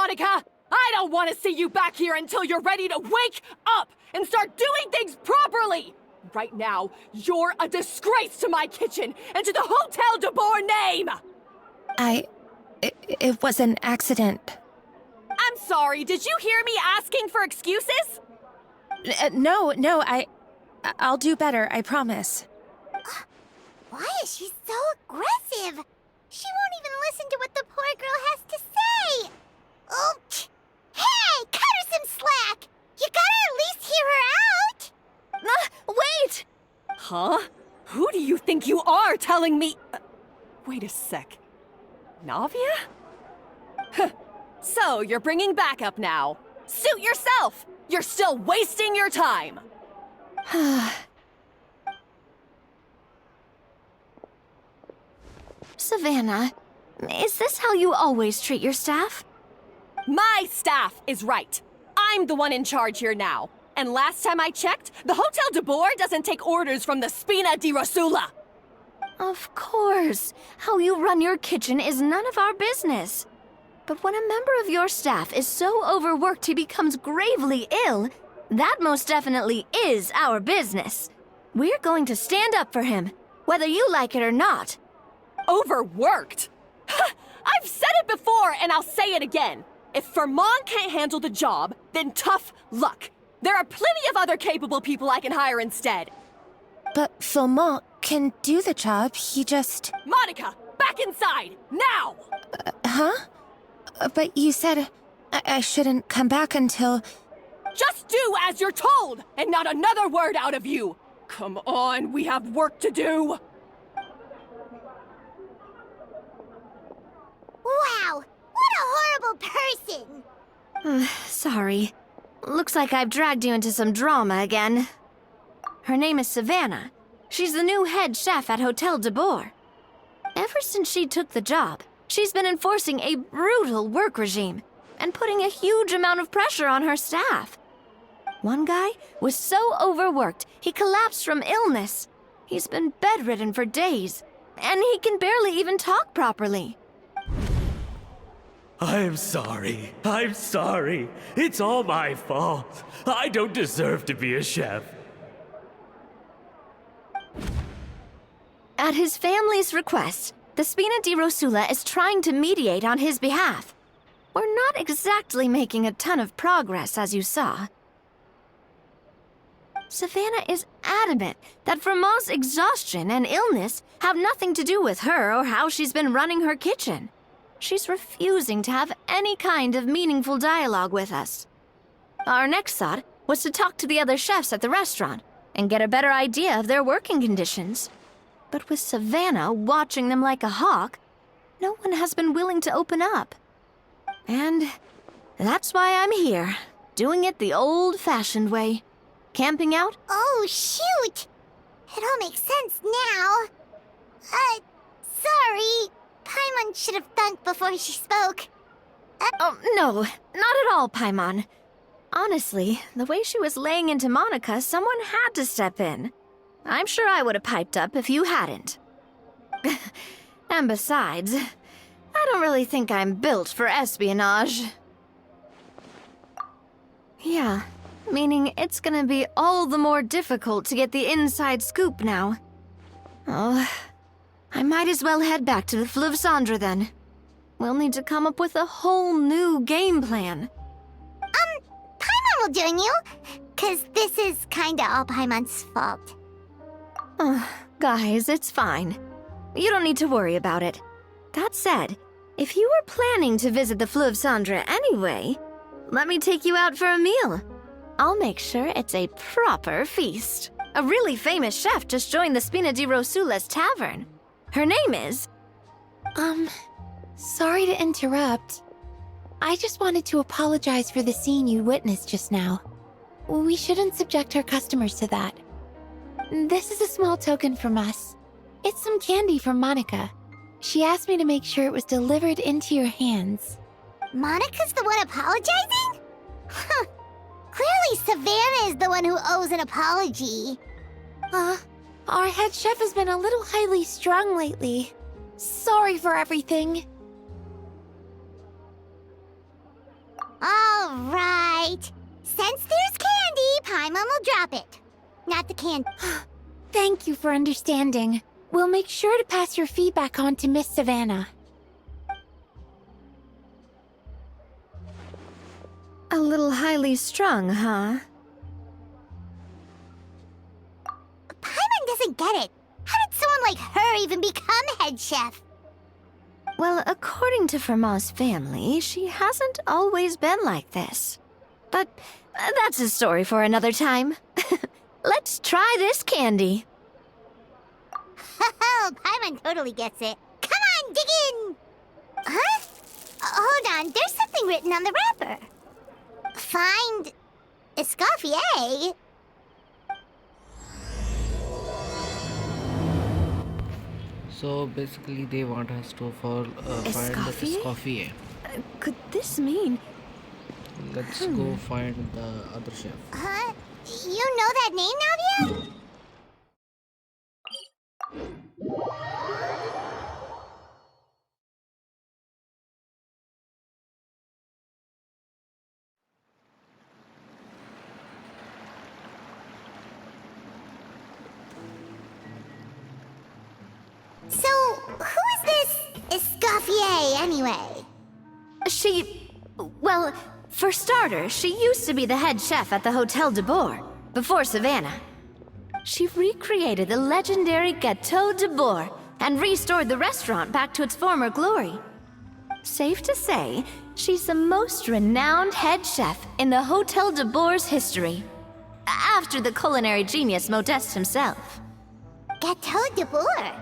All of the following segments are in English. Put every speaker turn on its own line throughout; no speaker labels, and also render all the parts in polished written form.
Monica! I don't want to see you back here until you're ready to wake up and start doing things properly! Right now, you're a disgrace to my kitchen and to the Hotel de Boer name!
It was an accident.
I'm sorry, did you hear me asking for excuses?
No, I'll do better, I promise.
Why is she so aggressive? She won't even listen to what the poor girl has to say. Oh, hey, cut her some slack. You gotta at least hear her out.
Wait!
Huh? Who do you think you are telling me? Wait a sec. Navia? Huh. So, you're bringing backup now. Suit yourself! You're still wasting your time!
Savannah, is this how you always treat your staff?
My staff is right. I'm the one in charge here now. And last time I checked, the Hotel de Boer doesn't take orders from the Spina di Rosula.
Of course. How you run your kitchen is none of our business. But when a member of your staff is so overworked he becomes gravely ill, that most definitely is our business. We're going to stand up for him, whether you like it or not.
Overworked? I've said it before and I'll say it again. If Fermon can't handle the job, then tough luck. There are plenty of other capable people I can hire instead.
But Philmont can do the job, he just...
Monica, back inside, now!
Huh? But you said I shouldn't come back until...
Just do as you're told, and not another word out of you! Come on, we have work to do!
Wow, what a horrible person!
Sorry. Looks like I've dragged you into some drama again. Her name is Savannah. She's the new head chef at Hotel de Boer. Ever since she took the job, she's been enforcing a brutal work regime and putting a huge amount of pressure on her staff. One guy was so overworked, he collapsed from illness. He's been bedridden for days, and he can barely even talk properly.
I'm sorry. It's all my fault. I don't deserve to be a chef.
At his family's request, the Spina di Rosula is trying to mediate on his behalf. We're not exactly making a ton of progress, as you saw. Savannah is adamant that Vermont's exhaustion and illness have nothing to do with her or how she's been running her kitchen. She's refusing to have any kind of meaningful dialogue with us. Our next thought was to talk to the other chefs at the restaurant and get a better idea of their working conditions. But with Savannah watching them like a hawk, no one has been willing to open up. And that's why I'm here, doing it the old-fashioned way. Camping out?
Oh, shoot! It all makes sense now. Sorry. Paimon should have thunk before she spoke.
Oh, no, not at all, Paimon. Honestly, the way she was laying into Monica, someone had to step in. I'm sure I would have piped up if you hadn't. And besides, I don't really think I'm built for espionage. Yeah, meaning it's gonna be all the more difficult to get the inside scoop now. Oh, I might as well head back to the Fleuve Cendre then. We'll need to come up with a whole new game plan.
Paimon will join you, 'cause this is kinda all Paimon's fault.
Guys, it's fine. You don't need to worry about it. That said, if you were planning to visit the Fleuve Cendre anyway, let me take you out for a meal. I'll make sure it's a proper feast. A really famous chef just joined the Spina di Rosula's tavern. Her name is...
Sorry to interrupt. I just wanted to apologize for the scene you witnessed just now. We shouldn't subject our customers to that. This is a small token from us. It's some candy from Monica. She asked me to make sure it was delivered into your hands.
Monica's the one apologizing? Huh. Clearly Savannah is the one who owes an apology.
Our head chef has been a little highly strung lately. Sorry for everything.
All right. Since there's candy, Paimon will drop it. Not the candy.
Thank you for understanding. We'll make sure to pass your feedback on to Miss Savannah.
A little highly strung, huh?
Paimon doesn't get it. How did someone like her even become head chef?
Well, according to Fermat's family, she hasn't always been like this. But that's a story for another time. Let's try this candy.
Oh, Paimon totally gets it. Come on, dig in! Huh? Hold on, there's something written on the wrapper. Find Escoffier?
So basically they want us to find the
Escoffier?
Escoffier.
Could this mean...
Let's go find the other chef.
Huh? You know that name, Navia? So, who is this Escoffier, anyway?
Well, for starters, she used to be the head chef at the Hotel de Bourg, before Savannah. She recreated the legendary Gâteau de Bourg and restored the restaurant back to its former glory. Safe to say, she's the most renowned head chef in the Hotel de Bourg's history, after the culinary genius Modeste himself.
Gâteau de Bourg?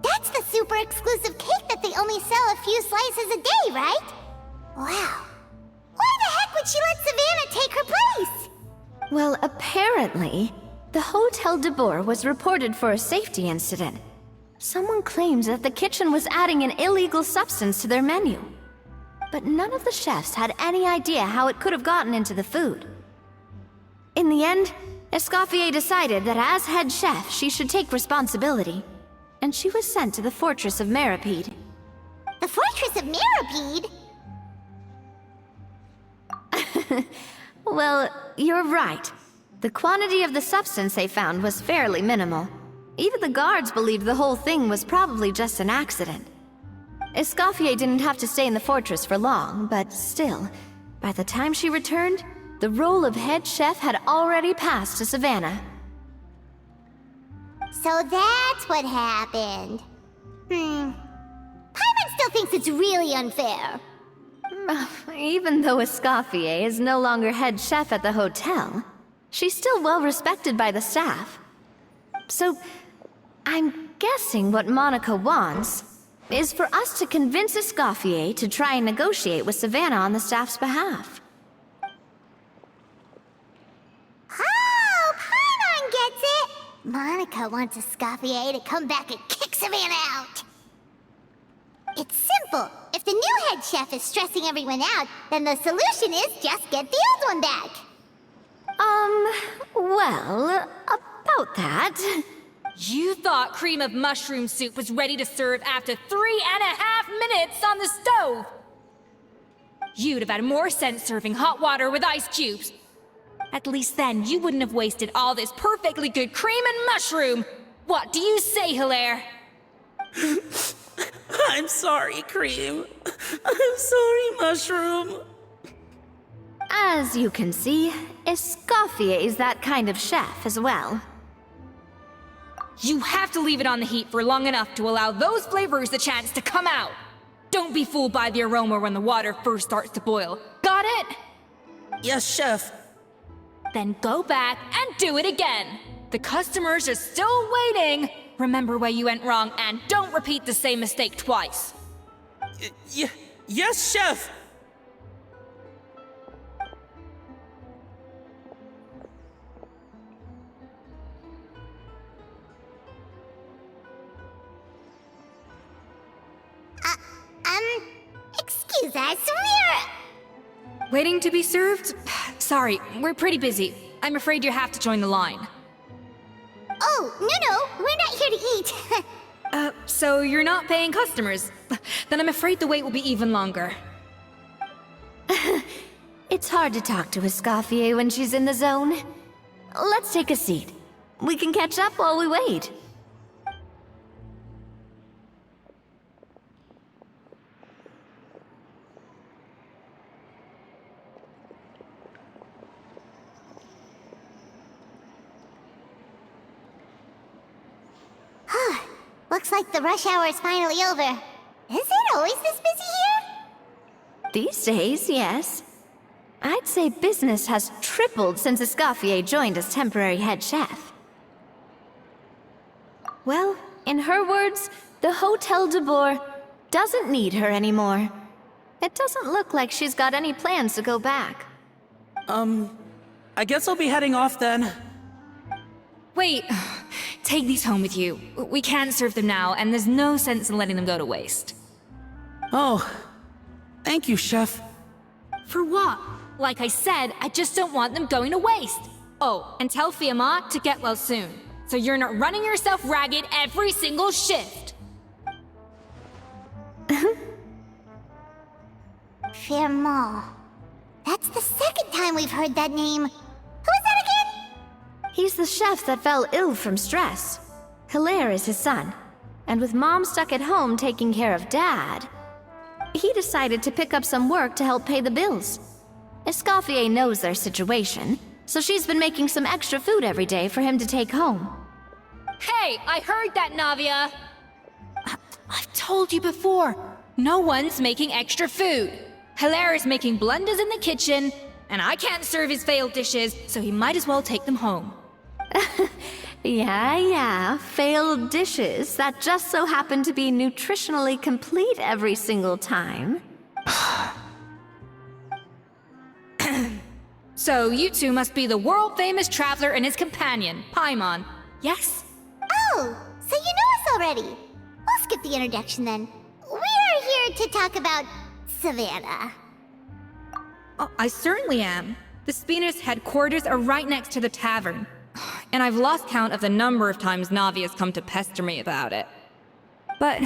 That's the super exclusive cake that they only sell a few slices a day, right? Wow. Why the heck would she let Savannah take her place?
Well, apparently, the Hotel de Bourg was reported for a safety incident. Someone claims that the kitchen was adding an illegal substance to their menu. But none of the chefs had any idea how it could have gotten into the food. In the end, Escoffier decided that as head chef, she should take responsibility. And she was sent to the fortress of Meripede.
The Fortress of Meripede?
Well, you're right. The quantity of the substance they found was fairly minimal. Even the guards believed the whole thing was probably just an accident. Escoffier didn't have to stay in the fortress for long, but still, by the time she returned, the role of head chef had already passed to Savannah.
So that's what happened. Paimon still thinks it's really unfair.
Even though Escoffier is no longer head chef at the hotel, she's still well respected by the staff. So, I'm guessing what Monica wants is for us to convince Escoffier to try and negotiate with Savannah on the staff's behalf.
Oh, Paimon gets it! Monica wants Escoffier to come back and kick Savannah out. It's simple. If the new head chef is stressing everyone out, then the solution is just get the old one back.
Well, about that...
You thought cream of mushroom soup was ready to serve after 3.5 minutes on the stove! You'd have had more sense serving hot water with ice cubes. At least then you wouldn't have wasted all this perfectly good cream and mushroom! What do you say, Hilaire?
I'm sorry, Cream. I'm sorry, Mushroom.
As you can see, Escoffier is that kind of chef as well.
You have to leave it on the heat for long enough to allow those flavors the chance to come out. Don't be fooled by the aroma when the water first starts to boil. Got it?
Yes, Chef.
Then go back and do it again. The customers are still waiting. Remember where you went wrong and don't repeat the same mistake twice.
Yes, Chef.
Excuse us,
Waiting to be served? Sorry, we're pretty busy. I'm afraid you have to join the line.
Oh, no, we're not here to eat.
So you're not paying customers? Then I'm afraid the wait will be even longer.
It's hard to talk to Escoffier when she's in the zone. Let's take a seat. We can catch up while we wait.
Looks like the rush hour is finally over. Is it always this busy here?
These days, yes. I'd say business has tripled since Escoffier joined as temporary head chef. Well, in her words, the Hotel de Boer doesn't need her anymore. It doesn't look like she's got any plans to go back.
I guess I'll be heading off then.
Wait, take these home with you. We can't serve them now, and there's no sense in letting them go to waste.
Oh, thank you, Chef.
For what? Like I said, I just don't want them going to waste. Oh, and tell Fiamma to get well soon, so you're not running yourself ragged every single shift.
Firmo. That's the second time we've heard that name. Who is that again?
He's the chef that fell ill from stress. Hilaire is his son. And with Mom stuck at home taking care of Dad, he decided to pick up some work to help pay the bills. Escoffier knows their situation, so she's been making some extra food every day for him to take home.
Hey, I heard that, Navia! I've told you before, no one's making extra food. Hilaire is making blunders in the kitchen, and I can't serve his failed dishes, so he might as well take them home.
Yeah, failed dishes that just so happen to be nutritionally complete every single time.
So you two must be the world-famous traveler and his companion, Paimon. Yes?
Oh, so you know us already. We'll skip the introduction then. We're here to talk about Savannah.
Oh, I certainly am. The Spina's headquarters are right next to the tavern. And I've lost count of the number of times Navi has come to pester me about it. But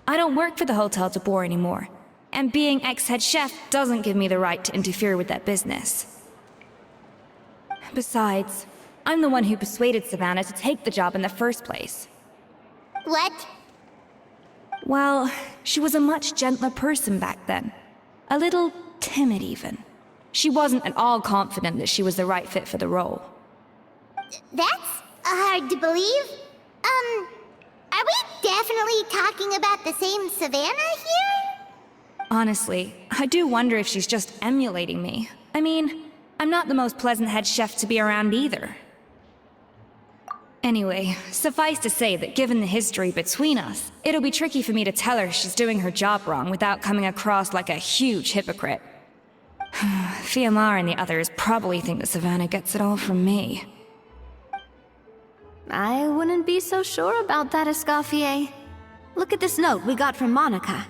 I don't work for the Hotel de Boer anymore. And being ex-head chef doesn't give me the right to interfere with that business. Besides, I'm the one who persuaded Savannah to take the job in the first place.
What?
Well, she was a much gentler person back then. A little timid, even. She wasn't at all confident that she was the right fit for the role.
That's hard to believe. Are we definitely talking about the same Savannah here?
Honestly, I do wonder if she's just emulating me. I mean, I'm not the most pleasant head chef to be around either. Anyway, suffice to say that given the history between us, it'll be tricky for me to tell her she's doing her job wrong without coming across like a huge hypocrite. Fiamma and the others probably think that Savannah gets it all from me.
I wouldn't be so sure about that, Escoffier. Look at this note we got from Monica.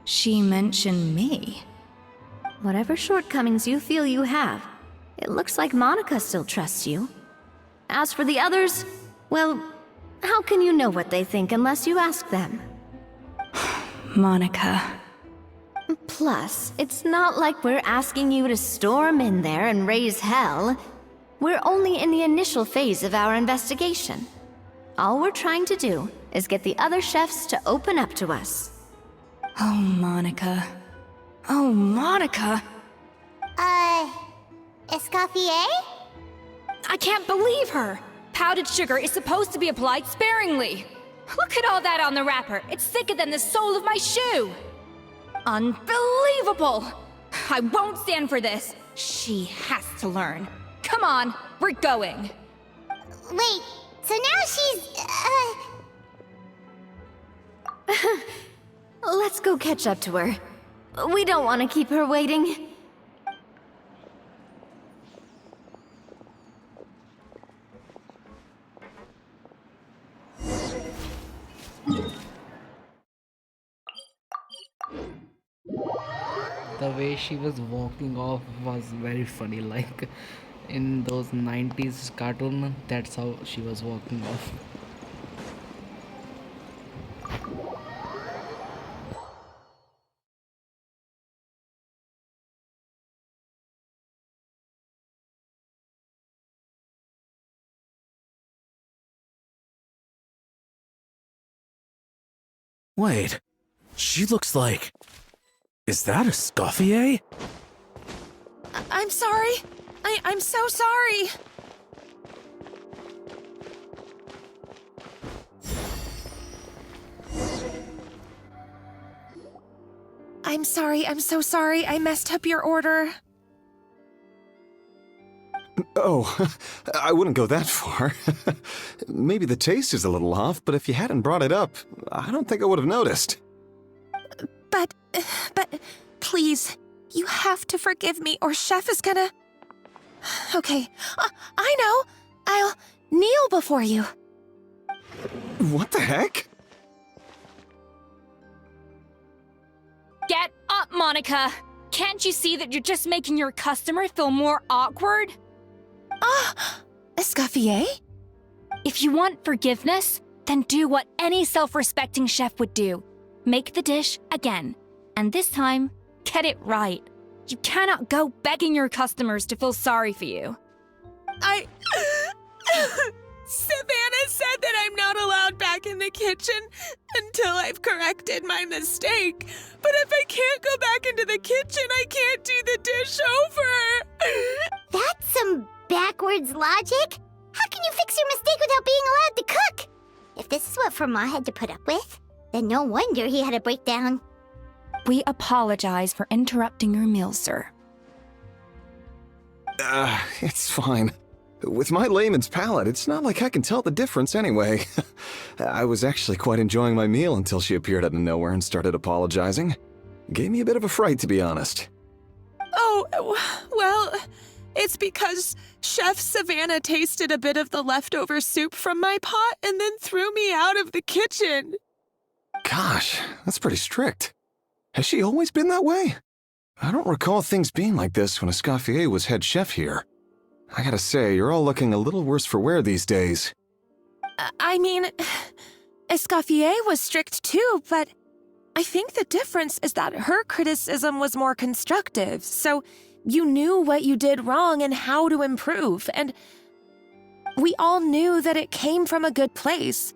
She mentioned me.
Whatever shortcomings you feel you have, it looks like Monica still trusts you. As for the others, well, how can you know what they think unless you ask them?
Monica.
Plus, it's not like we're asking you to storm in there and raise hell. We're only in the initial phase of our investigation. All we're trying to do is get the other chefs to open up to us.
Oh, Monica. Oh, Monica!
Escoffier?
I can't believe her! Powdered sugar is supposed to be applied sparingly. Look at all that on the wrapper. It's thicker than the sole of my shoe. Unbelievable! I won't stand for this. She has to learn. Come on, we're going.
Wait, so now she's,
Let's go catch up to her. We don't want to keep her waiting.
The way she was walking off was very funny. Like in those 90s cartoon, that's how she was walking off.
Wait, she looks like... Is that Escoffier?
I'm sorry. I'm so sorry. I'm sorry, I'm so sorry. I messed up your order.
Oh, I wouldn't go that far. Maybe the taste is a little off, but if you hadn't brought it up, I don't think I would have noticed.
But, please, you have to forgive me or Chef is gonna... Okay, I know. I'll kneel before you.
What the heck?
Get up, Monica! Can't you see that you're just making your customer feel more awkward?
Escoffier?
If you want forgiveness, then do what any self-respecting chef would do. Make the dish again. And this time, get it right. You cannot go begging your customers to feel sorry for you.
Savannah said that I'm not allowed back in the kitchen until I've corrected my mistake. But if I can't go back into the kitchen, I can't do the dish over.
That's some backwards logic. How can you fix your mistake without being allowed to cook? If this is what Fermat had to put up with, then no wonder he had a breakdown.
We apologize for interrupting your meal, sir.
It's fine. With my layman's palate, it's not like I can tell the difference anyway. I was actually quite enjoying my meal until she appeared out of nowhere and started apologizing. Gave me a bit of a fright, to be honest.
Oh, well, it's because Chef Savannah tasted a bit of the leftover soup from my pot and then threw me out of the kitchen.
Gosh, that's pretty strict. Has she always been that way? I don't recall things being like this when Escoffier was head chef here. I gotta say, you're all looking a little worse for wear these days.
I mean, Escoffier was strict too, but I think the difference is that her criticism was more constructive, so you knew what you did wrong and how to improve, and we all knew that it came from a good place.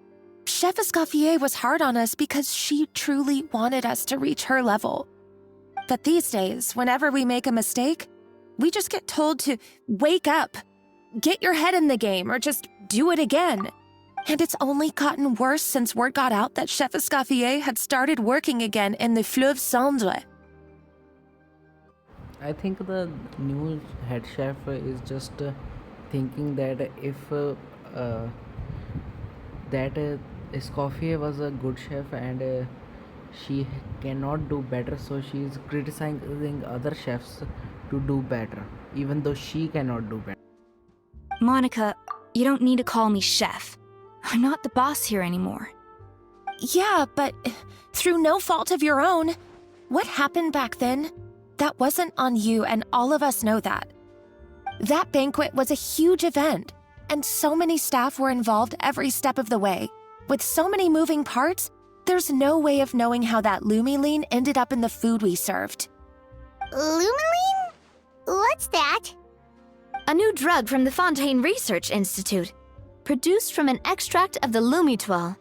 Chef Escoffier was hard on us because she truly wanted us to reach her level. But these days, whenever we make a mistake, we just get told to wake up, get your head in the game, or just do it again. And it's only gotten worse since word got out that Chef Escoffier had started working again in the Fleuve Cendre.
I think the new head chef is just thinking that if Escoffier was a good chef and she cannot do better, so she is criticizing other chefs to do better, even though she cannot do better.
Monica, you don't need to call me chef. I'm not the boss here anymore.
Yeah, but through no fault of your own. What happened back then? That wasn't on you, and all of us know that. That banquet was a huge event, and so many staff were involved every step of the way. With so many moving parts, there's no way of knowing how that Lumiline ended up in the food we served.
Lumiline? What's that?
A new drug from the Fontaine Research Institute, produced from an extract of the Lumitoile.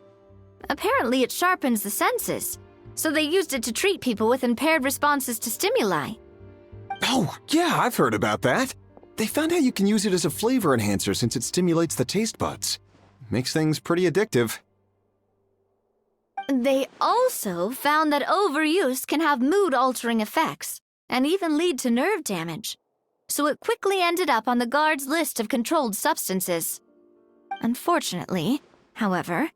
Apparently it sharpens the senses, so they used it to treat people with impaired responses to stimuli.
Oh, yeah, I've heard about that. They found out you can use it as a flavor enhancer since it stimulates the taste buds. Makes things pretty addictive.
They also found that overuse can have mood-altering effects and even lead to nerve damage. So it quickly ended up on the guard's list of controlled substances. Unfortunately, however,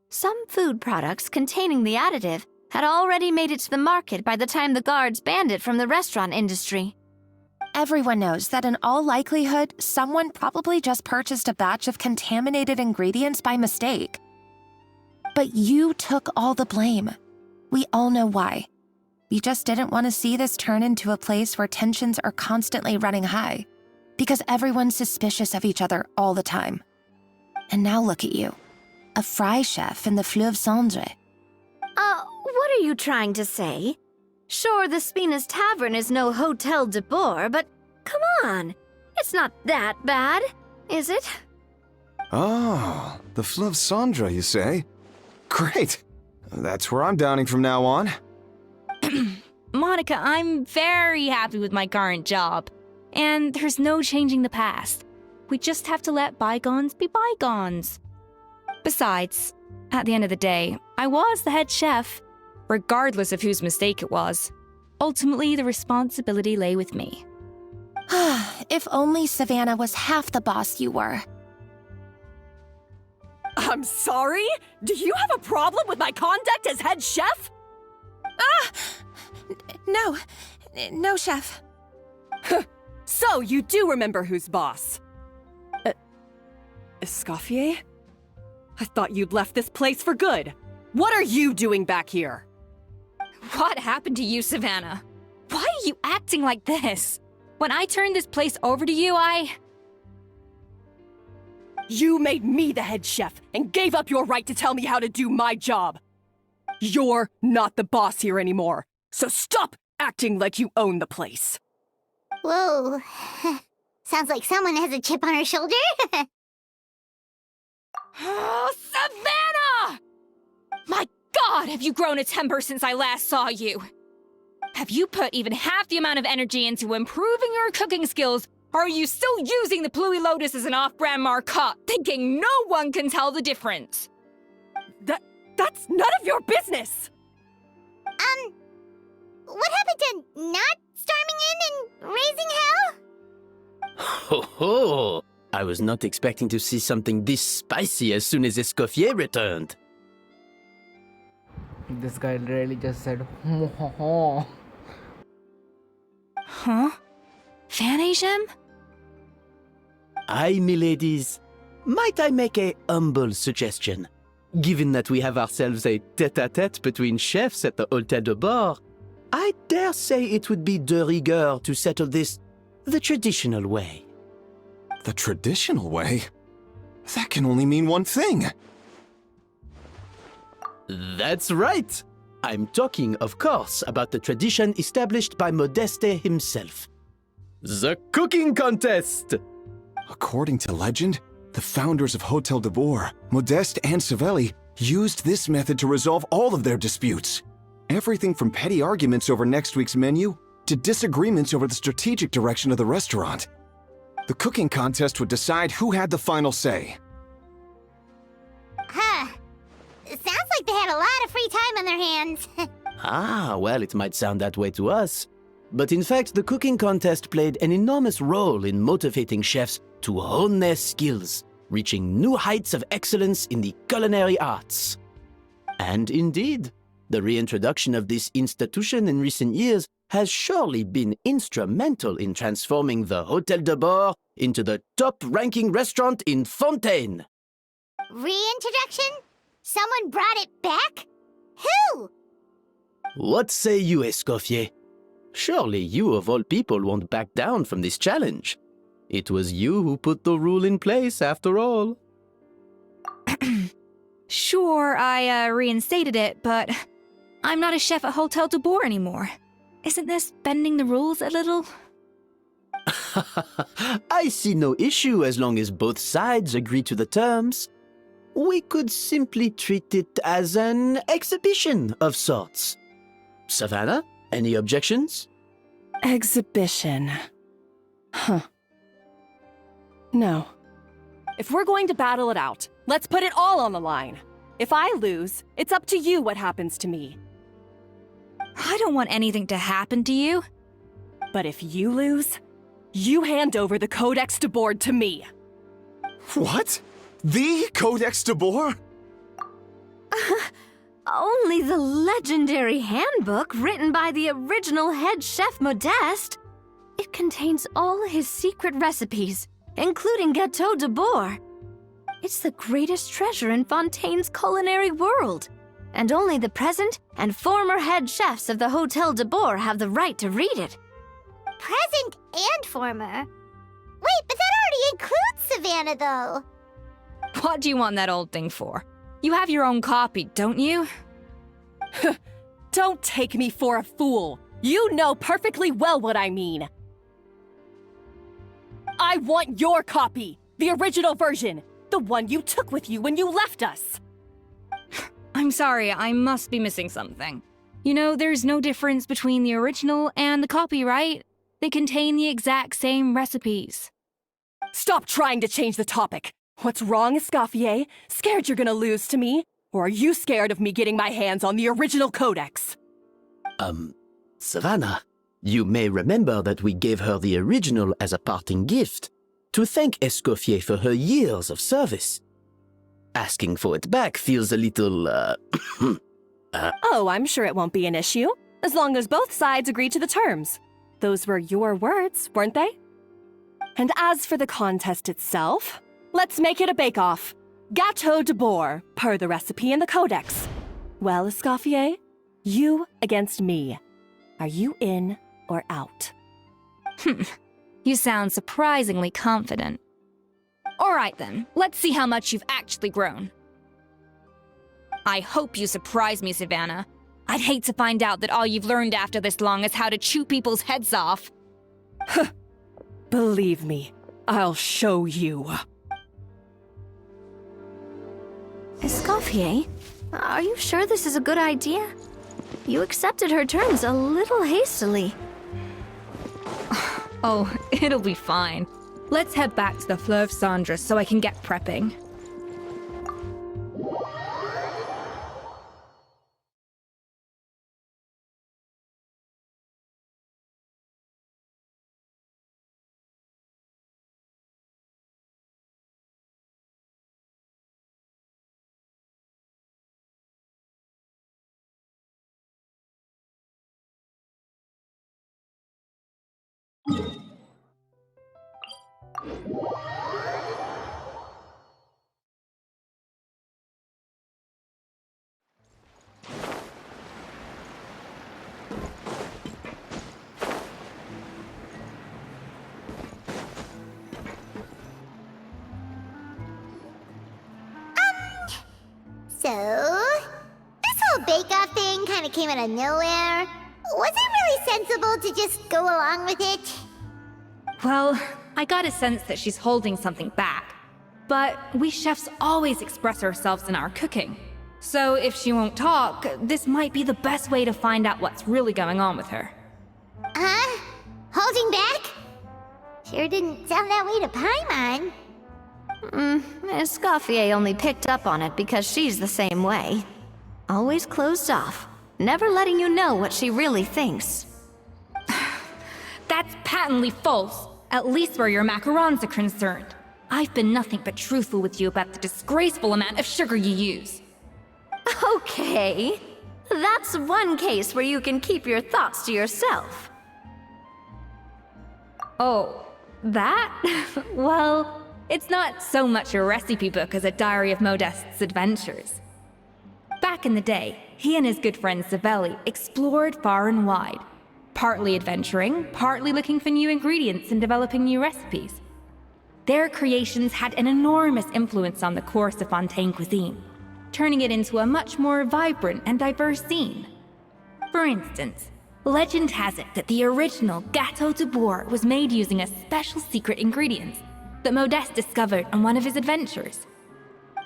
some food products containing the additive had already made it to the market by the time the guards banned it from the restaurant industry.
Everyone knows that in all likelihood, someone probably just purchased a batch of contaminated ingredients by mistake. But you took all the blame. We all know why. You just didn't want to see this turn into a place where tensions are constantly running high, because everyone's suspicious of each other all the time. And now look at you, a fry chef in the Fleuve Cendre.
What are you trying to say? Sure, the Spina's Tavern is no Hotel de Boer, but come on, it's not that bad, is it?
Oh, the Fleuve Cendre, you say? Great. That's where I'm downing from now on.
Monica, I'm very happy with my current job. And there's no changing the past. We just have to let bygones be bygones. Besides, at the end of the day, I was the head chef, regardless of whose mistake it was. Ultimately, the responsibility lay with me.
If only Savannah was half the boss you were.
I'm sorry? Do you have a problem with my conduct as head chef?
No, chef.
So you do remember who's boss? Escoffier? I thought you'd left this place for good. What are you doing back here?
What happened to you, Savannah? Why are you acting like this? When I turned this place over to you,
You made me the head chef and gave up your right to tell me how to do my job. You're not the boss here anymore, so stop acting like you own the place.
Whoa. Sounds like someone has a chip on her shoulder.
Oh, Savannah! My God, have you grown a temper since I last saw you? Have you put even half the amount of energy into improving your cooking skills, or are you still using the Pluie Lotus as an off-brand marcotte, thinking no one can tell the difference?
That's none of your business!
What happened to not storming in and raising hell?
Ho ho! I was not expecting to see something this spicy as soon as Escoffier returned.
This guy really just said, ho ho ho.
Huh? Fanasium?
Aye, miladies. Might I make a humble suggestion? Given that we have ourselves a tête-à-tête between chefs at the Hôtel de Bord, I dare say it would be de rigueur to settle this the traditional way.
The traditional way? That can only mean one thing.
That's right! I'm talking, of course, about the tradition established by Modeste himself. The cooking contest!
According to legend, the founders of Hôtel de Bord, Modeste and Savelli, used this method to resolve all of their disputes. Everything from petty arguments over next week's menu to disagreements over the strategic direction of the restaurant. The cooking contest would decide who had the final say.
Huh. It sounds like they had a lot of free time on their hands.
Ah, well, it might sound that way to us. But in fact, the cooking contest played an enormous role in motivating chefs to hone their skills, reaching new heights of excellence in the culinary arts. And indeed, the reintroduction of this institution in recent years has surely been instrumental in transforming the Hôtel de Bord into the top-ranking restaurant in Fontaine.
Reintroduction? Someone brought it back? Who?
What say you, Escoffier? Surely you of all people won't back down from this challenge. It was you who put the rule in place, after all.
Sure, I reinstated it, but I'm not a chef at Hôtel de Bord anymore. Isn't this bending the rules a little?
I see no issue as long as both sides agree to the terms. We could simply treat it as an exhibition of sorts. Savannah, any objections?
Exhibition. Huh. No. If we're going to battle it out, let's put it all on the line. If I lose, it's up to you what happens to me.
I don't want anything to happen to you.
But if you lose, you hand over the Codex de Bord to me.
What? The Codex de Bord?
Only the legendary handbook written by the original head chef Modeste. It contains all his secret recipes, including Gâteau de Bord. It's the greatest treasure in Fontaine's culinary world, and only the present and former head chefs of the Hôtel de Bord have the right to read it.
Present and former? Wait, but that already includes Savannah, though.
What do you want that old thing for? You have your own copy, don't you?
Don't take me for a fool. You know perfectly well what I mean. I want your copy, the original version, the one you took with you when you left us.
I'm sorry, I must be missing something. You know, there's no difference between the original and the copy, right? They contain the exact same recipes.
Stop trying to change the topic. What's wrong, Escoffier? Scared you're gonna lose to me? Or are you scared of me getting my hands on the original codex?
Savannah, you may remember that we gave her the original as a parting gift to thank Escoffier for her years of service. Asking for it back feels a little,
Oh, I'm sure it won't be an issue, as long as both sides agree to the terms. Those were your words, weren't they? And as for the contest itself, let's make it a bake-off. Gâteau de boar, per the recipe in the codex. Well, Escoffier, you against me. Are you in or out?
You sound surprisingly confident. All right then, let's see how much you've actually grown. I hope you surprise me, Savannah. I'd hate to find out that all you've learned after this long is how to chew people's heads off.
Believe me, I'll show you.
Escoffier, are you sure this is a good idea? You accepted her terms a little hastily.
Oh, it'll be fine. Let's head back to the Fleuve Cendres so I can get prepping.
So, this whole bake-off thing kind of came out of nowhere. Was it really sensible to just go along with it?
Well, I got a sense that she's holding something back. But we chefs always express ourselves in our cooking. So if she won't talk, this might be the best way to find out what's really going on with her.
Huh? Holding back? Sure didn't sound that way to Paimon.
Escoffier only picked up on it because she's the same way. Always closed off, never letting you know what she really thinks.
That's patently false, at least where your macarons are concerned. I've been nothing but truthful with you about the disgraceful amount of sugar you use.
Okay, that's one case where you can keep your thoughts to yourself.
Oh, that? Well, it's not so much a recipe book as a diary of Modeste's adventures. Back in the day, he and his good friend Savelli explored far and wide, partly adventuring, partly looking for new ingredients and developing new recipes. Their creations had an enormous influence on the course of Fontaine cuisine, turning it into a much more vibrant and diverse scene. For instance, legend has it that the original Gâteau de boar was made using a special secret ingredient that Modeste discovered on one of his adventures.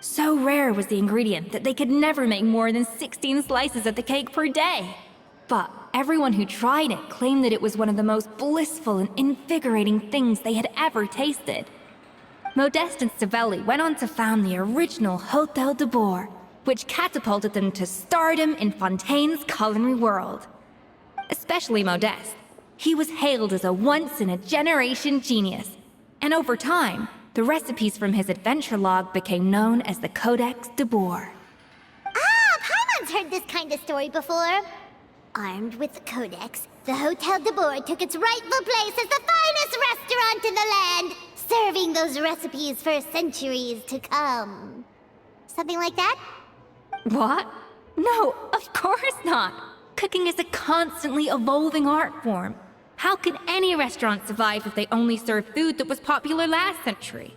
So rare was the ingredient that they could never make more than 16 slices of the cake per day. But everyone who tried it claimed that it was one of the most blissful and invigorating things they had ever tasted. Modeste and Savelli went on to found the original Hôtel de Bourg, which catapulted them to stardom in Fontaine's culinary world. Especially Modeste. He was hailed as a once-in-a-generation genius, and over time, the recipes from his adventure log became known as the Codex de Bourg.
Ah, Paimon's heard this kind of story before. Armed with the Codex, the Hôtel de Bourg took its rightful place as the finest restaurant in the land, serving those recipes for centuries to come. Something like that?
What? No, of course not. Cooking is a constantly evolving art form. How could any restaurant survive if they only served food that was popular last century?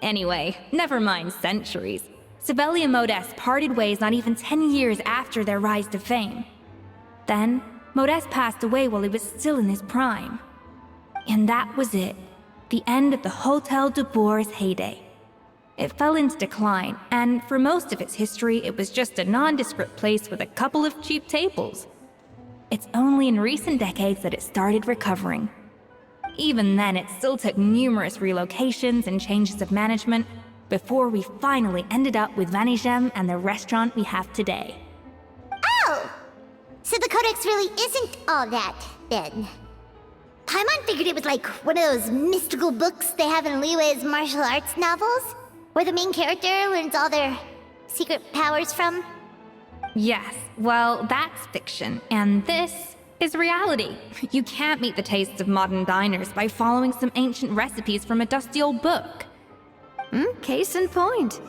Anyway, never mind centuries. Savelli and Modeste parted ways not even 10 years after their rise to fame. Then, Modeste passed away while he was still in his prime. And that was it. The end of the Hôtel de Bourg's heyday. It fell into decline, and for most of its history, it was just a nondescript place with a couple of cheap tables. It's only in recent decades that it started recovering. Even then, it still took numerous relocations and changes of management before we finally ended up with Vanigem and the restaurant we have today.
Oh! So the Codex really isn't all that, then. Paimon figured it was like one of those mystical books they have in Liyue's martial arts novels, where the main character learns all their secret powers from.
Yes, well, that's fiction, and this is reality. You can't meet the tastes of modern diners by following some ancient recipes from a dusty old book.
Case in point.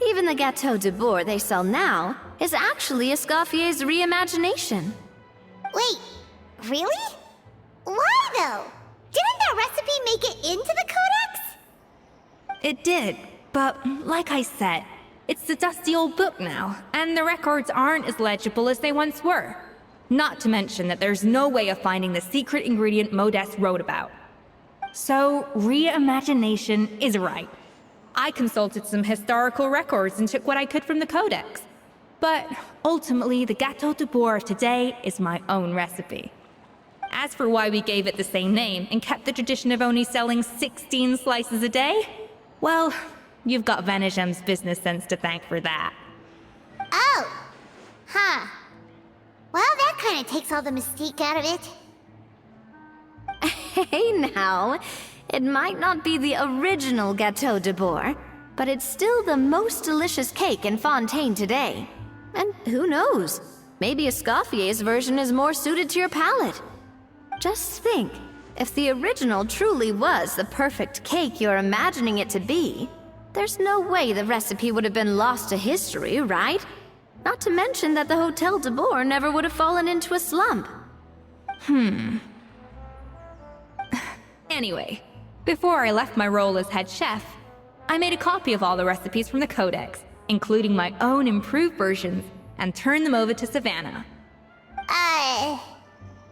Even the Gâteau de Bourg they sell now is actually Escoffier's reimagination.
Wait, really? Why though? Didn't that recipe make it into the Codex?
It did, but like I said, it's the dusty old book now, and the records aren't as legible as they once were. Not to mention that there's no way of finding the secret ingredient Modeste wrote about. So, reimagination is right. I consulted some historical records and took what I could from the Codex. But ultimately, the Gâteau de Bourg of today is my own recipe. As for why we gave it the same name and kept the tradition of only selling 16 slices a day, well, you've got Vanigem's business sense to thank for that.
Oh! Huh. Well, that kind of takes all the mystique out of it.
Hey now, it might not be the original Gâteau de Bourg, but it's still the most delicious cake in Fontaine today. And who knows, maybe Escoffier's version is more suited to your palate. Just think, if the original truly was the perfect cake you're imagining it to be, there's no way the recipe would have been lost to history, right? Not to mention that the Hotel de Bourg never would have fallen into a slump.
Anyway, before I left my role as head chef, I made a copy of all the recipes from the Codex, including my own improved versions, and turned them over to Savannah.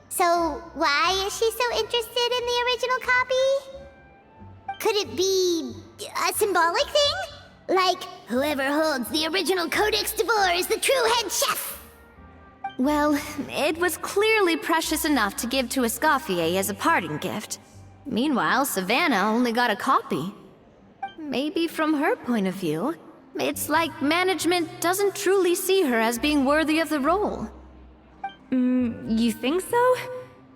So why is she so interested in the original copy? Could it be a symbolic thing? Like, whoever holds the original Codex de Bourg is the true head chef?
Well, it was clearly precious enough to give to Escoffier as a parting gift. Meanwhile, Savannah only got a copy. Maybe from her point of view, it's like management doesn't truly see her as being worthy of the role.
You think so?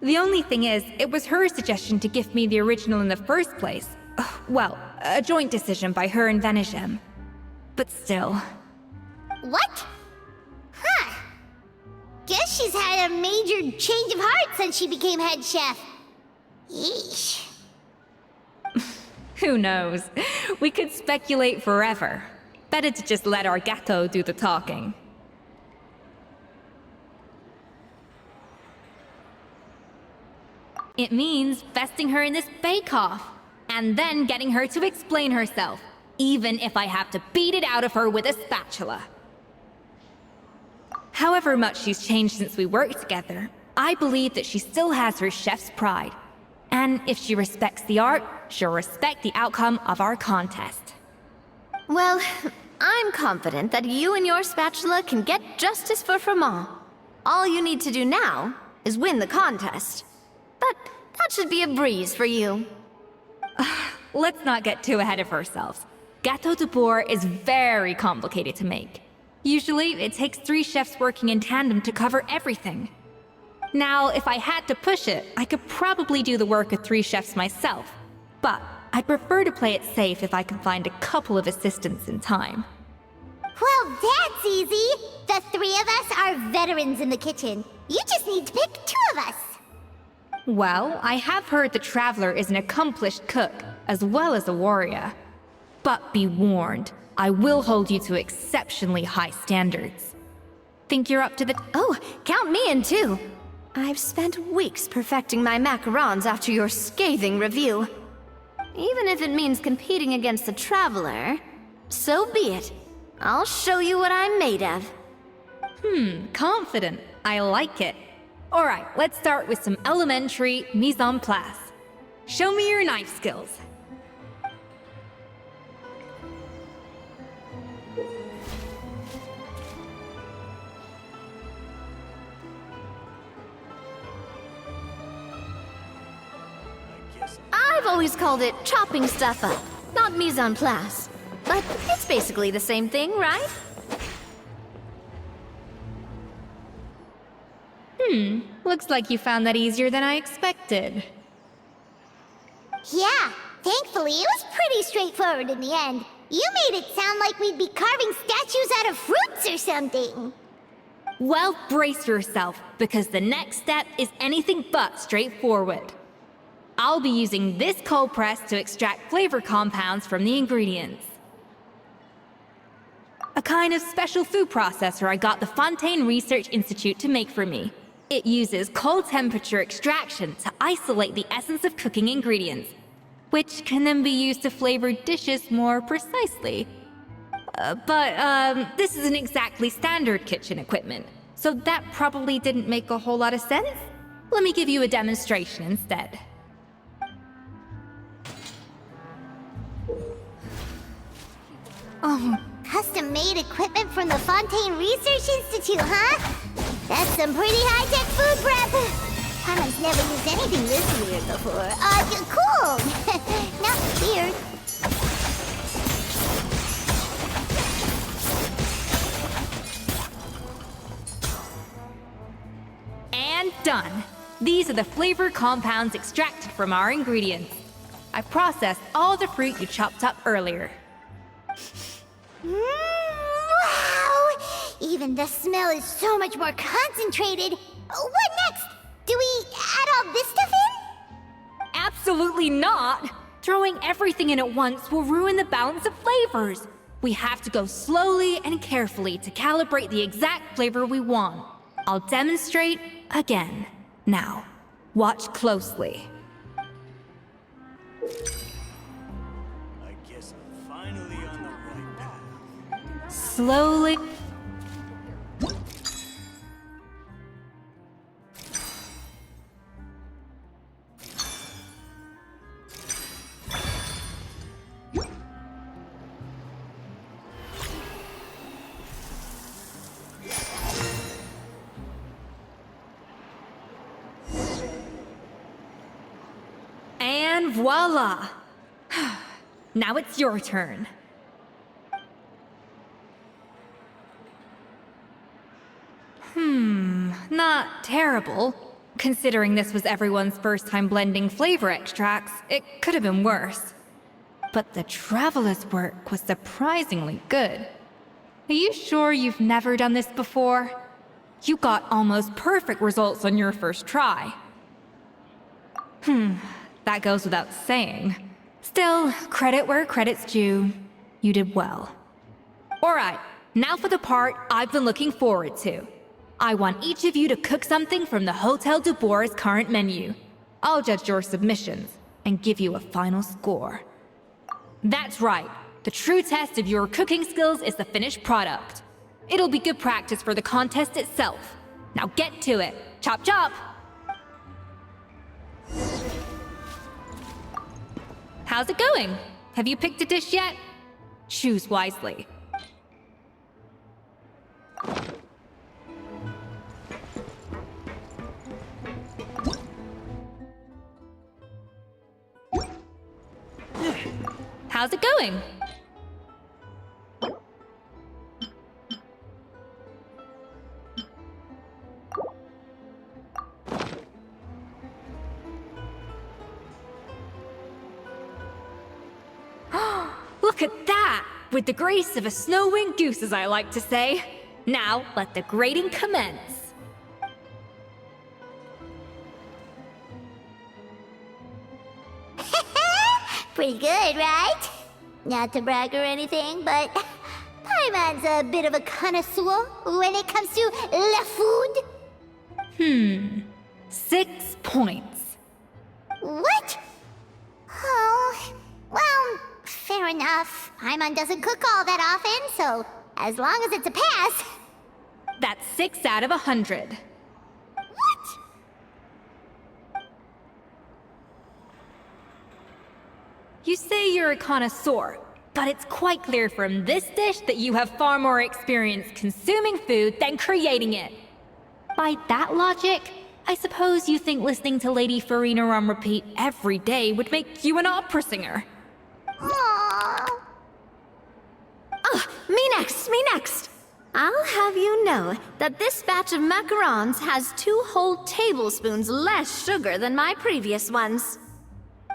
The only thing is, it was her suggestion to give me the original in the first place. Well, a joint decision by her and Vanigem. But still.
What? Huh. Guess she's had a major change of heart since she became head chef. Yeesh.
Who knows? We could speculate forever. Better to just let our gâteau do the talking. It means besting her in this bake-off, and then getting her to explain herself, even if I have to beat it out of her with a spatula. However much she's changed since we worked together, I believe that she still has her chef's pride. And if she respects the art, she'll respect the outcome of our contest.
Well, I'm confident that you and your spatula can get justice for Froment. All you need to do now is win the contest. But that should be a breeze for you.
Let's not get too ahead of ourselves. Gâteau de Bourg is very complicated to make. Usually, it takes 3 chefs working in tandem to cover everything. Now, if I had to push it, I could probably do the work of 3 chefs myself. But I'd prefer to play it safe if I can find a couple of assistants in time.
Well, that's easy. The 3 of us are veterans in the kitchen. You just need to pick 2 of us.
Well, I have heard the Traveler is an accomplished cook, as well as a warrior. But be warned, I will hold you to exceptionally high standards. Think you're up to the—
Oh, count me in too. I've spent weeks perfecting my macarons after your scathing review. Even if it means competing against the Traveler, so be it. I'll show you what I'm made of.
Confident. I like it. Alright, let's start with some elementary mise en place. Show me your knife skills.
I've always called it chopping stuff up, not mise en place. But it's basically the same thing, right?
Looks like you found that easier than I expected.
Yeah, thankfully it was pretty straightforward in the end. You made it sound like we'd be carving statues out of fruits or something.
Well, brace yourself, because the next step is anything but straightforward. I'll be using this cold press to extract flavor compounds from the ingredients. A kind of special food processor I got the Fontaine Research Institute to make for me. It uses cold temperature extraction to isolate the essence of cooking ingredients, which can then be used to flavor dishes more precisely. But this isn't exactly standard kitchen equipment, so that probably didn't make a whole lot of sense. Let me give you a demonstration instead.
Oh, custom-made equipment from the Fontaine Research Institute, huh? That's some pretty high-tech food prep. Paimon's never used anything this weird before. Cool. Not weird.
And done. These are the flavor compounds extracted from our ingredients. I processed all the fruit you chopped up earlier.
Wow! Even the smell is so much more concentrated. What next? Do we add all this stuff in?
Absolutely not! Throwing everything in at once will ruin the balance of flavors. We have to go slowly and carefully to calibrate the exact flavor we want. I'll demonstrate again. Now, watch closely.
I guess I'm finally on the right path.
Slowly. And voila! Now it's your turn. Not terrible. Considering this was everyone's first time blending flavor extracts, it could have been worse. But the Traveler's work was surprisingly good. Are you sure you've never done this before? You got almost perfect results on your first try. That goes without saying. Still, credit where credit's due. You did well. Alright, now for the part I've been looking forward to. I want each of you to cook something from the Hotel du Bois' current menu. I'll judge your submissions and give you a final score. That's right. The true test of your cooking skills is the finished product. It'll be good practice for the contest itself. Now get to it. Chop chop! How's it going? Have you picked a dish yet? Choose wisely. How's it going? Look at that! With the grace of a snow-winged goose, as I like to say. Now, let the grating commence.
Pretty good, right? Not to brag or anything, but Paimon's a bit of a connoisseur when it comes to la food.
6 points.
What? Oh, well, fair enough. Paimon doesn't cook all that often, so as long as it's a pass.
That's 6 out of 100.
What?
You say you're a connoisseur, but it's quite clear from this dish that you have far more experience consuming food than creating it. By that logic, I suppose you think listening to Lady Farina on repeat every day would make you an opera singer.
Aww.
Oh, me next, me next. I'll have you know that this batch of macarons has 2 whole tablespoons less sugar than my previous ones.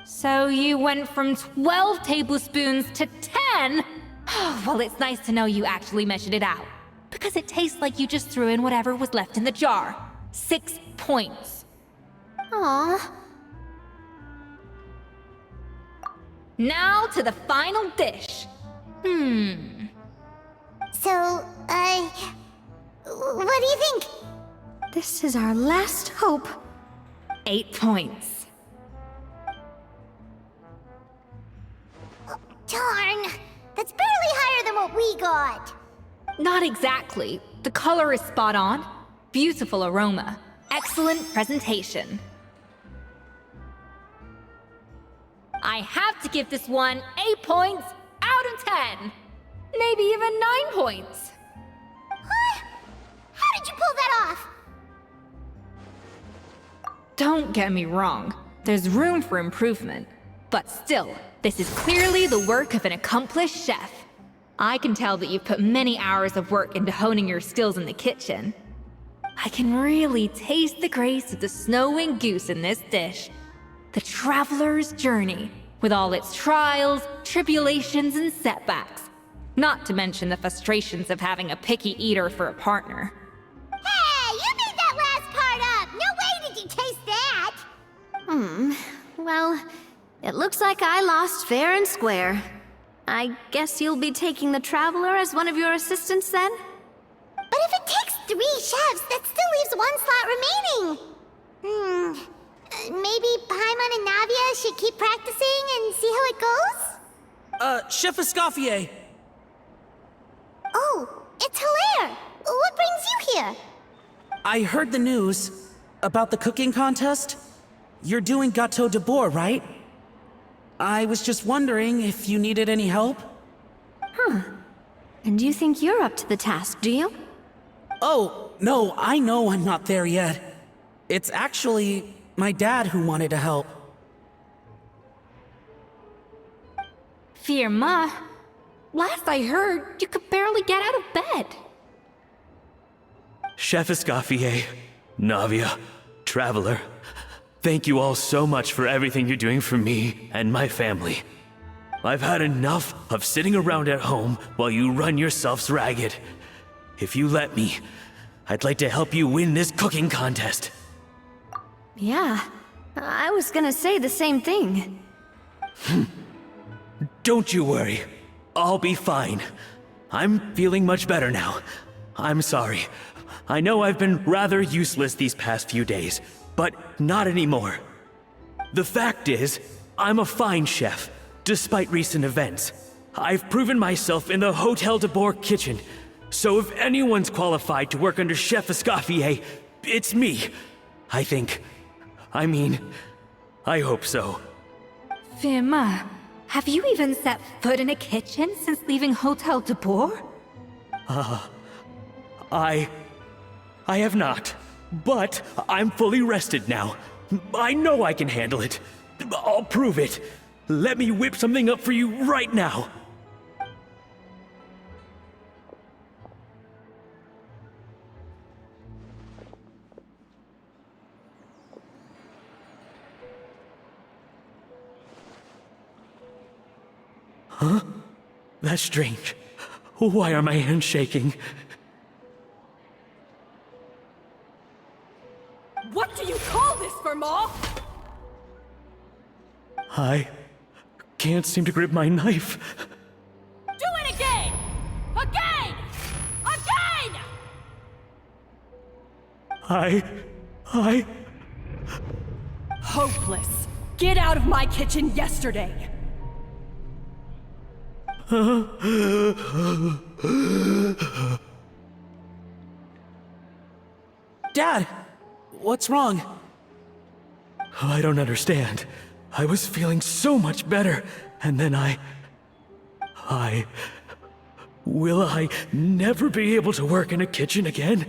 So you went from 12 tablespoons to 10? Well, it's nice to know you actually measured it out. Because it tastes like you just threw in whatever was left in the jar. 6 points.
Aw.
Now to the final dish.
So, what do you think?
This is our last hope.
8 points.
Darn, that's barely higher than what we got.
Not exactly. The color is spot on. Beautiful aroma. Excellent presentation. I have to give this one 8 points out of 10. Maybe even 9 points.
Huh? How did you pull that off?
Don't get me wrong. There's room for improvement. But still, this is clearly the work of an accomplished chef. I can tell that you've put many hours of work into honing your skills in the kitchen. I can really taste the grace of the snow-winged goose in this dish. The traveler's journey, with all its trials, tribulations, and setbacks. Not to mention the frustrations of having a picky eater for a partner.
Hey, you made that last part up! No way did you taste that!
Well, it looks like I lost fair and square. I guess you'll be taking the Traveler as one of your assistants then?
But if it takes 3 chefs, that still leaves 1 slot remaining. Maybe Paimon and Navia should keep practicing and see how it goes?
Chef Escoffier!
Oh, it's Hilaire! What brings you here?
I heard the news about the cooking contest. You're doing Gâteau de Bourg, right? I was just wondering if you needed any help?
And you think you're up to the task, do you?
Oh, no, I know I'm not there yet. It's actually my dad who wanted to help.
Firma, last I heard, you could barely get out of bed.
Chef Escoffier, Navia, Traveler, thank you all so much for everything you're doing for me and my family. I've had enough of sitting around at home while you run yourselves ragged. If you let me, I'd like to help you win this cooking contest.
Yeah, I was gonna say the same thing.
Don't you worry. I'll be fine. I'm feeling much better now. I'm sorry. I know I've been rather useless these past few days, but not anymore. The fact is, I'm a fine chef, despite recent events. I've proven myself in the Hotel de Bourg kitchen, so if anyone's qualified to work under Chef Escoffier, it's me. I think. I hope so.
Firma, have you even set foot in a kitchen since leaving Hotel de Bourg?
I have not, but I'm fully rested now. I know I can handle it. I'll prove it. Let me whip something up for you right now. Huh? That's strange. Why are my hands shaking?
What do you call this, Verma?
I can't seem to grip my knife.
Do it again! Again! Again!
I...
Hopeless. Get out of my kitchen yesterday.
Dad, what's wrong?
I don't understand. I was feeling so much better, and then Will I never be able to work in a kitchen again?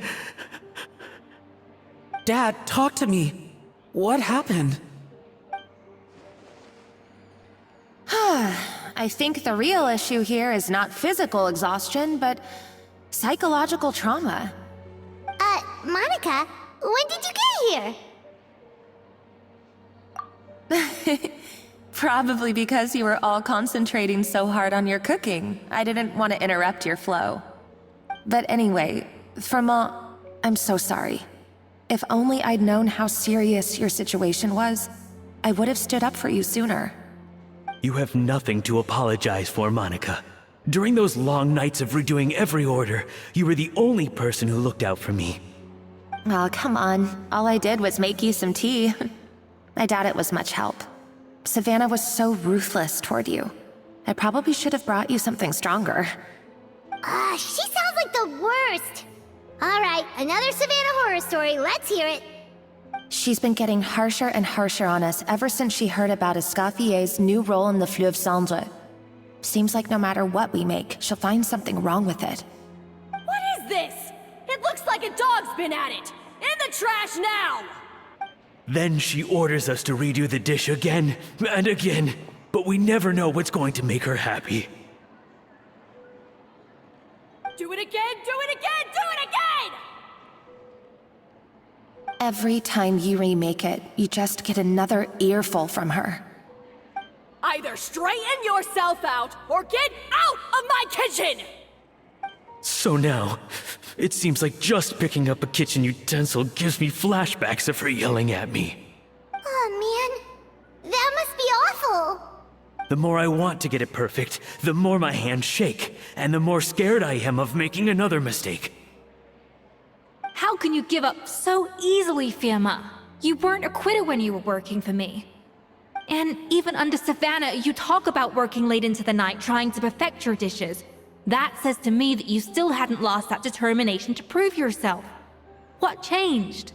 Dad, talk to me. What happened?
I think the real issue here is not physical exhaustion, but psychological trauma.
Monica, when did you get here?
Probably because you were all concentrating so hard on your cooking. I didn't want to interrupt your flow. But anyway, Firma, I'm so sorry. If only I'd known how serious your situation was, I would have stood up for you sooner.
You have nothing to apologize for, Monica. During those long nights of redoing every order, you were the only person who looked out for me.
Oh, come on. All I did was make you some tea. I doubt it was much help. Savannah was so ruthless toward you. I probably should have brought you something stronger.
She sounds like the worst. All right, another Savannah horror story. Let's hear it.
She's been getting harsher and harsher on us ever since she heard about Escoffier's new role in the Fleuve Cendre. Seems like no matter what we make, she'll find something wrong with it.
What is this? It looks like a dog's been at it! In the trash now!
Then she orders us to redo the dish again and again, but we never know what's going to make her happy.
Do it again, do it again, do it again!
Every time you remake it, you just get another earful from her.
Either straighten yourself out, or get out of my kitchen!
So now, it seems like just picking up a kitchen utensil gives me flashbacks of her yelling at me.
Oh man, that must be awful.
The more I want to get it perfect, the more my hands shake, and the more scared I am of making another mistake.
How can you give up so easily, Firma? You weren't a quitter when you were working for me. And even under Savannah, you talk about working late into the night trying to perfect your dishes. That says to me that you still hadn't lost that determination to prove yourself. What changed?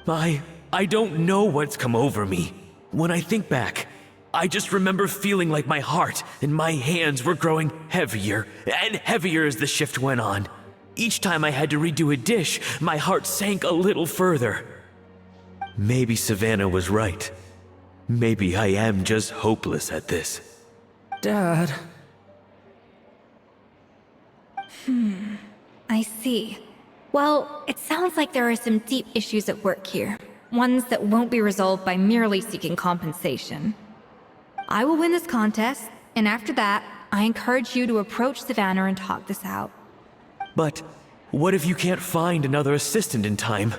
I don't know what's come over me. When I think back, I just remember feeling like my heart and my hands were growing heavier and heavier as the shift went on. Each time I had to redo a dish, my heart sank a little further. Maybe Savannah was right. Maybe I am just hopeless at this.
Dad.
I see. Well, it sounds like there are some deep issues at work here. Ones that won't be resolved by merely seeking compensation. I will win this contest, and after that, I encourage you to approach Savannah and talk this out.
But what if you can't find another assistant in time?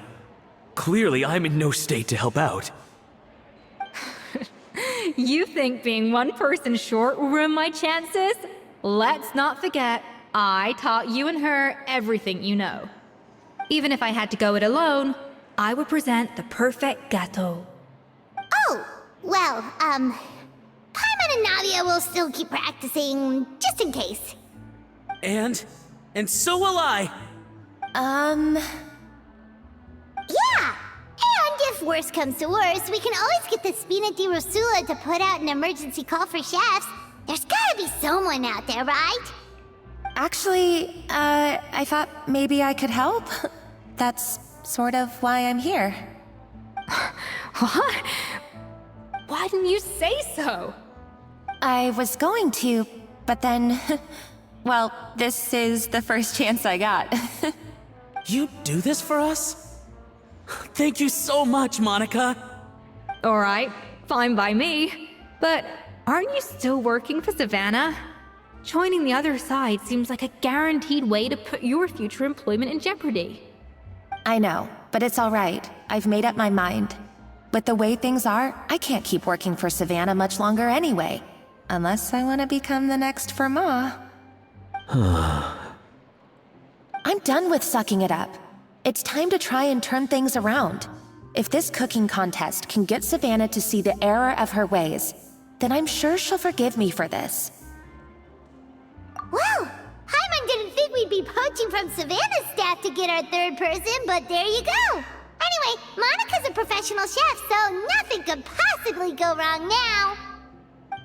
Clearly, I'm in no state to help out.
You think being one person short will ruin my chances? Let's not forget, I taught you and her everything you know. Even if I had to go it alone, I would present the perfect gâteau.
Oh, well, Paimon and Navia will still keep practicing, just in case.
And so will I.
Yeah! And if worse comes to worse, we can always get the Spina di Rosula to put out an emergency call for chefs. There's gotta be someone out there, right?
Actually, I thought maybe I could help. That's sort of why I'm here.
What? Why didn't you say so?
I was going to, but then... well, this is the first chance I got.
You do this for us? Thank you so much, Monica.
Alright, fine by me. But aren't you still working for Savannah? Joining the other side seems like a guaranteed way to put your future employment in jeopardy.
I know, but it's all right. I've made up my mind. With the way things are, I can't keep working for Savannah much longer anyway. Unless I want to become the next Firma. I'm done with sucking it up. It's time to try and turn things around. If this cooking contest can get Savannah to see the error of her ways, then I'm sure she'll forgive me for this.
Well, Paimon didn't think we'd be poaching from Savannah's staff to get our third person, but there you go. Anyway, Monica's a professional chef, so nothing could possibly go wrong now.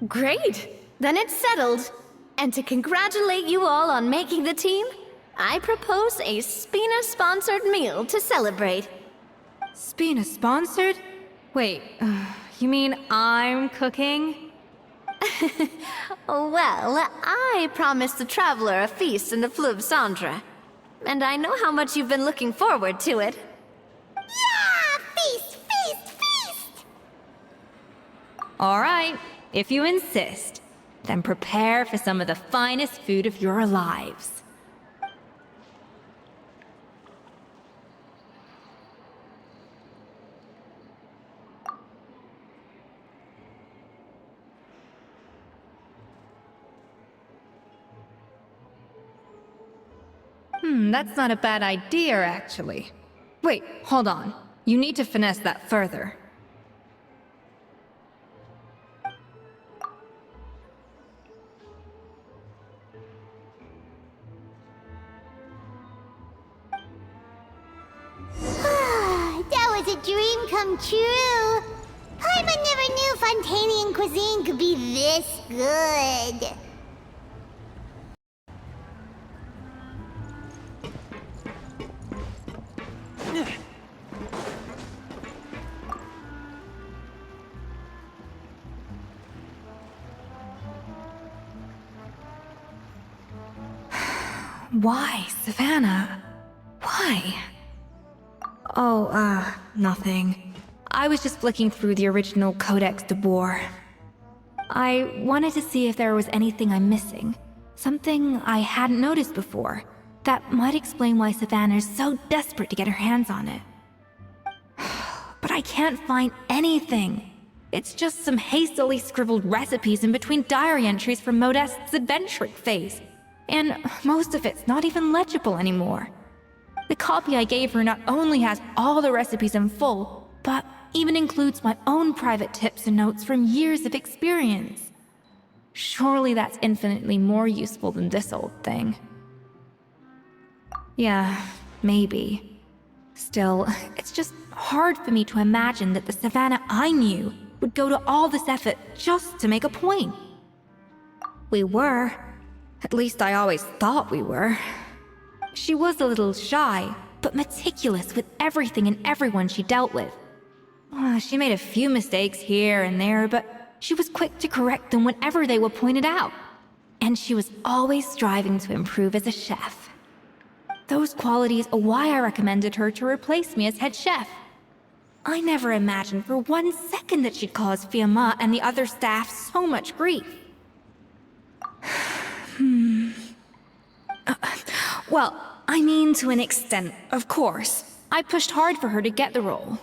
Great! Then it's settled. And to congratulate you all on making the team, I propose a Spina-sponsored meal to celebrate.
Spina sponsored? Wait, you mean I'm cooking?
Well, I promised the traveler a feast in the Fleuve Cendre. And I know how much you've been looking forward to it.
Yeah! Feast, feast, feast!
All right, if you insist, then prepare for some of the finest food of your lives. That's not a bad idea, actually. Wait, hold on. You need to finesse that further.
That was a dream come true. Paimon never knew Fontanian cuisine could be this good.
Why, Savannah? Why? Oh, nothing. I was just flicking through the original Codex de Boer. I wanted to see if there was anything I'm missing. Something I hadn't noticed before. That might explain why Savannah's so desperate to get her hands on it. But I can't find anything. It's just some hastily scribbled recipes in between diary entries from Modeste's adventuring phase. And most of it's not even legible anymore. The copy I gave her not only has all the recipes in full, but even includes my own private tips and notes from years of experience. Surely that's infinitely more useful than this old thing. Yeah, maybe. Still, it's just hard for me to imagine that the Savannah I knew would go to all this effort just to make a point. We were. At least I always thought we were. She was a little shy, but meticulous with everything and everyone she dealt with. She made a few mistakes here and there, but she was quick to correct them whenever they were pointed out. And she was always striving to improve as a chef. Those qualities are why I recommended her to replace me as head chef. I never imagined for 1 second that she'd cause Fiamma and the other staff so much grief. Well, I mean to an extent, of course. I pushed hard for her to get the role.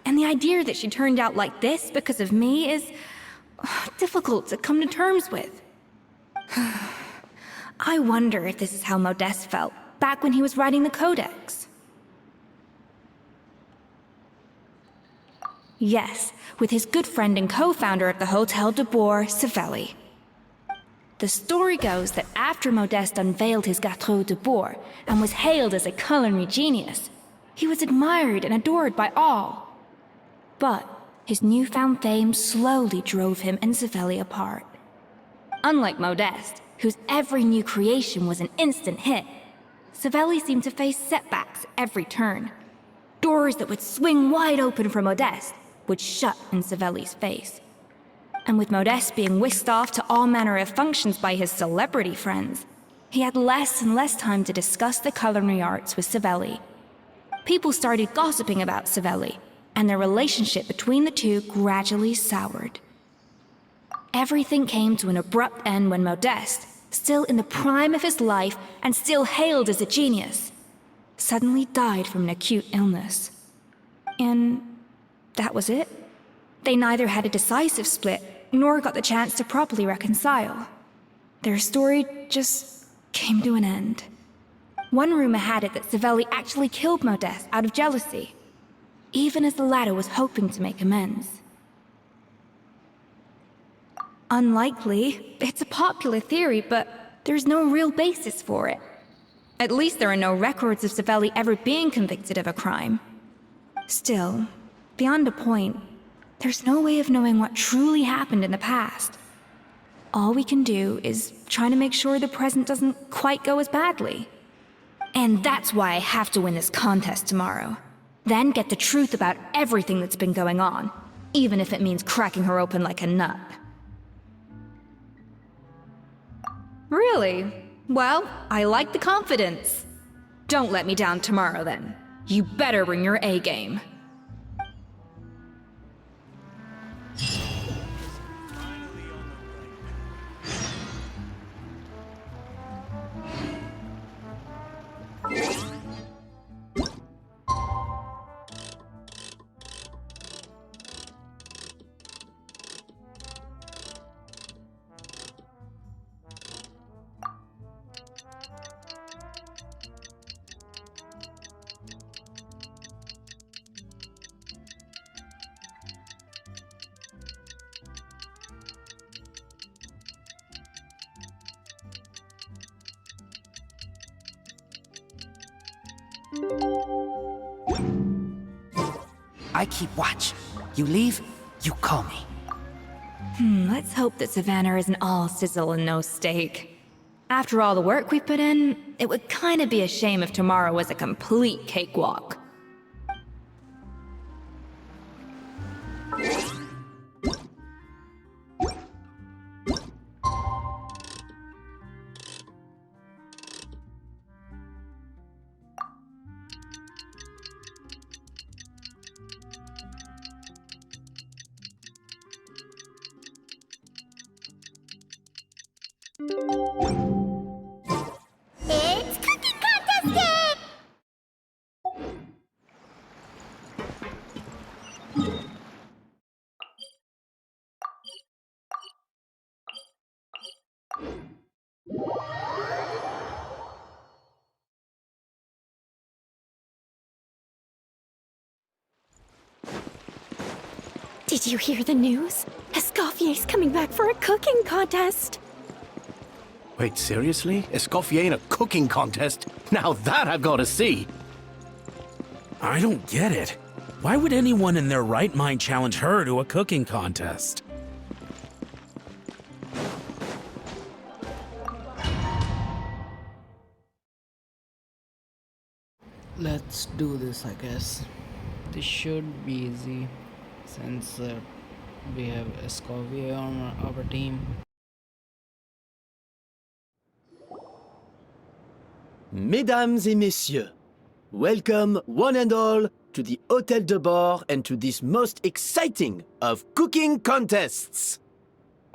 And the idea that she turned out like this because of me is difficult to come to terms with. I wonder if this is how Modeste felt back when he was writing the Codex. Yes, with his good friend and co-founder of the Hotel de Boer, Savelli. The story goes that after Modeste unveiled his Gâteau de Boer and was hailed as a culinary genius, he was admired and adored by all. But his newfound fame slowly drove him and Savelli apart. Unlike Modeste, whose every new creation was an instant hit, Savelli seemed to face setbacks at every turn. Doors that would swing wide open for Modeste would shut in Savelli's face. And with Modeste being whisked off to all manner of functions by his celebrity friends, he had less and less time to discuss the culinary arts with Savelli. People started gossiping about Savelli, and their relationship between the two gradually soured. Everything came to an abrupt end when Modeste, still in the prime of his life and still hailed as a genius, suddenly died from an acute illness. And that was it. They neither had a decisive split, nor got the chance to properly reconcile. Their story just came to an end. One rumor had it that Savelli actually killed Modeste out of jealousy, even as the latter was hoping to make amends. Unlikely. It's a popular theory, but there's no real basis for it. At least there are no records of Savelli ever being convicted of a crime. Still, beyond a point, there's no way of knowing what truly happened in the past. All we can do is try to make sure the present doesn't quite go as badly. And that's why I have to win this contest tomorrow. Then get the truth about everything that's been going on, even if it means cracking her open like a nut. Really? Well, I like the confidence. Don't let me down tomorrow, then. You better bring your A game.
I keep watch. You leave, you call me.
Let's hope that Savannah isn't all sizzle and no steak. After all the work we put in, it would kinda be a shame if tomorrow was a complete cakewalk.
It's cooking contest day!
Did you hear the news? Escoffier's coming back for a cooking contest.
Wait, seriously? Escoffier in a cooking contest? Now that I've got to see! I don't get it. Why would anyone in their right mind challenge her to a cooking contest?
Let's do this, I guess. This should be easy since we have Escoffier on our team.
Mesdames et messieurs, welcome one and all to the Hôtel de Bord and to this most exciting of cooking contests.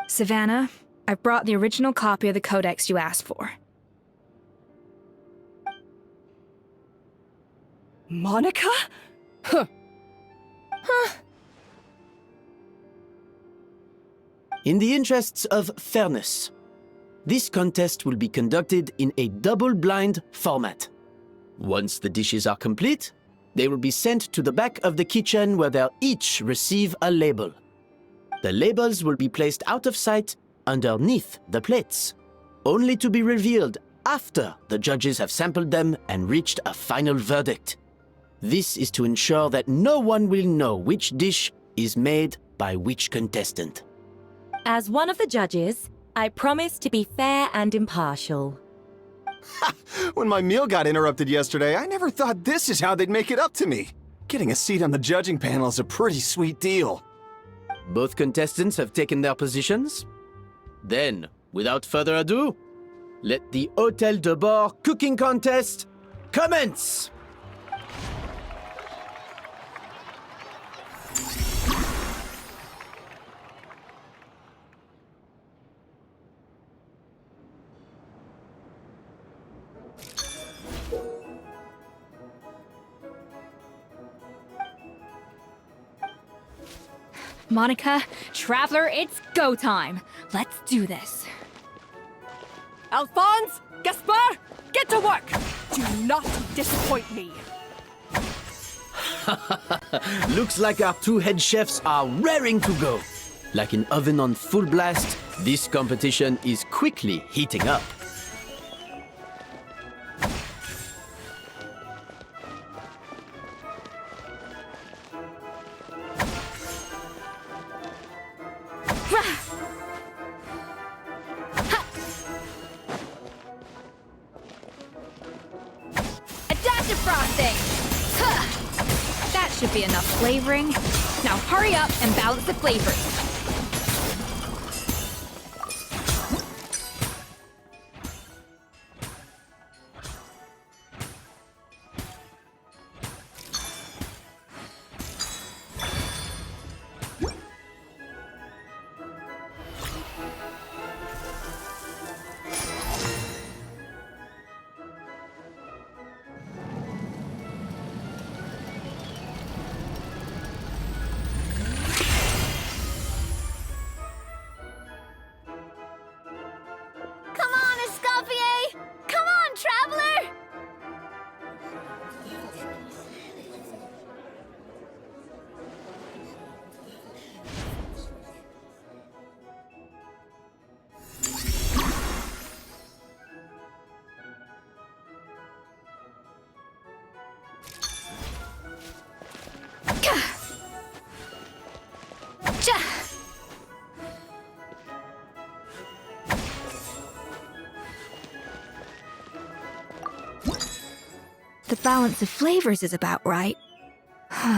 Savannah, I brought the original copy of the codex you asked for.
Monica? Huh.
In the interests of fairness, this contest will be conducted in a double-blind format. Once the dishes are complete, they will be sent to the back of the kitchen where they'll each receive a label. The labels will be placed out of sight underneath the plates, only to be revealed after the judges have sampled them and reached a final verdict. This is to ensure that no one will know which dish is made by which contestant.
As one of the judges, I promise to be fair and impartial.
When my meal got interrupted yesterday, I never thought this is how they'd make it up to me. Getting a seat on the judging panel is a pretty sweet deal.
Both contestants have taken their positions. Then, without further ado, let the Hôtel de Bord cooking contest commence!
Monica, Traveler, it's go time. Let's do this.
Alphonse! Gaspar! Get to work! Do not disappoint me.
Looks like our two head chefs are raring to go. Like an oven on full blast, this competition is quickly heating up.
Adaptive frosting! Huh. should be enough flavoring. Now hurry up and balance the flavors.
Come on, Escoffier! Come on, traveler!
The balance of flavors is about right,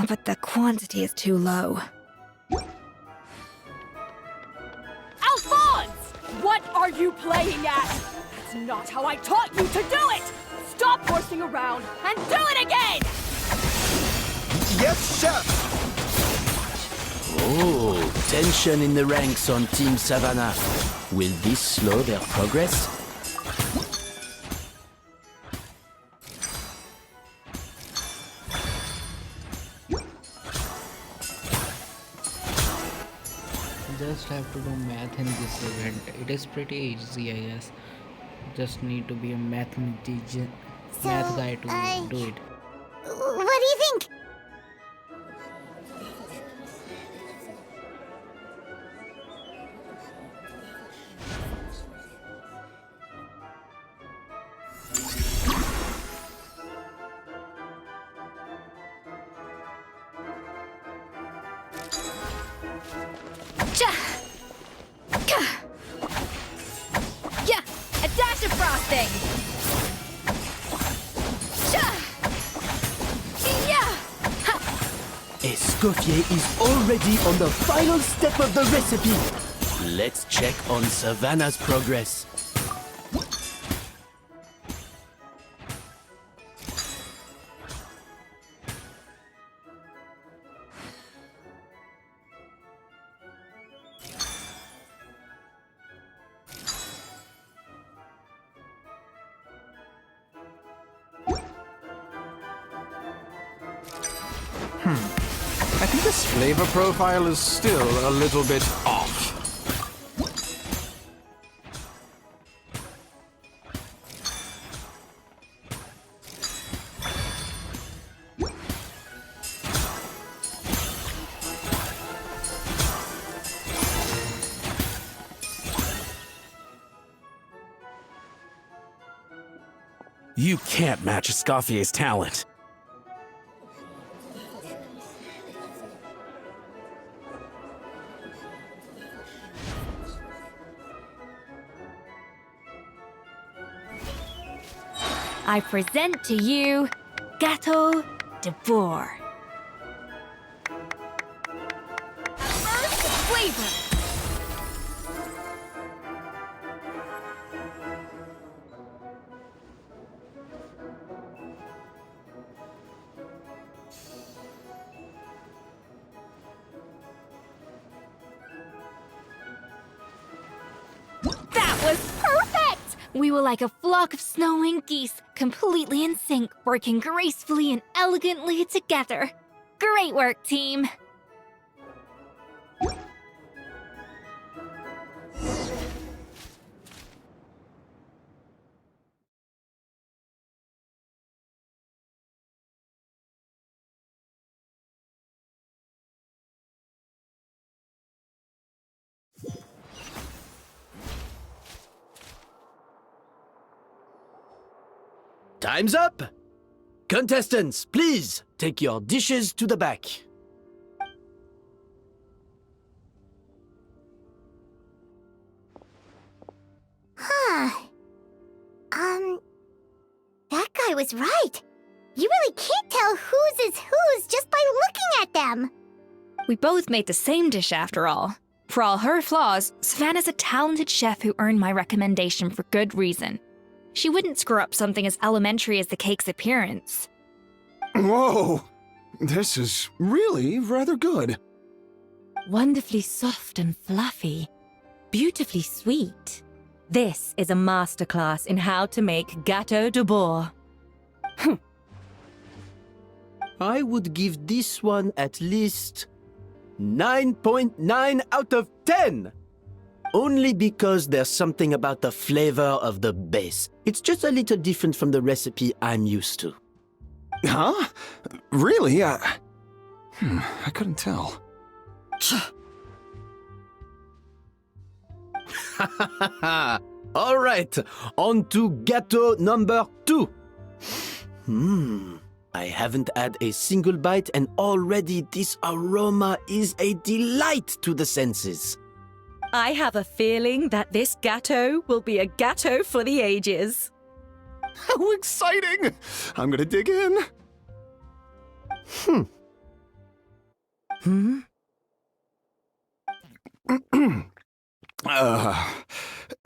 but the quantity is too low.
Alphonse! What are you playing at? That's not how I taught you to do it! Stop horsing around and do it again!
Yes, chef!
Oh, tension in the ranks on Team Savannah. Will this slow their progress?
Just have to do math in this event. It is pretty easy, I guess. Just need to be a math guy to do it.
What do you think?
Yeah, a dash of frosting.
Escoffier is already on the final step of the recipe. Let's check on Savannah's progress.
I think this flavor profile is still a little bit off.
You can't match Escoffier's talent.
I present to you Gâteau de Bourg.
First, the flavor.
That was perfect! We were like a flock of snowing geese, completely in sync, working gracefully and elegantly together. Great work, team!
Time's up! Contestants, please take your dishes to the back.
Huh. That guy was right. You really can't tell whose is whose just by looking at them.
We both made the same dish after all. For all her flaws, Savannah's a talented chef who earned my recommendation for good reason. She wouldn't screw up something as elementary as the cake's appearance.
Whoa! This is really rather good.
Wonderfully soft and fluffy. Beautifully sweet. This is a masterclass in how to make gâteau de bois.
I would give this one at least 9.9 out of 10. Only because there's something about the flavor of the base. It's just a little different from the recipe I'm used to.
Huh? Really? I couldn't tell.
All right, on to gâteau number 2. I haven't had a single bite and already this aroma is a delight to the senses.
I have a feeling that this gâteau will be a gâteau for the ages.
How exciting! I'm gonna dig in.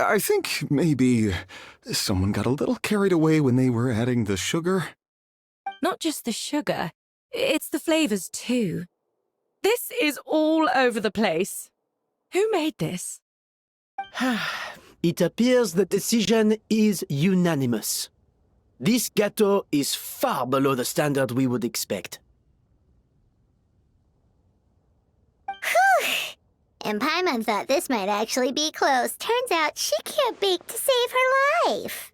I think maybe someone got a little carried away when they were adding the sugar.
Not just the sugar, it's the flavors too. This is all over the place. Who made this?
It appears the decision is unanimous. This gâteau is far below the standard we would expect.
Whew! And Paimon thought this might actually be close. Turns out she can't bake to save her life.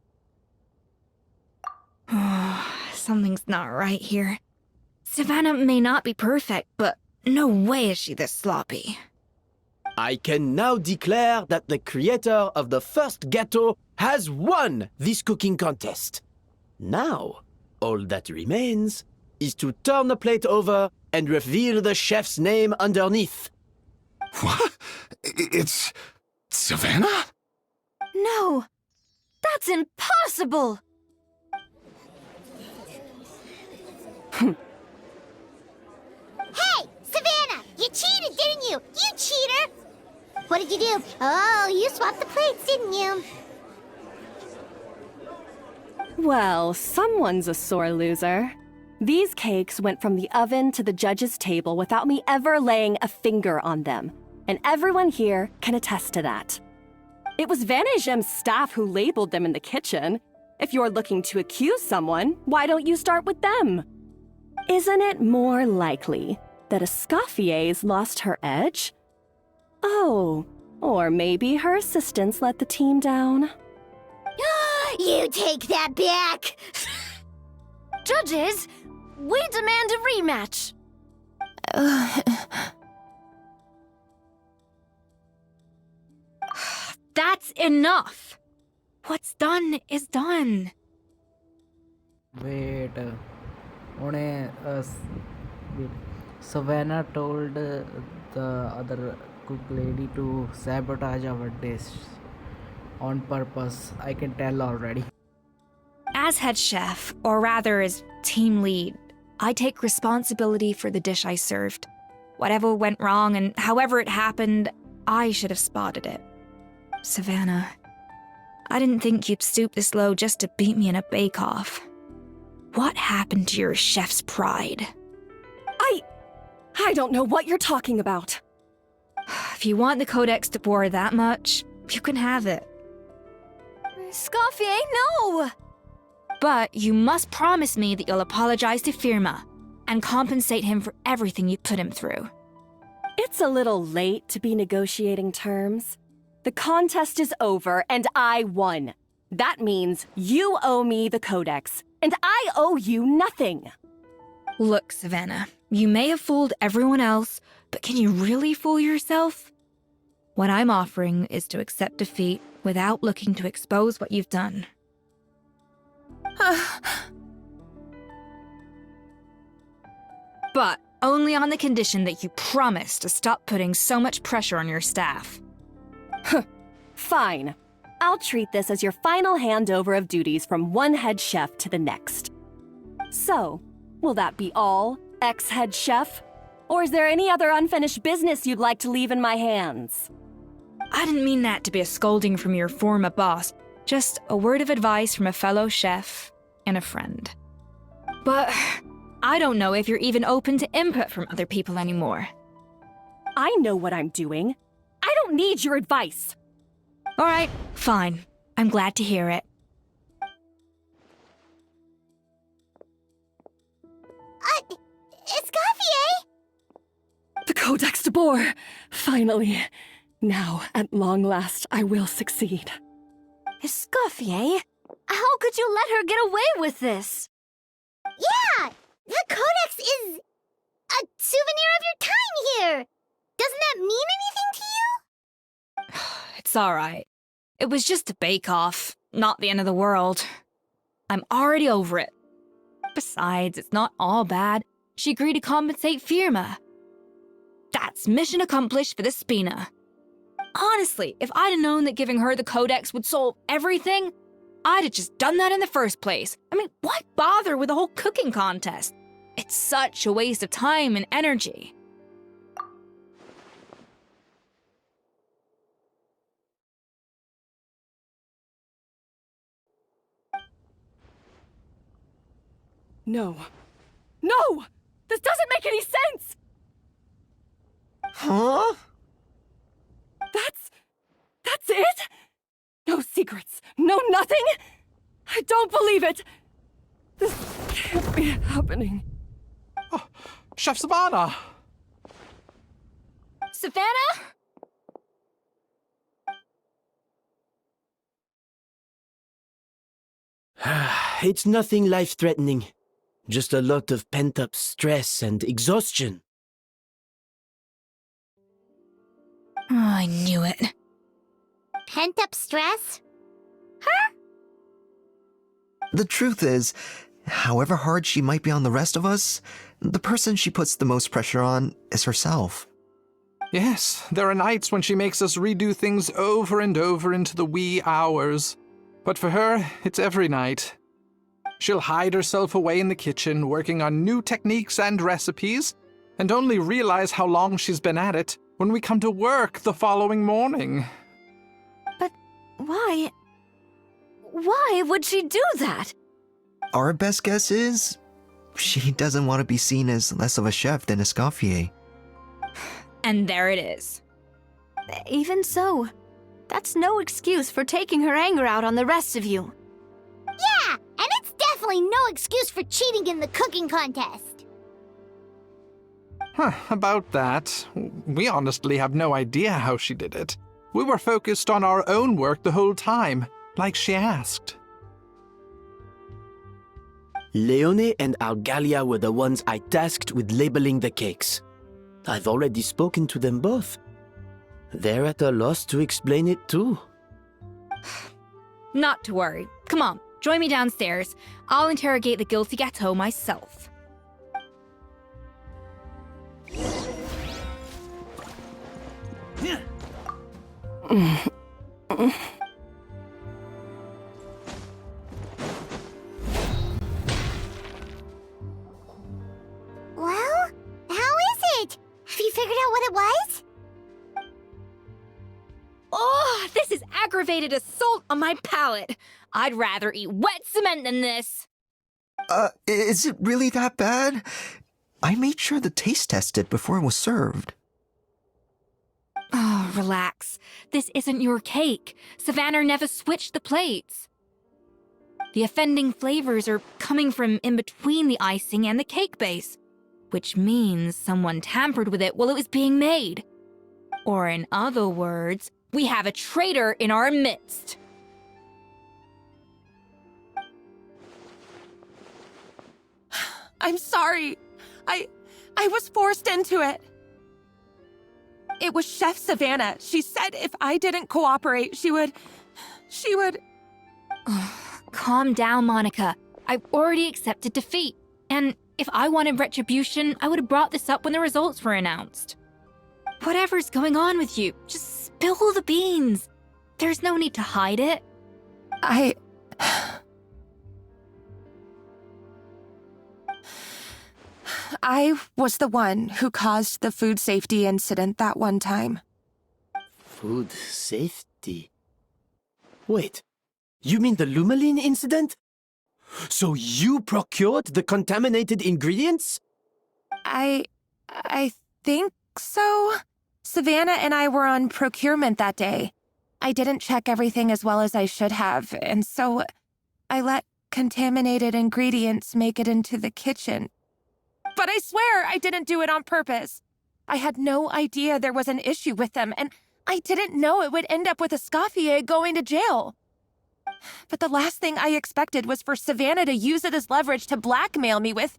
Something's not right here. Savannah may not be perfect, but no way is she this sloppy.
I can now declare that the creator of the first gâteau has won this cooking contest. Now, all that remains is to turn the plate over and reveal the chef's name underneath.
What? It's Savannah?
No! That's impossible!
Hey, Savannah! You cheated, didn't you? You cheater! What did you do? Oh, you swapped the plates, didn't you?
Well, someone's a sore loser. These cakes went from the oven to the judge's table without me ever laying a finger on them, and everyone here can attest to that. It was Vannagem's staff who labeled them in the kitchen. If you're looking to accuse someone, why don't you start with them? Isn't it more likely that Escoffier's lost her edge? Oh, or maybe her assistants let the team down.
You take that back!
Judges, we demand a rematch!
That's enough! What's done is done.
Wait, wait. Savannah told the other cook lady to sabotage our dish on purpose. I can tell already.
As head chef, or rather as team lead, I take responsibility for the dish I served. Whatever went wrong and however it happened, I should have spotted it. Savannah, I didn't think you'd stoop this low just to beat me in a bake-off. What happened to your chef's pride?
I don't know what you're talking about.
If you want the Codex de Boer that much, you can have it.
Escoffier, no!
But you must promise me that you'll apologize to Firma and compensate him for everything you put him through.
It's a little late to be negotiating terms. The contest is over and I won. That means you owe me the Codex, and I owe you nothing.
Look, Savannah, you may have fooled everyone else, but can you really fool yourself? What I'm offering is to accept defeat without looking to expose what you've done. But only on the condition that you promise to stop putting so much pressure on your staff.
Fine. I'll treat this as your final handover of duties from one head chef to the next. So, will that be all, ex-head chef? Or is there any other unfinished business you'd like to leave in my hands?
I didn't mean that to be a scolding from your former boss, just a word of advice from a fellow chef and a friend. But I don't know if you're even open to input from other people anymore.
I know what I'm doing. I don't need your advice.
All right, fine. I'm glad to hear it.
Escoffier!
The Codex de Boer! Finally. Now, at long last, I will succeed.
Escoffier? How could you let her get away with this?
Yeah! The Codex is a souvenir of your time here! Doesn't that mean anything to you?
It's alright. It was just a bake-off, not the end of the world. I'm already over it. Besides, it's not all bad. She agreed to compensate Firma. That's mission accomplished for the Spina. Honestly, if I'd have known that giving her the Codex would solve everything, I'd have just done that in the first place. I mean, why bother with the whole cooking contest? It's such a waste of time and energy.
No. No! This doesn't make any sense!
Huh?
That's it? No secrets, no nothing? I don't believe it! This can't be happening.
Oh, Chef Savannah!
Savannah?
It's nothing life-threatening. Just a lot of pent-up stress and exhaustion.
Oh, I knew it.
Pent-up stress?
The truth is, however hard she might be on the rest of us, the person she puts the most pressure on is herself.
Yes, there are nights when she makes us redo things over and over into the wee hours. But for her, it's every night. She'll hide herself away in the kitchen, working on new techniques and recipes, and only realize how long she's been at it when we come to work the following morning.
But why? Why would she do that?
Our best guess is, she doesn't want to be seen as less of a chef than Escoffier.
And there it is.
Even so, that's no excuse for taking her anger out on the rest of you.
Yeah, and it's definitely no excuse for cheating in the cooking contest.
About that, we honestly have no idea how she did it. We were focused on our own work the whole time, like she asked.
Leone and Algalia were the ones I tasked with labeling the cakes. I've already spoken to them both. They're at a loss to explain it too.
Not to worry. Come on, join me downstairs. I'll interrogate the guilty gâteau myself.
Well, how is it? Have you figured out what it was?
Oh, this is aggravated assault on my palate. I'd rather eat wet cement than this.
Is it really that bad? I made sure the taste tested before it was served.
Oh, relax. This isn't your cake. Savannah never switched the plates. The offending flavors are coming from in between the icing and the cake base, which means someone tampered with it while it was being made. Or in other words, we have a traitor in our midst.
I'm sorry. I was forced into it. It was Chef Savannah. She said if I didn't cooperate, she would...
Calm down, Monica. I've already accepted defeat. And if I wanted retribution, I would have brought this up when the results were announced. Whatever's going on with you, just spill the beans. There's no need to hide it.
I was the one who caused the food safety incident that one time.
Food safety? Wait, you mean the Lumaline incident? So you procured the contaminated ingredients?
I think so. Savannah and I were on procurement that day. I didn't check everything as well as I should have, and so I let contaminated ingredients make it into the kitchen. But I swear I didn't do it on purpose. I had no idea there was an issue with them, and I didn't know it would end up with Escoffier going to jail. But the last thing I expected was for Savannah to use it as leverage to blackmail me with...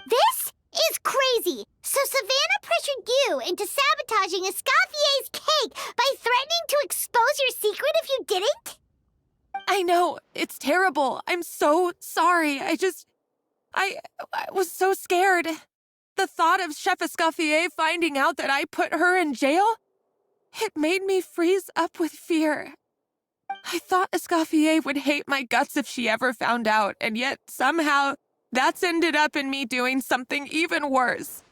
This is crazy! So Savannah pressured you into sabotaging Escoffier's cake by threatening to expose your secret if you didn't?
I know, it's terrible. I'm so sorry. I was so scared. The thought of Chef Escoffier finding out that I put her in jail, it made me freeze up with fear. I thought Escoffier would hate my guts if she ever found out, and yet somehow that's ended up in me doing something even worse.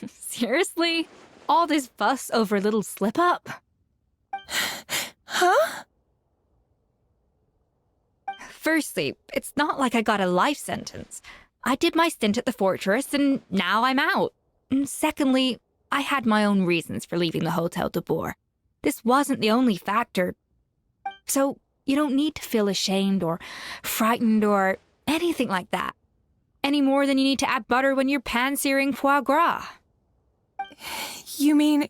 Seriously? All this fuss over a little slip-up?
Huh?
Firstly, it's not like I got a life sentence. I did my stint at the fortress, and now I'm out. And secondly, I had my own reasons for leaving the Hotel de Boer. This wasn't the only factor. So, you don't need to feel ashamed or frightened or anything like that. Any more than you need to add butter when you're pan-searing foie gras.
You mean...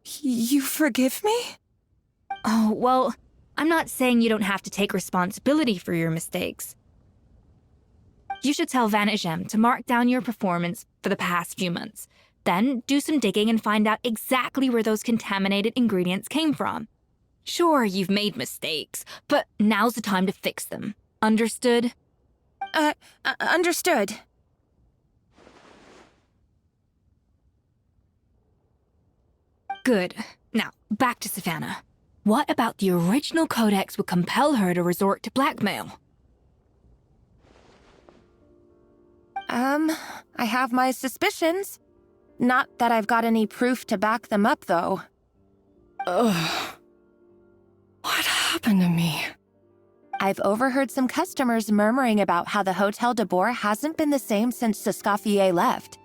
you forgive me?
Oh, well, I'm not saying you don't have to take responsibility for your mistakes. You should tell Vanagem to mark down your performance for the past few months. Then do some digging and find out exactly where those contaminated ingredients came from. Sure, you've made mistakes, but now's the time to fix them. Understood?
Understood.
Good. Now, back to Savannah. What about the original codex would compel her to resort to blackmail?
I have my suspicions. Not that I've got any proof to back them up, though.
Ugh. What happened to me?
I've overheard some customers murmuring about how the Hotel de Boer hasn't been the same since Escoffier left.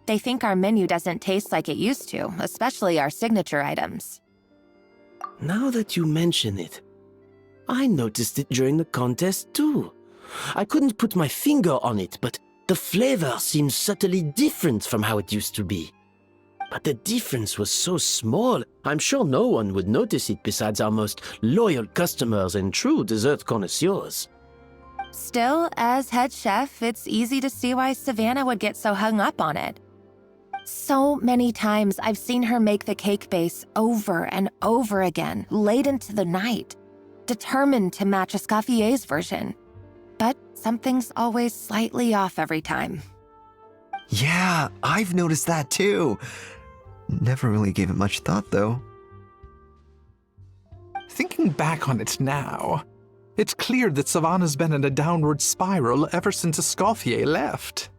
They think our menu doesn't taste like it used to, especially our signature items.
Now that you mention it, I noticed it during the contest too. I couldn't put my finger on it, but the flavor seems subtly different from how it used to be. But the difference was so small, I'm sure no one would notice it besides our most loyal customers and true dessert connoisseurs.
Still, as head chef, it's easy to see why Savannah would get so hung up on it. So many times I've seen her make the cake base over and over again, late into the night, determined to match Escoffier's version. But something's always slightly off every time.
Yeah, I've noticed that too. Never really gave it much thought, though.
Thinking back on it now, it's clear that Savannah's been in a downward spiral ever since Escoffier left.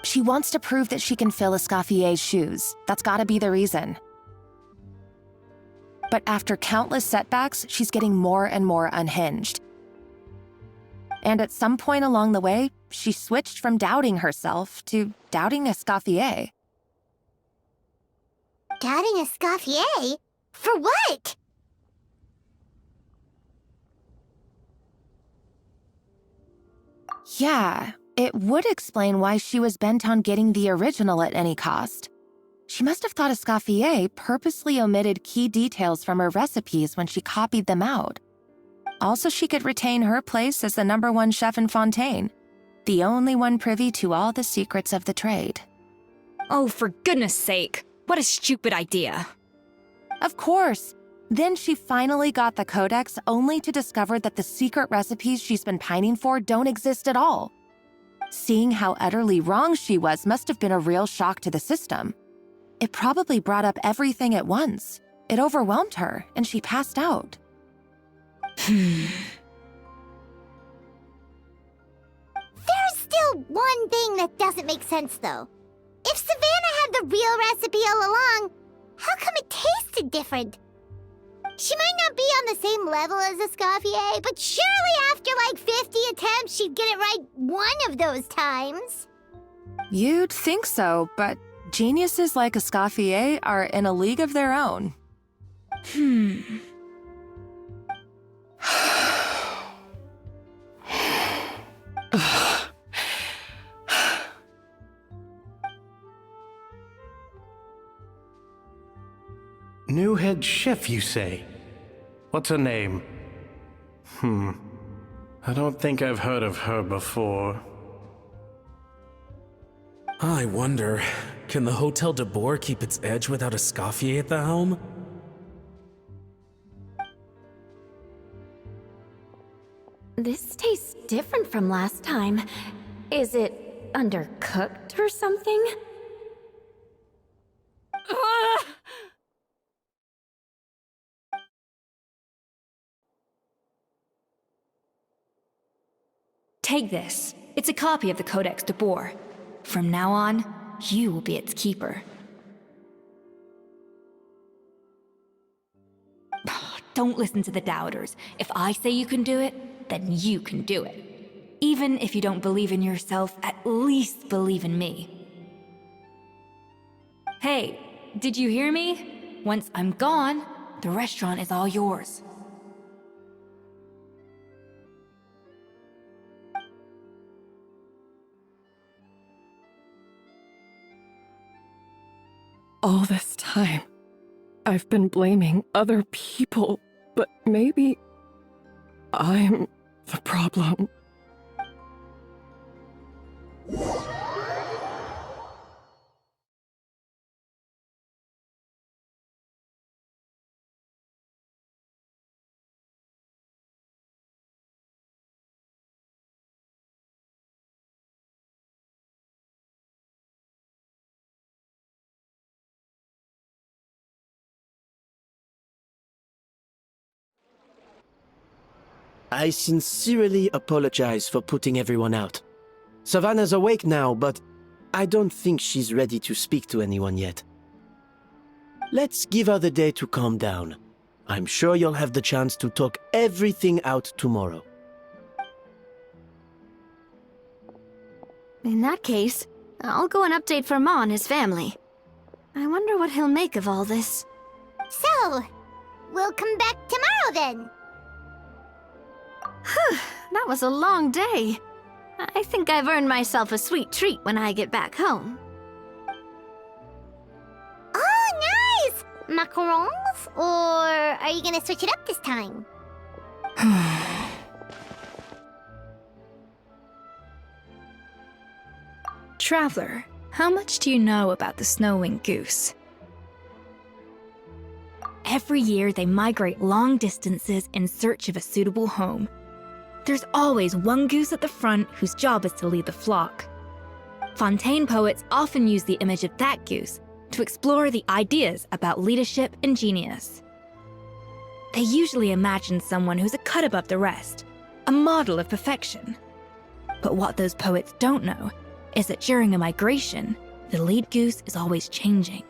She wants to prove that she can fill Escoffier's shoes. That's gotta be the reason. But after countless setbacks, she's getting more and more unhinged. And at some point along the way, she switched from doubting herself to doubting Escoffier.
Doubting Escoffier? For what?
Yeah, it would explain why she was bent on getting the original at any cost. She must have thought Escoffier purposely omitted key details from her recipes when she copied them out. Also, she could retain her place as the #1 chef in Fontaine, the only one privy to all the secrets of the trade.
Oh, for goodness sake, what a stupid idea.
Of course. Then she finally got the codex only to discover that the secret recipes she's been pining for don't exist at all. Seeing how utterly wrong she was must have been a real shock to the system. It probably brought up everything at once. It overwhelmed her, and she passed out.
There's still one thing that doesn't make sense, though. If Savannah had the real recipe all along, how come it tasted different? She might not be on the same level as Escoffier, but surely after like 50 attempts, she'd get it right one of those times.
You'd think so, but geniuses like Escoffier are in a league of their own.
New head chef, you say? What's her name? I don't think I've heard of her before.
I wonder, can the Hotel de Boer keep its edge without Escoffier at the helm?
This tastes different from last time. Is it undercooked or something?
Take this. It's a copy of the Codex de Boer. From now on, you will be its keeper. Don't listen to the doubters. If I say you can do it, then you can do it. Even if you don't believe in yourself, at least believe in me. Hey, did you hear me? Once I'm gone, the restaurant is all yours.
All this time, I've been blaming other people, but maybe I'm the problem.
I sincerely apologize for putting everyone out. Savannah's awake now, but I don't think she's ready to speak to anyone yet. Let's give her the day to calm down. I'm sure you'll have the chance to talk everything out tomorrow.
In that case, I'll go and update Verma and his family. I wonder what he'll make of all this.
So, we'll come back tomorrow then.
That was a long day. I think I've earned myself a sweet treat when I get back home.
Oh, nice! Macarons? Or are you gonna switch it up this time?
Traveler, how much do you know about the snow-winged goose? Every year they migrate long distances in search of a suitable home. There's always one goose at the front whose job is to lead the flock. Fontaine poets often use the image of that goose to explore the ideas about leadership and genius. They usually imagine someone who's a cut above the rest, a model of perfection. But what those poets don't know is that during a migration, the lead goose is always changing.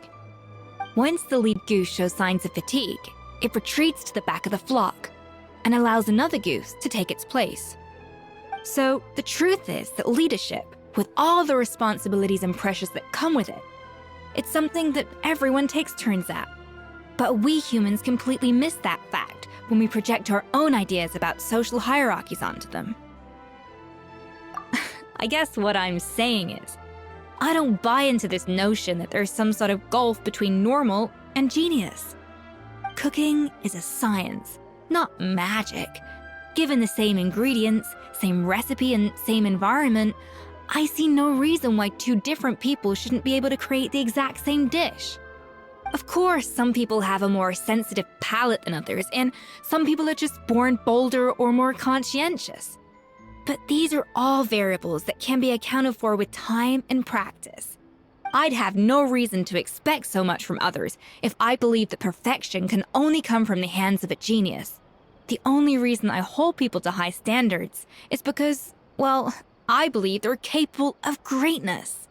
Once the lead goose shows signs of fatigue, it retreats to the back of the flock and allows another goose to take its place. So the truth is that leadership, with all the responsibilities and pressures that come with it, it's something that everyone takes turns at. But we humans completely miss that fact when we project our own ideas about social hierarchies onto them. I guess what I'm saying is, I don't buy into this notion that there's some sort of gulf between normal and genius. Cooking is a science, not magic. Given the same ingredients, same recipe, and same environment, I see no reason why two different people shouldn't be able to create the exact same dish. Of course, some people have a more sensitive palate than others, and some people are just born bolder or more conscientious. But these are all variables that can be accounted for with time and practice. I'd have no reason to expect so much from others if I believed that perfection can only come from the hands of a genius. The only reason I hold people to high standards is because, well, I believe they're capable of greatness.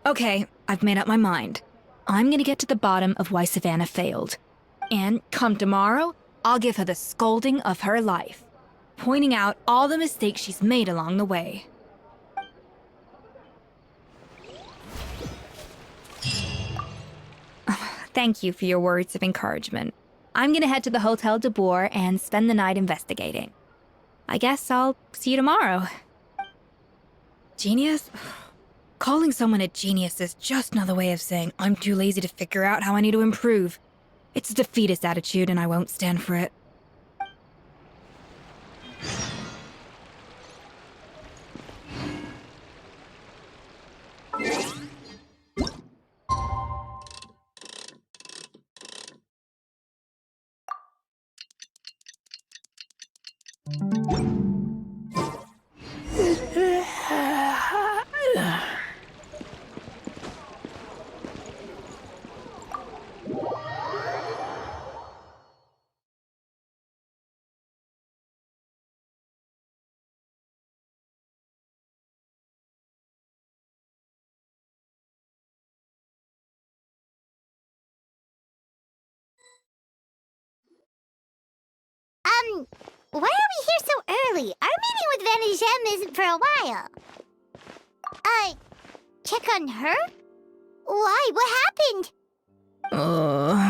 Okay, I've made up my mind. I'm gonna get to the bottom of why Savannah failed. And come tomorrow, I'll give her the scolding of her life, pointing out all the mistakes she's made along the way. Thank you for your words of encouragement. I'm gonna head to the Hotel de Boer and spend the night investigating. I guess I'll see you tomorrow. Genius? Calling someone a genius is just another way of saying I'm too lazy to figure out how I need to improve. It's a defeatist attitude and I won't stand for it.
Why are we here so early? Our meeting with Vanigem isn't for a while. Check on her? Why? What happened? Oh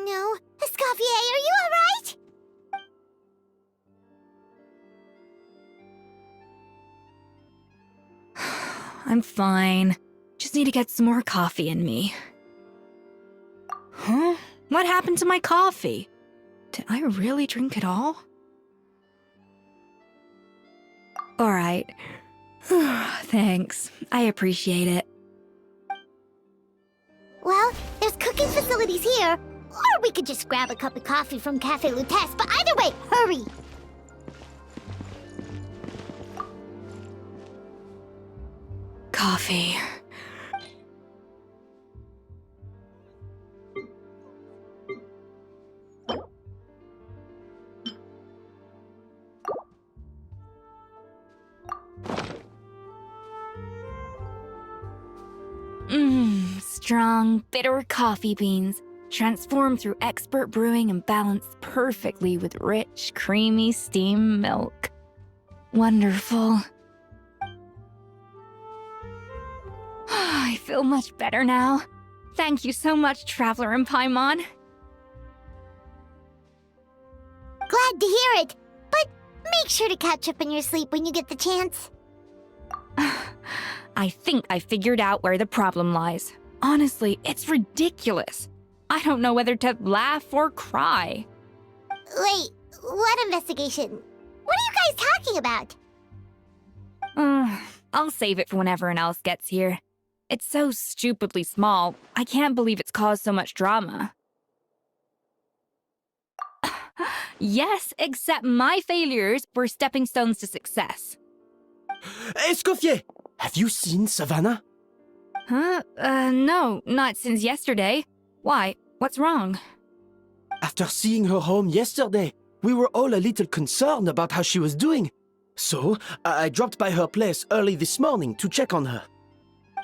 no. Escoffier, are you alright?
I'm fine. Just need to get some more coffee in me. Huh? What happened to my coffee? Did I really drink it all? Alright. Thanks. I appreciate it.
Well, there's cooking facilities here. Or we could just grab a cup of coffee from Cafe Lutece, but either way, hurry!
Coffee. Strong, bitter coffee beans, transformed through expert brewing and balanced perfectly with rich, creamy steam milk. Wonderful. I feel much better now. Thank you so much, Traveler and Paimon.
Glad to hear it, but make sure to catch up in your sleep when you get the chance.
I think I figured out where the problem lies. Honestly, it's ridiculous. I don't know whether to laugh or cry.
Wait, what investigation? What are you guys talking about?
I'll save it for when everyone else gets here. It's so stupidly small, I can't believe it's caused so much drama. Yes, except my failures were stepping stones to success.
Escoffier! Have you seen Savannah?
Huh? No, not since yesterday. Why? What's wrong?
After seeing her home yesterday, we were all a little concerned about how she was doing. So, I dropped by her place early this morning to check on her.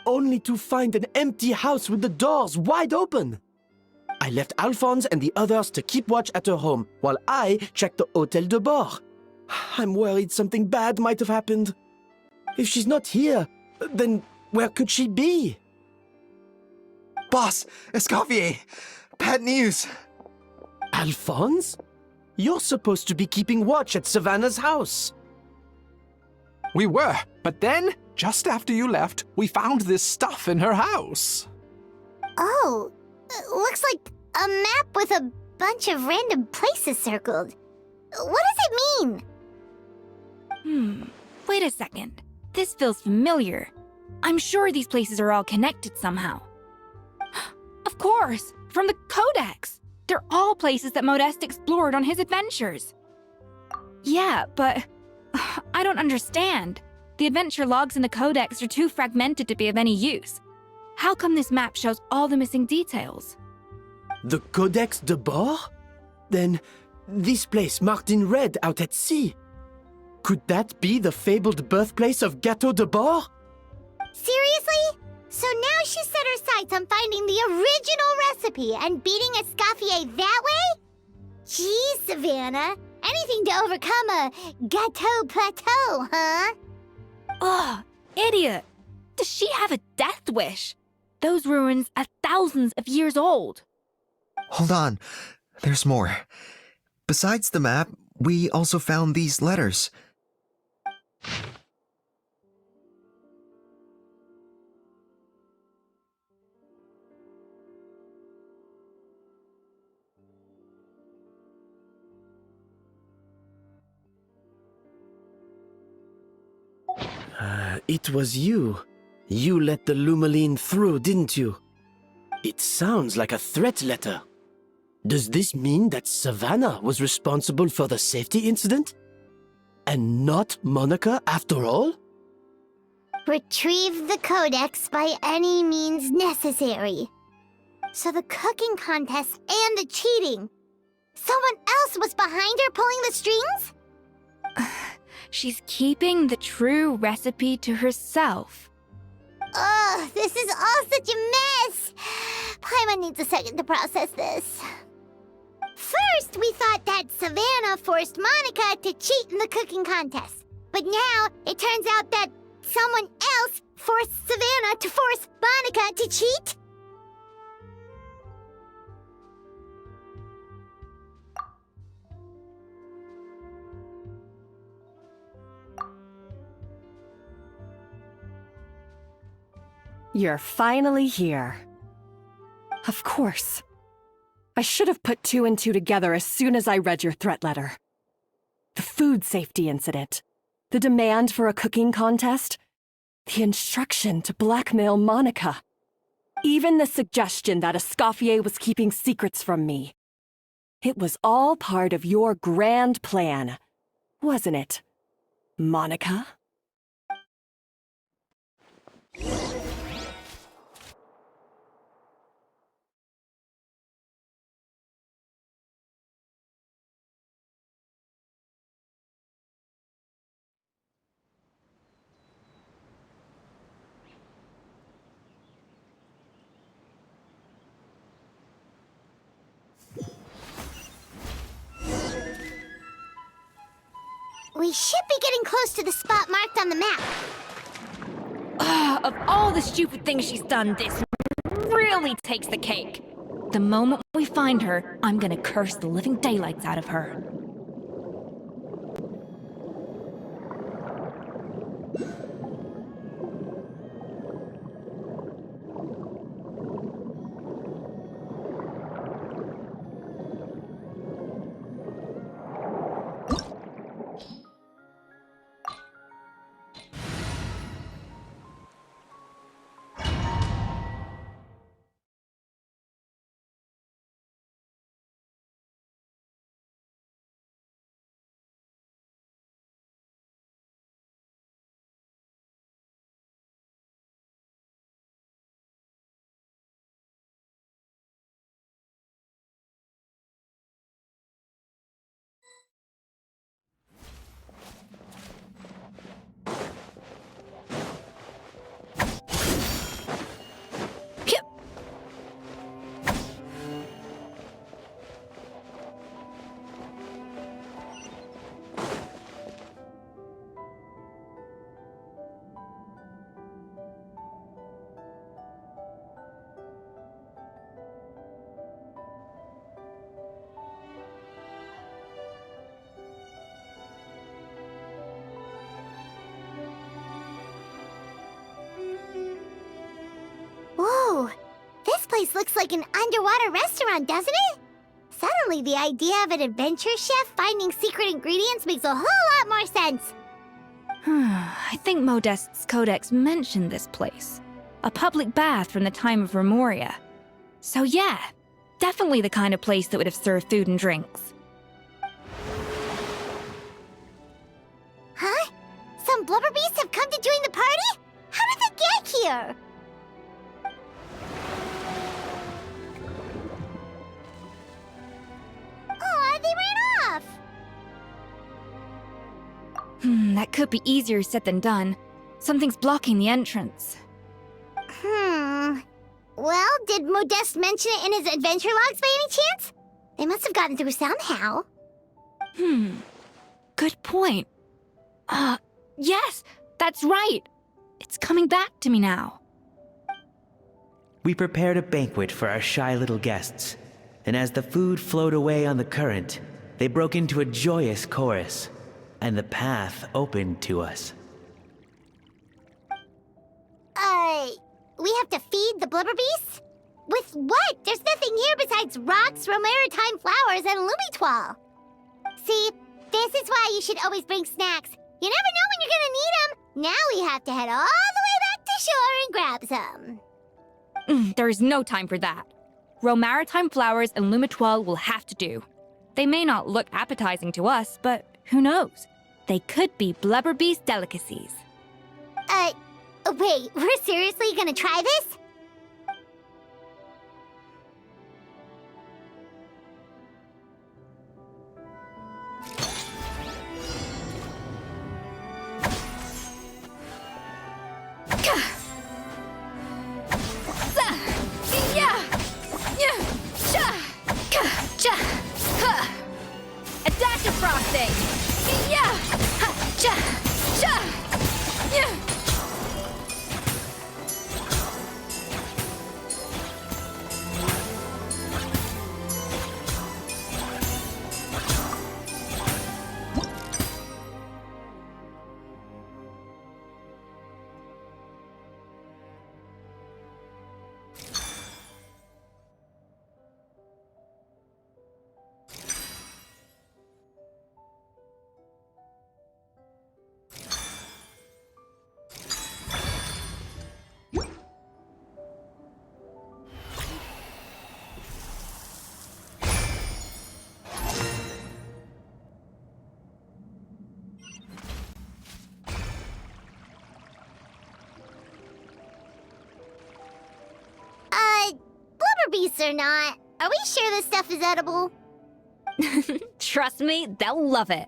Only to find an empty house with the doors wide open. I left Alphonse and the others to keep watch at her home, while I checked the Hotel de Boer. I'm worried something bad might have happened. If she's not here, then where could she be?
Boss, Escoffier, bad news.
Alphonse? You're supposed to be keeping watch at Savannah's house.
We were, but then, just after you left, we found this stuff in her house.
Oh, looks like a map with a bunch of random places circled. What does it mean?
Wait a second. This feels familiar. I'm sure these places are all connected somehow. Of course, from the Codex. They're all places that Modeste explored on his adventures. Yeah, but I don't understand. The adventure logs in the codex are too fragmented to be of any use. How come this map shows all the missing details?
The Codex de Bord? Then, this place marked in red out at sea. Could that be the fabled birthplace of Gâteau de Bord?
Seriously? So now she set her sights on finding the original recipe and beating Escoffier that way? Geez, Savannah. Anything to overcome a Gâteau plateau, huh?
Ugh, idiot! Does she have a death wish? Those ruins are thousands of years old.
Hold on. There's more. Besides the map, we also found these letters.
It was you. You let the Lumaline through, didn't you? It sounds like a threat letter. Does this mean that Savannah was responsible for the safety incident? And not Monica after all?
Retrieve the codex by any means necessary. So the cooking contest and the cheating. Someone else was behind her pulling the strings?
She's keeping the true recipe to herself.
Ugh, this is all such a mess. Paimon needs a second to process this. First, we thought that Savannah forced Monica to cheat in the cooking contest. But now, it turns out that someone else forced Savannah to force Monica to cheat?
You're finally here. Of course. I should have put 2 and 2 together as soon as I read your threat letter. The food safety incident, the demand for a cooking contest, the instruction to blackmail Monica, even the suggestion that Escoffier was keeping secrets from me. It was all part of your grand plan, wasn't it, Monica?
We should be getting close to the spot marked on the map.
Of all the stupid things she's done, this really takes the cake. The moment we find her, I'm gonna curse the living daylights out of her.
Whoa, this place looks like an underwater restaurant, doesn't it? Suddenly, the idea of an adventure chef finding secret ingredients makes a whole lot more sense.
I think Modest's codex mentioned this place. A public bath from the time of Remoria. So yeah, definitely the kind of place that would have served food and drinks.
Huh? Some and blubber beasts have come to join the party? How did they get here? Aw, they ran off!
That could be easier said than done. Something's blocking the entrance.
Well, did Modeste mention it in his adventure logs by any chance? They must have gotten through somehow.
Good point. Yes, that's right. It's coming back to me now.
We prepared a banquet for our shy little guests, and as the food flowed away on the current, they broke into a joyous chorus, and the path opened to us.
We have to feed the blubber beasts? With what? There's nothing here besides rocks, romaritime flowers, and lumitoile. See, this is why you should always bring snacks. You never know when you're gonna need them. Now we have to head all the way back to shore and grab some.
There's no time for that. Romaritime flowers and lumitoile will have to do. They may not look appetizing to us, but who knows? They could be blubber beast delicacies.
Wait, we're seriously gonna try this?
A dash of frosting! Yeah!
Beasts or not, are we sure this stuff is edible?
Trust me, they'll love it.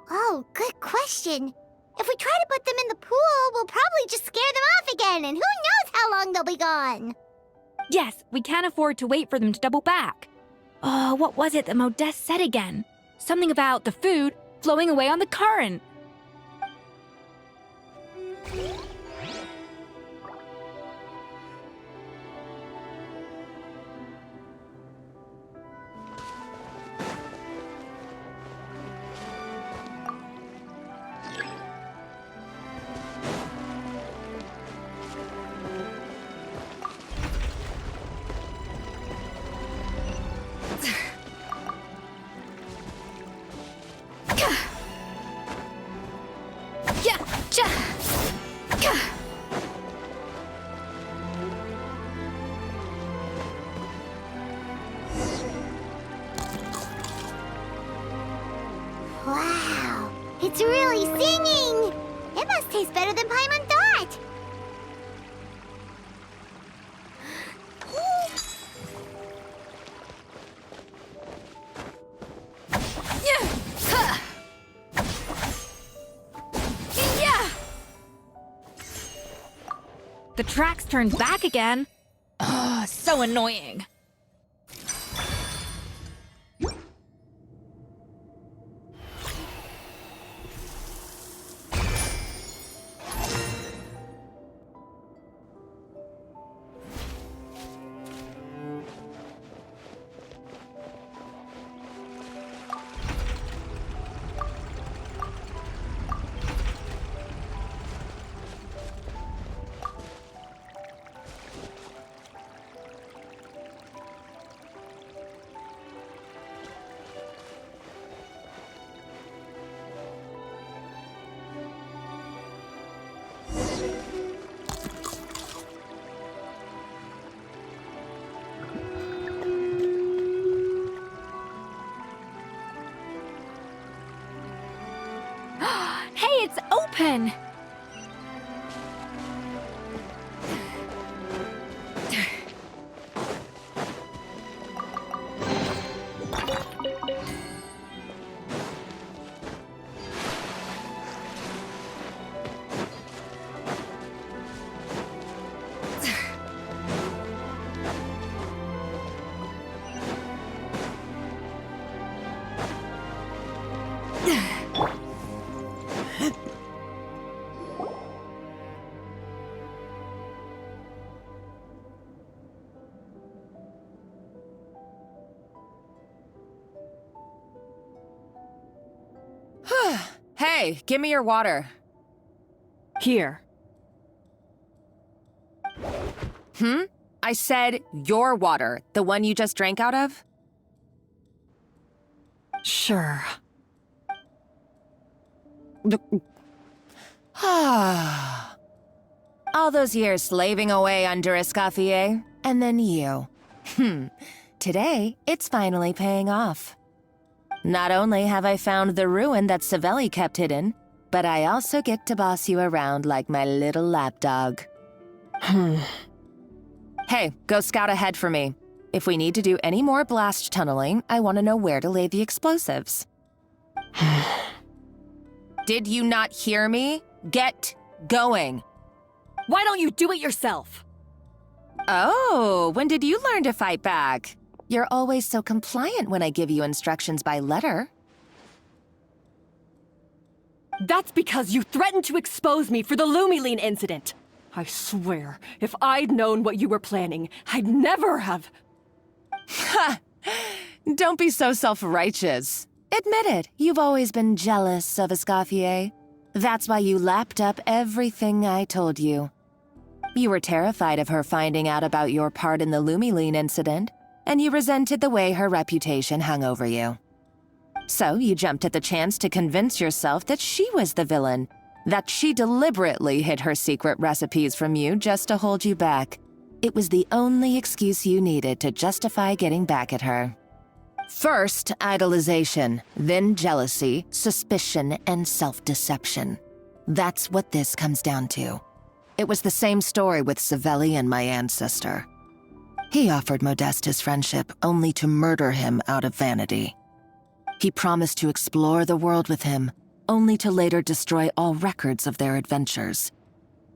Oh, good question. If we try to put them in the pool, we'll probably just scare them off again, and who knows how long they'll be gone.
Yes, we can't afford to wait for them to double back. Oh, what was it that Modeste said again? Something about the food flowing away on the current.
Wow, it's really singing! It must taste better than Paimon thought!
The tracks turned back again. Ugh, so annoying.
it's open!
Hey, give me your water.
Here.
I said your water, the one you just drank out of?
Sure.
All those years slaving away under Escoffier, and then you. Today, it's finally paying off. Not only have I found the ruin that Savelli kept hidden, but I also get to boss you around like my little lapdog. Hey, go scout ahead for me. If we need to do any more blast tunneling, I want to know where to lay the explosives. Did you not hear me? Get going.
Why don't you do it yourself?
Oh, when did you learn to fight back? You're always so compliant when I give you instructions by letter.
That's because you threatened to expose me for the Lumiline incident. I swear, if I'd known what you were planning, I'd never have...
Ha! Don't be so self-righteous. Admit it, you've always been jealous of Escoffier. That's why you lapped up everything I told you. You were terrified of her finding out about your part in the Lumiline incident, and you resented the way her reputation hung over you. So you jumped at the chance to convince yourself that she was the villain, that she deliberately hid her secret recipes from you just to hold you back. It was the only excuse you needed to justify getting back at her. First, idolization, then jealousy, suspicion, and self-deception. That's what this comes down to. It was the same story with Savelli and my ancestor. He offered Modeste his friendship only to murder him out of vanity. He promised to explore the world with him, only to later destroy all records of their adventures.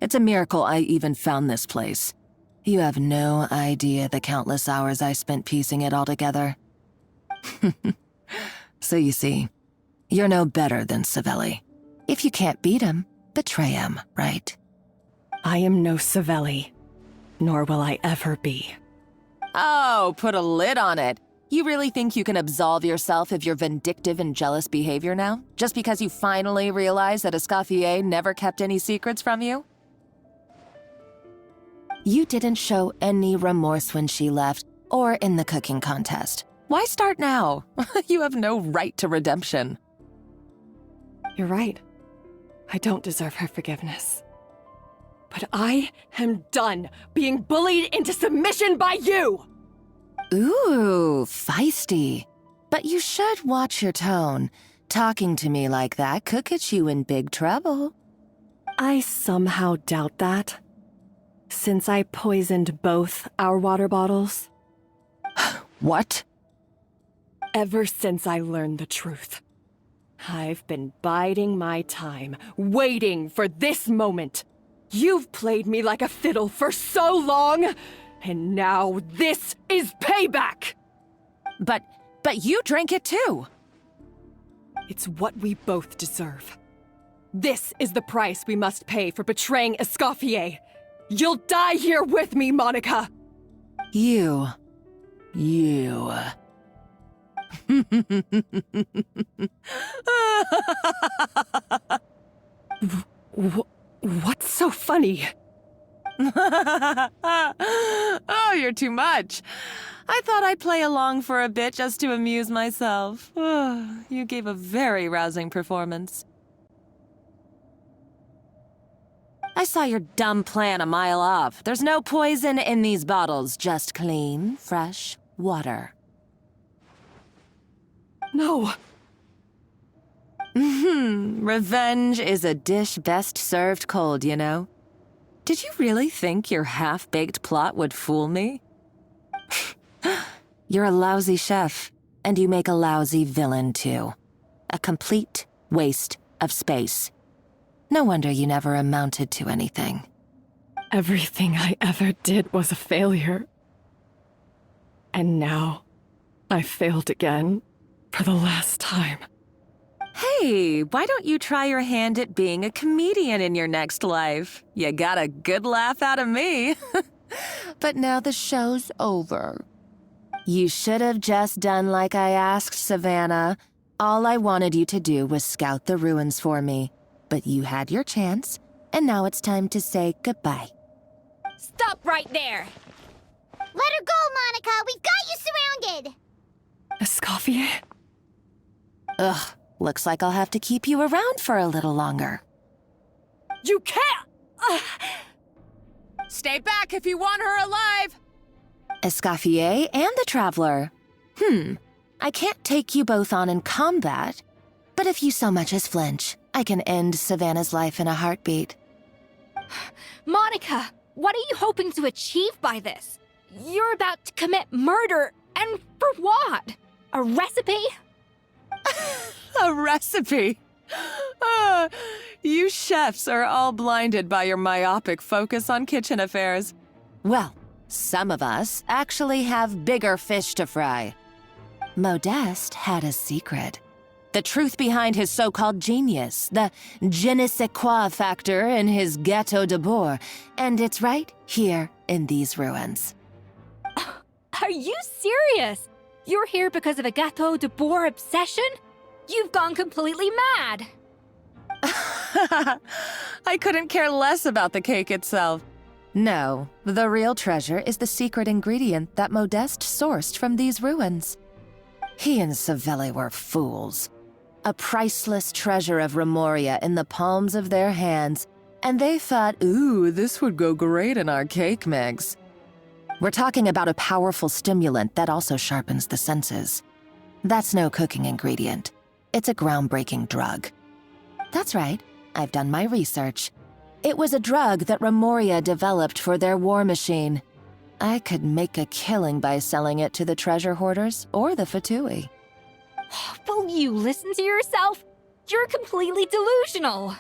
It's a miracle I even found this place. You have no idea the countless hours I spent piecing it all together. So you see, you're no better than Savelli. If you can't beat him, betray him, right?
I am no Savelli, nor will I ever be.
Oh, put a lid on it. You really think you can absolve yourself of your vindictive and jealous behavior now? Just because you finally realize that Escoffier never kept any secrets from you? You didn't show any remorse when she left, or in the cooking contest. Why start now? You have no right to redemption.
You're right. I don't deserve her forgiveness. But I am done being bullied into submission by you!
Ooh, feisty. But you should watch your tone. Talking to me like that could get you in big trouble.
I somehow doubt that. Since I poisoned both our water bottles.
What?
Ever since I learned the truth, I've been biding my time, waiting for this moment. You've played me like a fiddle for so long, and now this is payback!
But you drank it too!
It's what we both deserve. This is the price we must pay for betraying Escoffier. You'll die here with me, Monica!
You.
What's so funny?
Oh, you're too much. I thought I'd play along for a bit just to amuse myself. You gave a very rousing performance. I saw your dumb plan a mile off. There's no poison in these bottles, just clean, fresh water.
No.
Revenge is a dish best served cold, you know. Did you really think your half-baked plot would fool me? You're a lousy chef, and you make a lousy villain, too. A complete waste of space. No wonder you never amounted to anything.
Everything I ever did was a failure. And now, I failed again, for the last time.
Hey, why don't you try your hand at being a comedian in your next life? You got a good laugh out of me. But now the show's over. You should have just done like I asked, Savannah. All I wanted you to do was scout the ruins for me. But you had your chance, and now it's time to say goodbye.
Stop right there!
Let her go, Monica! We've got you surrounded!
Escoffier?
Ugh, looks like I'll have to keep you around for a little longer.
You can't! Stay back if you want her alive!
Escoffier and the Traveler. I can't take you both on in combat, but if you so much as flinch, I can end Savannah's life in a heartbeat.
Monica, what are you hoping to achieve by this? You're about to commit murder, and for what? A recipe?
A recipe? You chefs are all blinded by your myopic focus on kitchen affairs. Well, some of us actually have bigger fish to fry. Modeste had a secret. The truth behind his so-called genius, the je ne sais quoi factor in his Gâteau de Bourg, and it's right here in these ruins.
Are you serious? You're here because of a Gâteau de Bourg obsession? You've gone completely mad!
I couldn't care less about the cake itself. No, the real treasure is the secret ingredient that Modeste sourced from these ruins. He and Savelli were fools. A priceless treasure of Remoria in the palms of their hands, and they thought, ooh, this would go great in our cake mix. We're talking about a powerful stimulant that also sharpens the senses. That's no cooking ingredient. It's a groundbreaking drug. That's right, I've done my research. It was a drug that Remoria developed for their war machine. I could make a killing by selling it to the treasure hoarders or the Fatui.
Will you listen to yourself? You're completely delusional.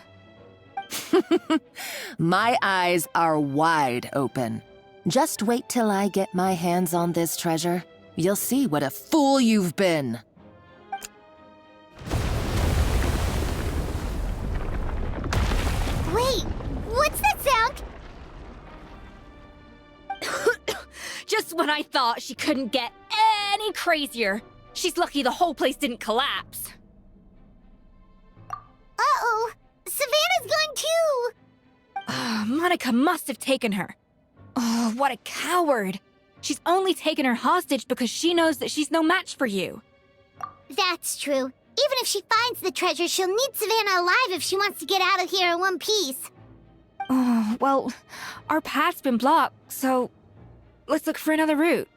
My eyes are wide open. Just wait till I get my hands on this treasure. You'll see what a fool you've been.
Wait, what's that sound?
Just when I thought she couldn't get any crazier. She's lucky the whole place didn't collapse.
Uh-oh, Savannah's gone too!
Monica must have taken her. Oh, what a coward. She's only taken her hostage because she knows that she's no match for you.
That's true. Even if she finds the treasure, she'll need Savannah alive if she wants to get out of here in one piece.
Oh, well, our path's been blocked, so let's look for another route.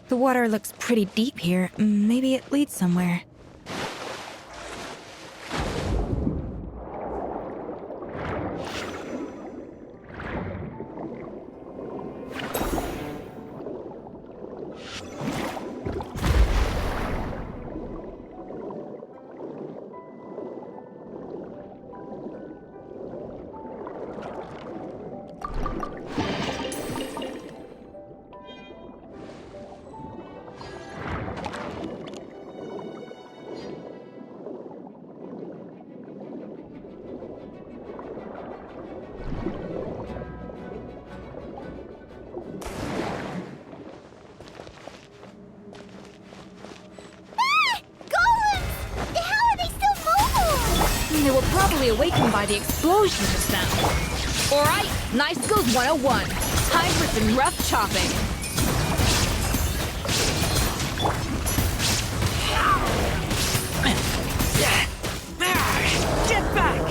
The water looks pretty deep here. Maybe it leads somewhere. They were probably awakened by the explosion just now. Alright, Knife Skills 101. Time for some rough chopping.
Get back!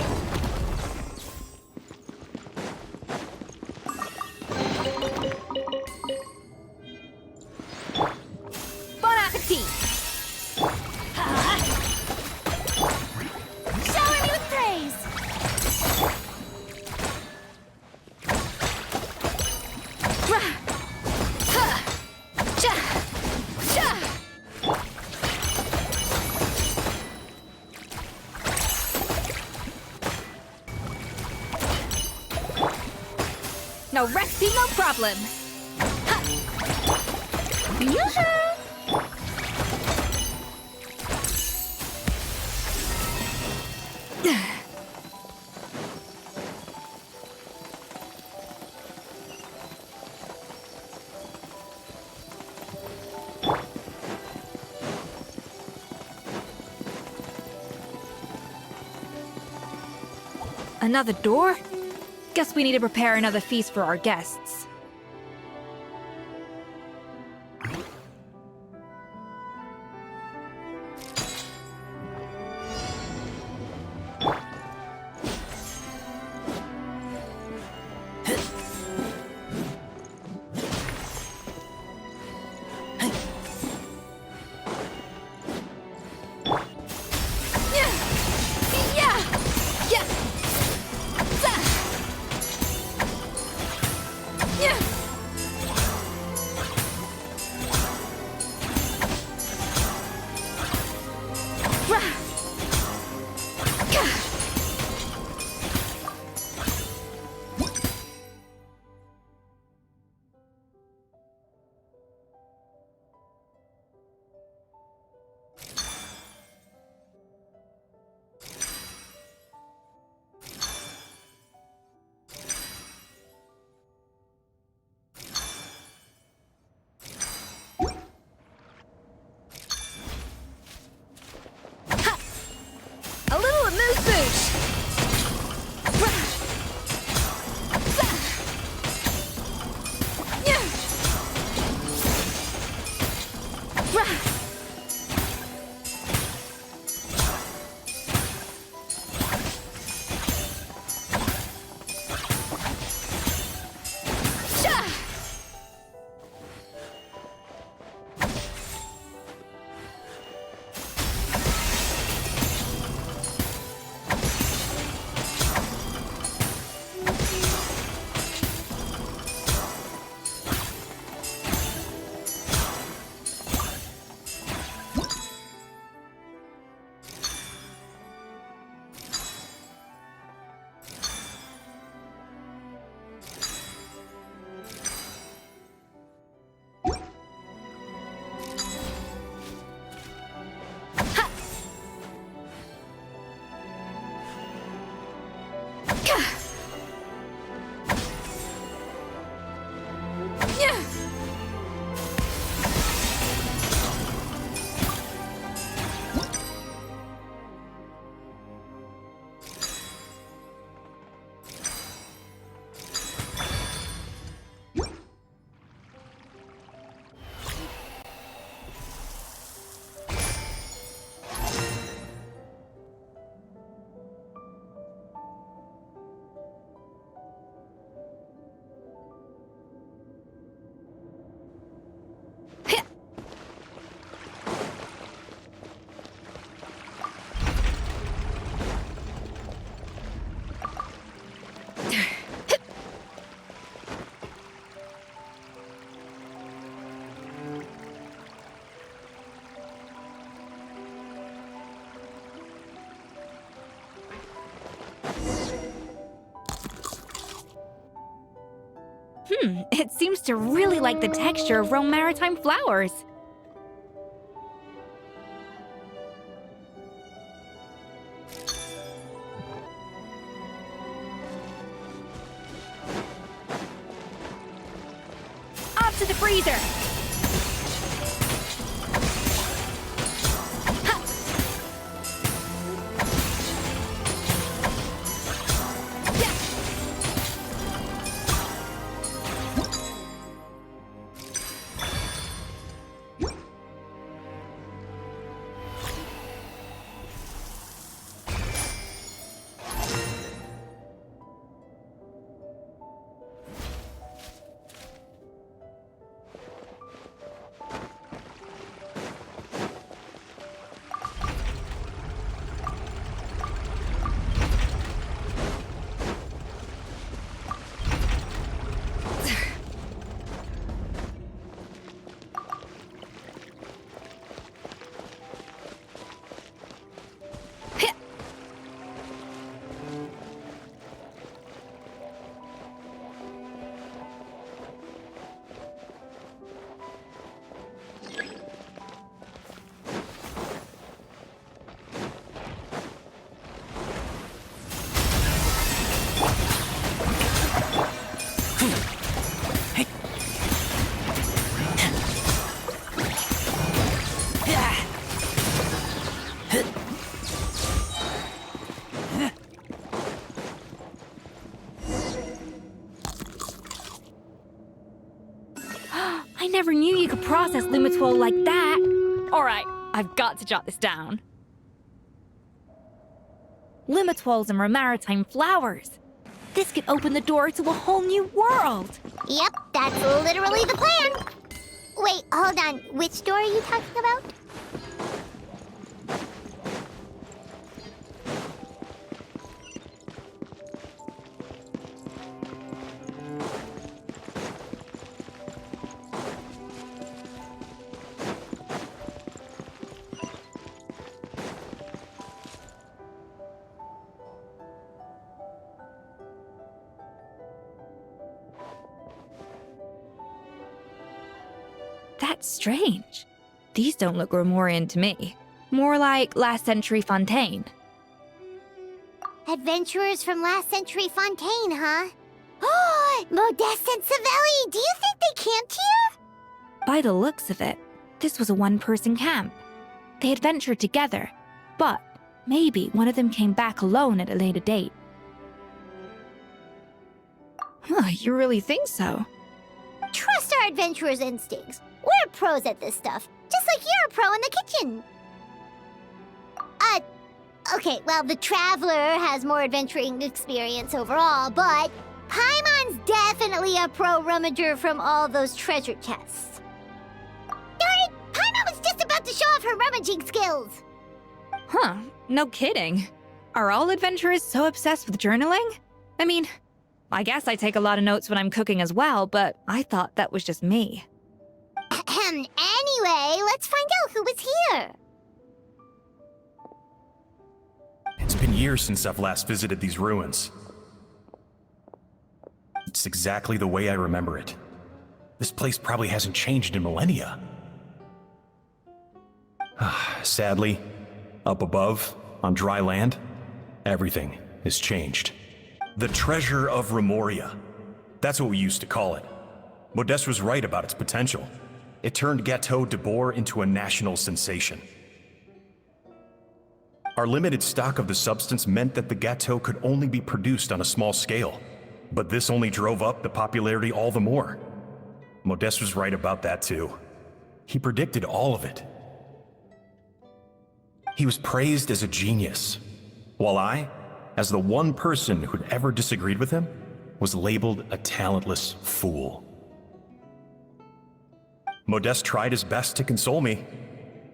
No recipe, no problem. Another door? Guess we need to prepare another feast for our guests. It seems to really like the texture of Rome maritime flowers. Off to the freezer!
never knew you could process Lumitwol like that. Alright, I've got to jot this down. Lumitwols and maritime flowers. This could open the door to a whole new world.
Yep, that's literally the plan. Wait, hold on. Which door are you talking about?
That's strange. These don't look Grimoirian to me. More like last century Fontaine.
Adventurers from last century Fontaine, huh? Oh, Modeste and Savelli, do you think they camped here?
By the looks of it, this was a one-person camp. They adventured together, but maybe one of them came back alone at a later date. Huh, you really think so?
Trust our adventurers' instincts. We're pros at this stuff, just like you're a pro in the kitchen. Okay, well, the Traveler has more adventuring experience overall, but Paimon's definitely a pro rummager from all those treasure chests. Darn it! Paimon was just about to show off her rummaging skills!
Huh, no kidding. Are all adventurers so obsessed with journaling? I mean, I guess I take a lot of notes when I'm cooking as well, but I thought that was just me.
Anyway, let's find out who was here.
It's been years since I've last visited these ruins. It's exactly the way I remember it. This place probably hasn't changed in millennia. Sadly, up above, on dry land, everything has changed. The treasure of Remoria. That's what we used to call it. Modeste was right about its potential. It turned Gateau de Boer into a national sensation. Our limited stock of the substance meant that the Gateau could only be produced on a small scale, but this only drove up the popularity all the more. Modeste was right about that too. He predicted all of it. He was praised as a genius, while I, as the one person who'd ever disagreed with him, was labeled a talentless fool. Modeste tried his best to console me,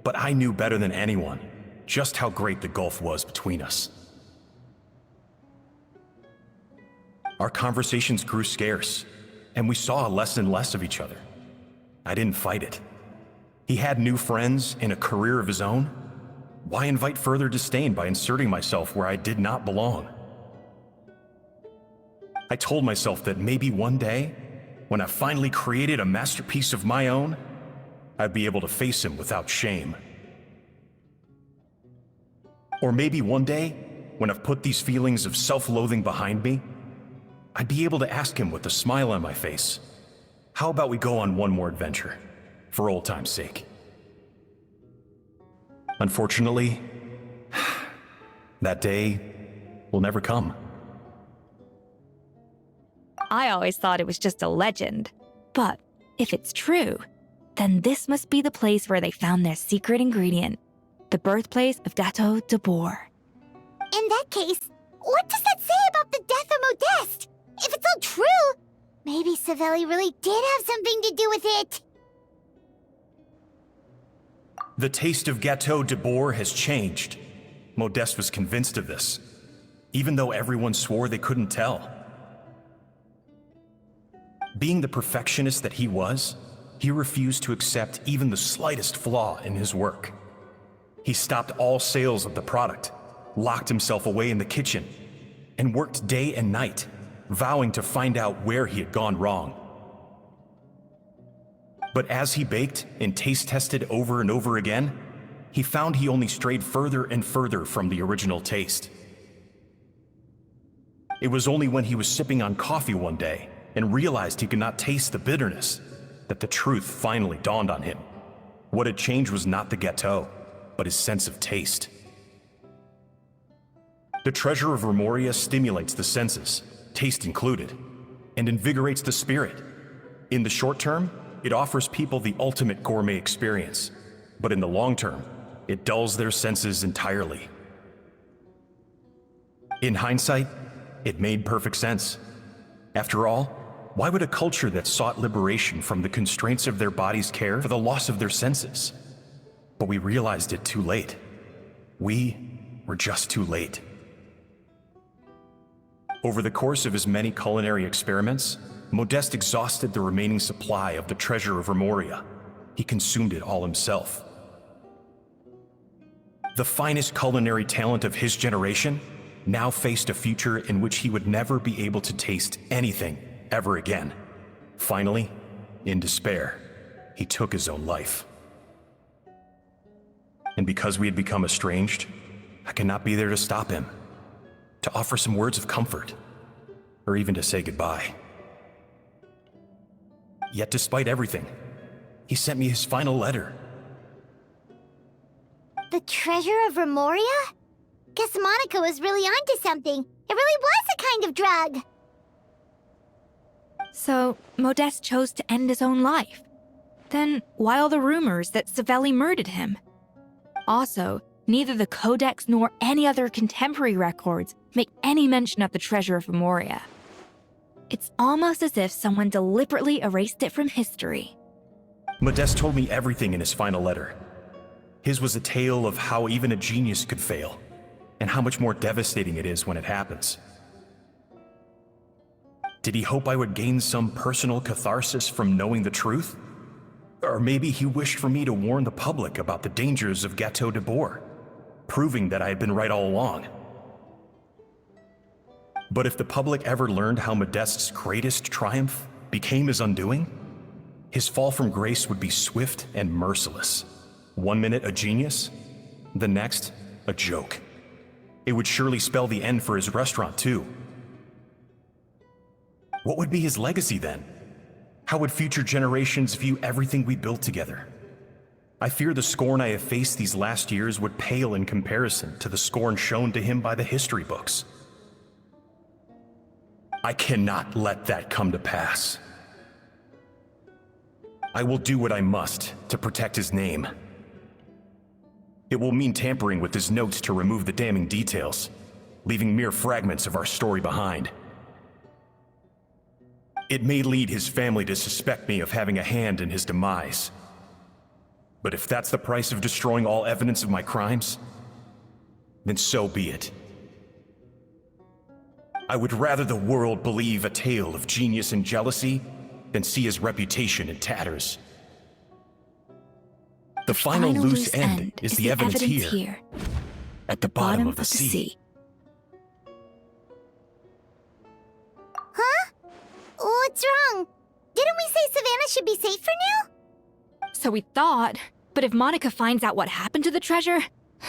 but I knew better than anyone just how great the gulf was between us. Our conversations grew scarce, and we saw less and less of each other. I didn't fight it. He had new friends and a career of his own. Why invite further disdain by inserting myself where I did not belong? I told myself that maybe one day, when I finally created a masterpiece of my own, I'd be able to face him without shame. Or maybe one day, when I've put these feelings of self-loathing behind me, I'd be able to ask him with a smile on my face, how about we go on one more adventure, for old time's sake? Unfortunately, that day will never come.
I always thought it was just a legend. But if it's true, then this must be the place where they found their secret ingredient, the birthplace of Gateau de Boer.
In that case, what does that say about the death of Modeste? If it's all true, maybe Savelli really did have something to do with it.
The taste of Gateau de Boer has changed. Modeste was convinced of this, even though everyone swore they couldn't tell. Being the perfectionist that he was, he refused to accept even the slightest flaw in his work. He stopped all sales of the product, locked himself away in the kitchen, and worked day and night, vowing to find out where he had gone wrong. But as he baked and taste tested over and over again, he found he only strayed further and further from the original taste. It was only when he was sipping on coffee one day and realized he could not taste the bitterness that the truth finally dawned on him. What had changed was not the Gateau, but his sense of taste. The treasure of Remoria stimulates the senses, taste included, and invigorates the spirit. In the short term, it offers people the ultimate gourmet experience, but in the long term, it dulls their senses entirely. In hindsight, it made perfect sense. After all, why would a culture that sought liberation from the constraints of their bodies care for the loss of their senses? But we realized it too late. We were just too late. Over the course of his many culinary experiments, Modeste exhausted the remaining supply of the treasure of Remoria. He consumed it all himself. The finest culinary talent of his generation now faced a future in which he would never be able to taste anything ever again. Finally, in despair, he took his own life. And because we had become estranged, I cannot be there to stop him, to offer some words of comfort, or even to say goodbye. Yet despite everything, he sent me his final letter.
The treasure of Remoria? Guess Monica was really onto something. It really was a kind of drug.
So, Modeste chose to end his own life. Then, why all the rumors that Savelli murdered him? Also, neither the Codex nor any other contemporary records make any mention of the treasure of Remoria. It's almost as if someone deliberately erased it from history.
Modeste told me everything in his final letter. His was a tale of how even a genius could fail, and how much more devastating it is when it happens. Did he hope I would gain some personal catharsis from knowing the truth? Or maybe he wished for me to warn the public about the dangers of Gâteau de Bourg, proving that I had been right all along. But if the public ever learned how Modeste's greatest triumph became his undoing, his fall from grace would be swift and merciless. 1 minute a genius, the next a joke. It would surely spell the end for his restaurant too. What would be his legacy then? How would future generations view everything we built together? I fear the scorn I have faced these last years would pale in comparison to the scorn shown to him by the history books. I cannot let that come to pass. I will do what I must to protect his name. It will mean tampering with his notes to remove the damning details, leaving mere fragments of our story behind. It may lead his family to suspect me of having a hand in his demise. But if that's the price of destroying all evidence of my crimes, then so be it. I would rather the world believe a tale of genius and jealousy than see his reputation in tatters. The final loose end is the evidence here, at the bottom of the sea.
Huh? What's wrong? Didn't we say Savannah should be safe for now?
So we thought, but if Monica finds out what happened to the treasure,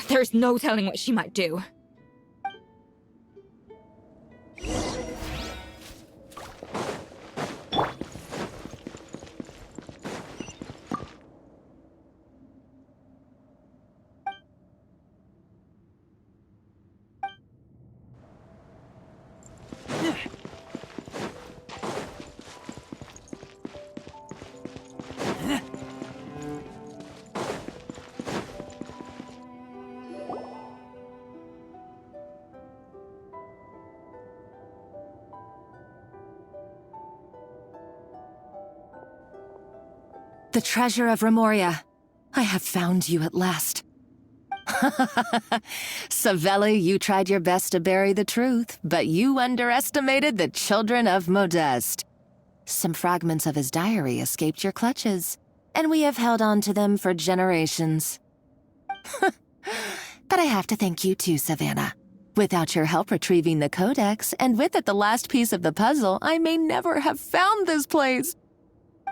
there's no telling what she might do.
The treasure of Remoria. I have found you at last. Savelli, you tried your best to bury the truth, but you underestimated the children of Modeste. Some fragments of his diary escaped your clutches, and we have held on to them for generations. But I have to thank you too, Savannah. Without your help retrieving the Codex, and with it the last piece of the puzzle, I may never have found this place.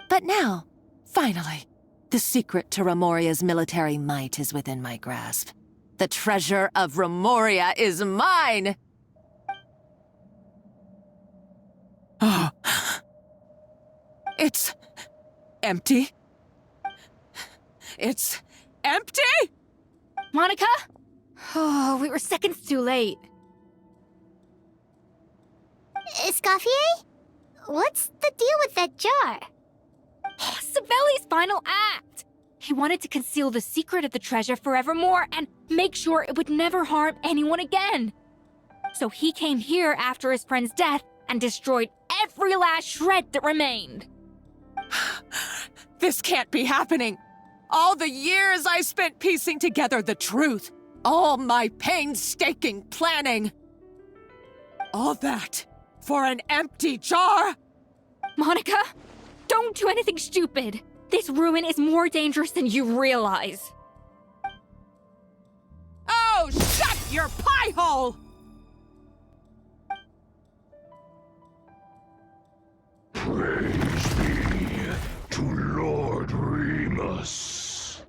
But now, finally, the secret to Remoria's military might is within my grasp. The treasure of Remoria is mine! Oh. It's empty. It's empty?
Monica? Oh, we were seconds too late.
Escoffier? What's the deal with that jar?
Oh,
Savelli's final act. He wanted to conceal the secret of the treasure forevermore and make sure it would never harm anyone again. So he came here after his friend's death and destroyed every last shred that remained.
This can't be happening. All the years I spent piecing together the truth. All my painstaking planning. All that for an empty jar?
Monica, don't do anything stupid. This ruin is more dangerous than you realize.
Oh, shut your pie hole!
Praise be to Lord Remus.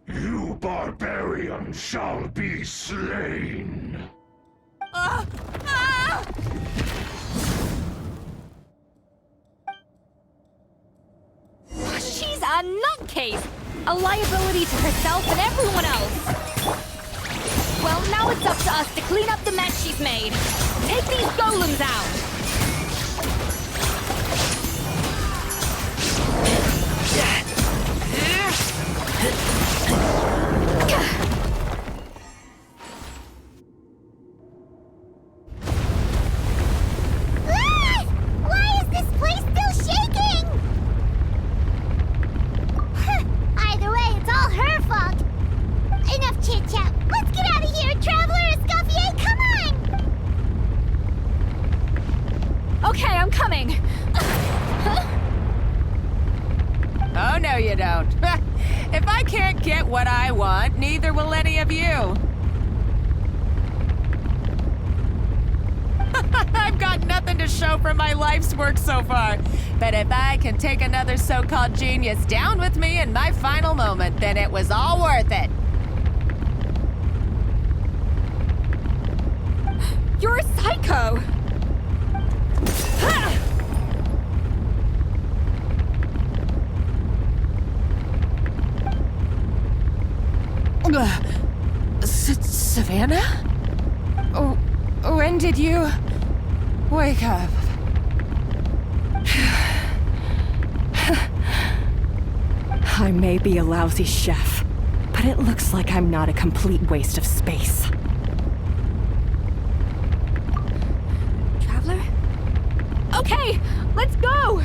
You barbarian shall be slain.
She's a nutcase! A liability to herself and everyone else! Well, now it's up to us to clean up the mess she's made. Take these golems out!
Why is this place still shaking? Either way, it's all her fault. Enough chit-chat. Let's get out of here, Traveler Escoffier, come on!
Okay, I'm coming.
Oh, no you don't. If I can't get what I want, neither will any of you. I've got nothing to show for my life's work so far. But if I can take another so-called genius down with me in my final moment, then it was all worth it.
You're a psycho!
Savannah? Oh, when did you wake up? I may be a lousy chef, but it looks like I'm not a complete waste of space.
Traveler? Okay, let's go!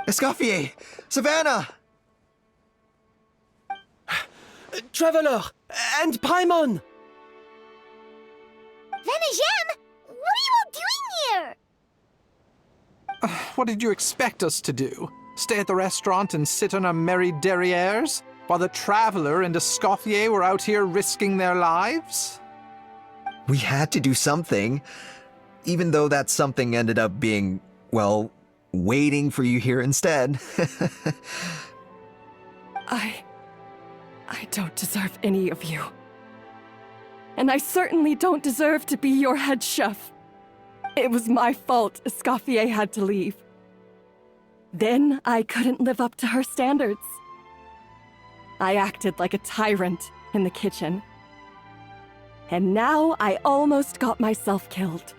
Escoffier! Savannah!
Traveler! And Paimon!
Venegem, what are you all doing here?
What did you expect us to do? Stay at the restaurant and sit on our merry derrieres? While the Traveler and Escoffier were out here risking their lives?
We had to do something. Even though that something ended up being, well, waiting for you here instead.
I don't deserve any of you. And I certainly don't deserve to be your head chef. It was my fault Escoffier had to leave. Then I couldn't live up to her standards. I acted like a tyrant in the kitchen. And now I almost got myself killed.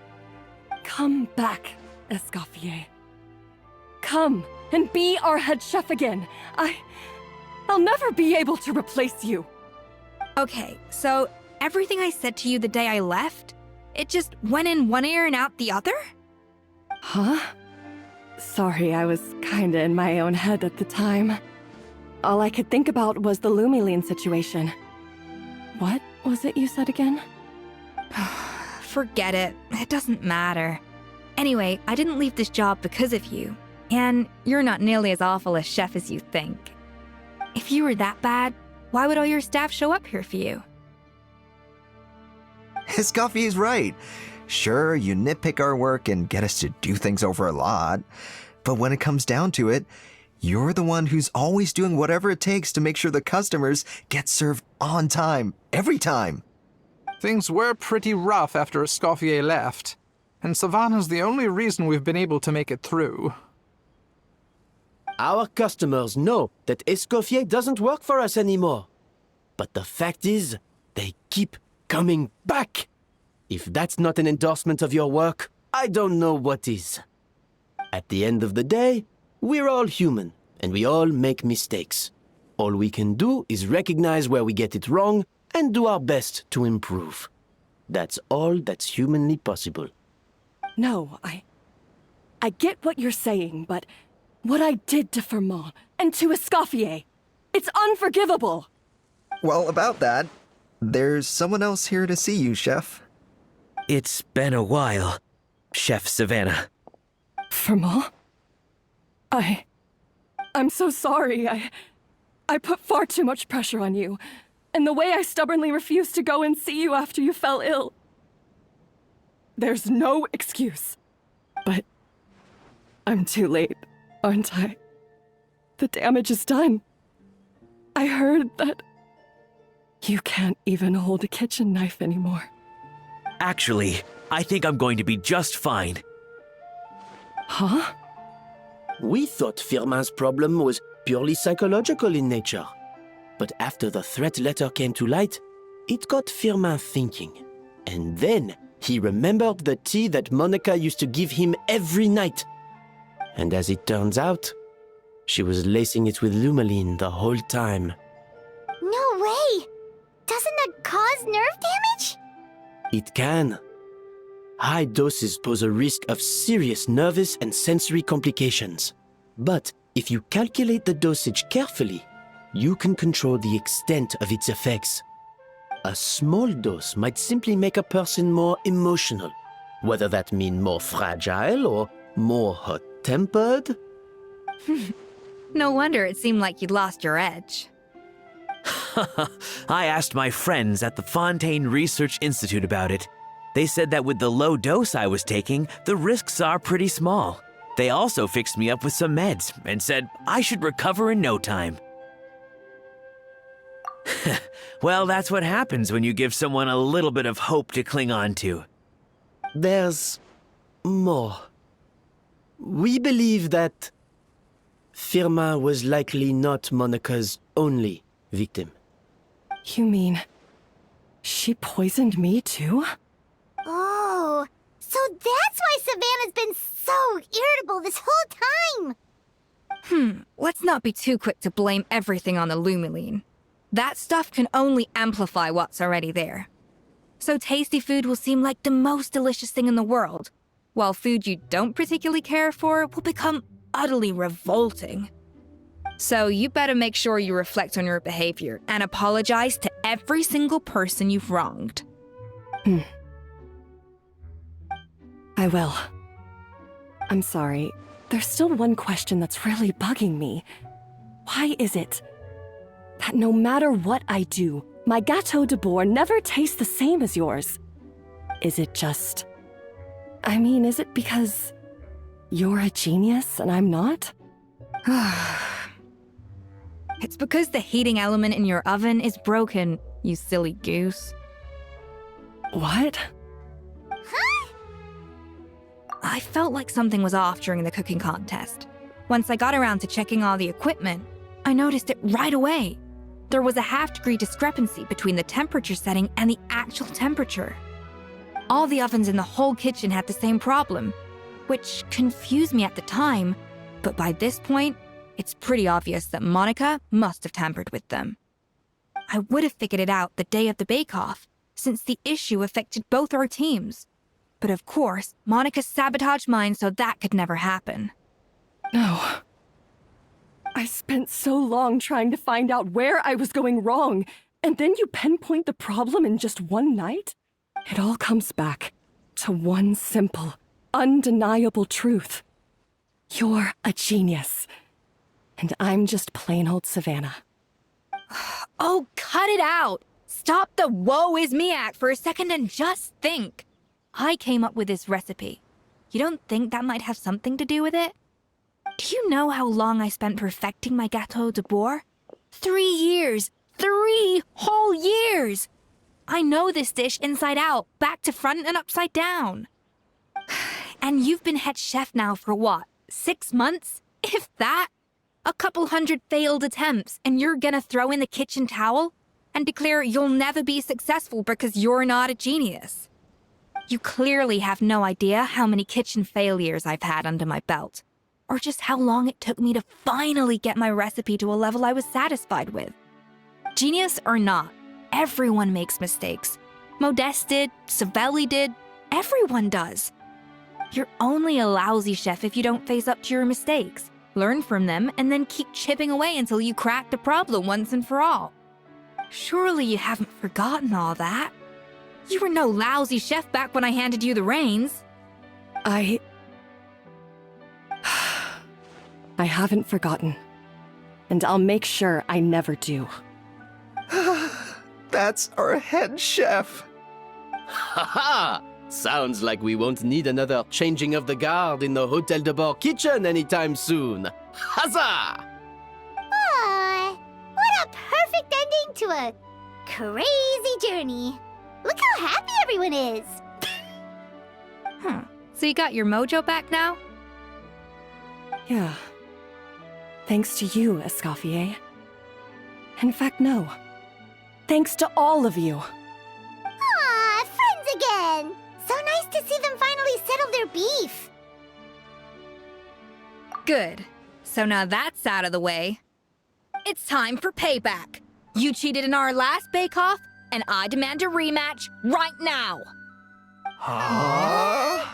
Come back, Escoffier. Come and be our head chef again. I'll never be able to replace you.
Okay, so everything I said to you the day I left, it just went in one ear and out the other?
Huh? Sorry, I was kinda in my own head at the time. All I could think about was the Lumiline situation. What was it you said again?
Forget it. It doesn't matter. Anyway, I didn't leave this job because of you. And you're not nearly as awful a chef as you think. If you were that bad, why would all your staff show up here for you?
Escoffier's right. Sure, you nitpick our work and get us to do things over a lot. But when it comes down to it, you're the one who's always doing whatever it takes to make sure the customers get served on time, every time.
Things were pretty rough after Escoffier left, and Savannah's the only reason we've been able to make it through.
Our customers know that Escoffier doesn't work for us anymore. But the fact is, they keep coming back. If that's not an endorsement of your work, I don't know what is. At the end of the day, we're all human, and we all make mistakes. All we can do is recognize where we get it wrong and do our best to improve. That's all that's humanly possible.
No, I get what you're saying, but what I did to Firmin and to Escoffier, it's unforgivable.
Well, about that, there's someone else here to see you, Chef.
It's been a while, Chef Savannah.
Firmin? I'm so sorry. I put far too much pressure on you. And the way I stubbornly refused to go and see you after you fell ill. There's no excuse. But I'm too late, aren't I? The damage is done. I heard that you can't even hold a kitchen knife anymore.
Actually, I think I'm going to be just fine.
Huh?
We thought Firmin's problem was purely psychological in nature. But after the threat letter came to light, it got Firmin thinking. And then he remembered the tea that Monica used to give him every night. And as it turns out, she was lacing it with Lumiline the whole time.
No way! Doesn't that cause nerve damage?
It can. High doses pose a risk of serious nervous and sensory complications. But if you calculate the dosage carefully, you can control the extent of its effects. A small dose might simply make a person more emotional, whether that means more fragile or more hot-tempered.
No wonder it seemed like you'd lost your edge.
I asked my friends at the Fontaine Research Institute about it. They said that with the low dose I was taking, the risks are pretty small. They also fixed me up with some meds and said I should recover in no time. Well, that's what happens when you give someone a little bit of hope to cling on to.
There's more. We believe that Firmin was likely not Monica's only victim.
You mean she poisoned me too?
Oh, so that's why Savannah's been so irritable this whole time!
Let's not be too quick to blame everything on the Lumiline. That stuff can only amplify what's already there. So tasty food will seem like the most delicious thing in the world, while food you don't particularly care for will become utterly revolting. So you better make sure you reflect on your behavior and apologize to every single person you've wronged.
I will. I'm sorry. There's still one question that's really bugging me. Why is it that no matter what I do, my Gâteau de Bourg never tastes the same as yours? Is it just... is it because you're a genius and I'm not?
It's because the heating element in your oven is broken, you silly goose.
What?
I felt like something was off during the cooking contest. Once I got around to checking all the equipment, I noticed it right away. There was a half-degree discrepancy between the temperature setting and the actual temperature. All the ovens in the whole kitchen had the same problem, which confused me at the time, but by this point, it's pretty obvious that Monica must have tampered with them. I would have figured it out the day of the bake-off, since the issue affected both our teams. But of course, Monica sabotaged mine so that could never happen.
No. I spent so long trying to find out where I was going wrong, and then you pinpoint the problem in just one night? It all comes back to one simple, undeniable truth. You're a genius, and I'm just plain old Savannah.
Oh, cut it out! Stop the woe is me act for a second and just think. I came up with this recipe. You don't think that might have something to do with it? Do you know how long I spent perfecting my gâteau de bois? 3 years! 3 whole years! I know this dish inside out, back to front and upside down. And you've been head chef now for what, 6 months? If that? A couple hundred failed attempts, and you're gonna throw in the kitchen towel and declare you'll never be successful because you're not a genius. You clearly have no idea how many kitchen failures I've had under my belt, or just how long it took me to finally get my recipe to a level I was satisfied with. Genius or not, everyone makes mistakes. Modeste did, Savelli did, everyone does. You're only a lousy chef if you don't face up to your mistakes, learn from them, and then keep chipping away until you crack the problem once and for all. Surely you haven't forgotten all that. You were no lousy chef back when I handed you the reins.
I haven't forgotten, and I'll make sure I never do.
That's our head chef.
Haha! Sounds like we won't need another changing of the guard in the Hotel de Bord kitchen anytime soon. Huzzah!
Aw, what a perfect ending to a crazy journey. Look how happy everyone is.
So you got your mojo back now?
Yeah. Thanks to you, Escoffier. In fact, no. Thanks to all of you.
Aw, friends again. So nice to see them finally settle their beef.
Good. So now that's out of the way. It's time for payback. You cheated in our last bake-off, and I demand a rematch right now.
Huh?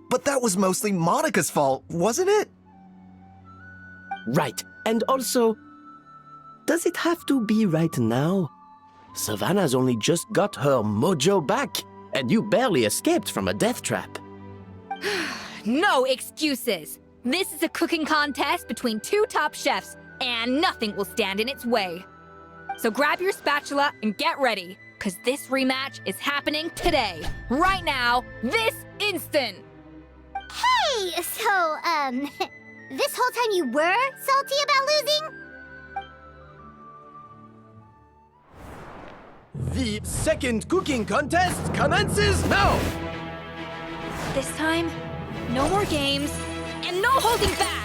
But that was mostly Monica's fault, wasn't it?
Right. And also, does it have to be right now? Savannah's only just got her mojo back, and you barely escaped from a death trap.
No excuses. This is a cooking contest between 2 top chefs, and nothing will stand in its way. So grab your spatula and get ready, because this rematch is happening today, right now, this instant.
Hey, so, this whole time you were salty about losing?
The second cooking contest commences now!
This time, no more games, and no holding back!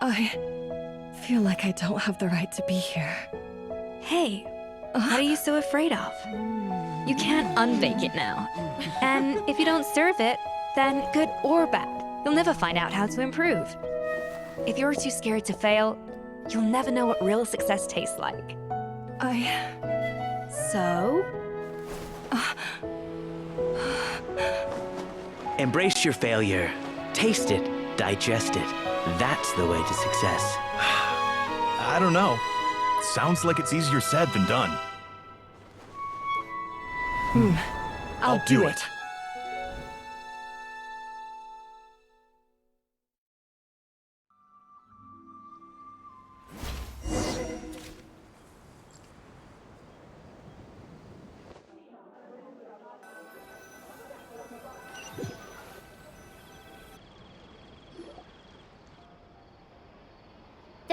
I feel like I don't have the right to be here.
Hey, what are you so afraid of? You can't unbake it now. And if you don't serve it, then good or bad, you'll never find out how to improve. If you're too scared to fail, you'll never know what real success tastes like. So?
Embrace your failure. Taste it. Digest it. That's the way to success.
I don't know. Sounds like it's easier said than done.
I'll do it.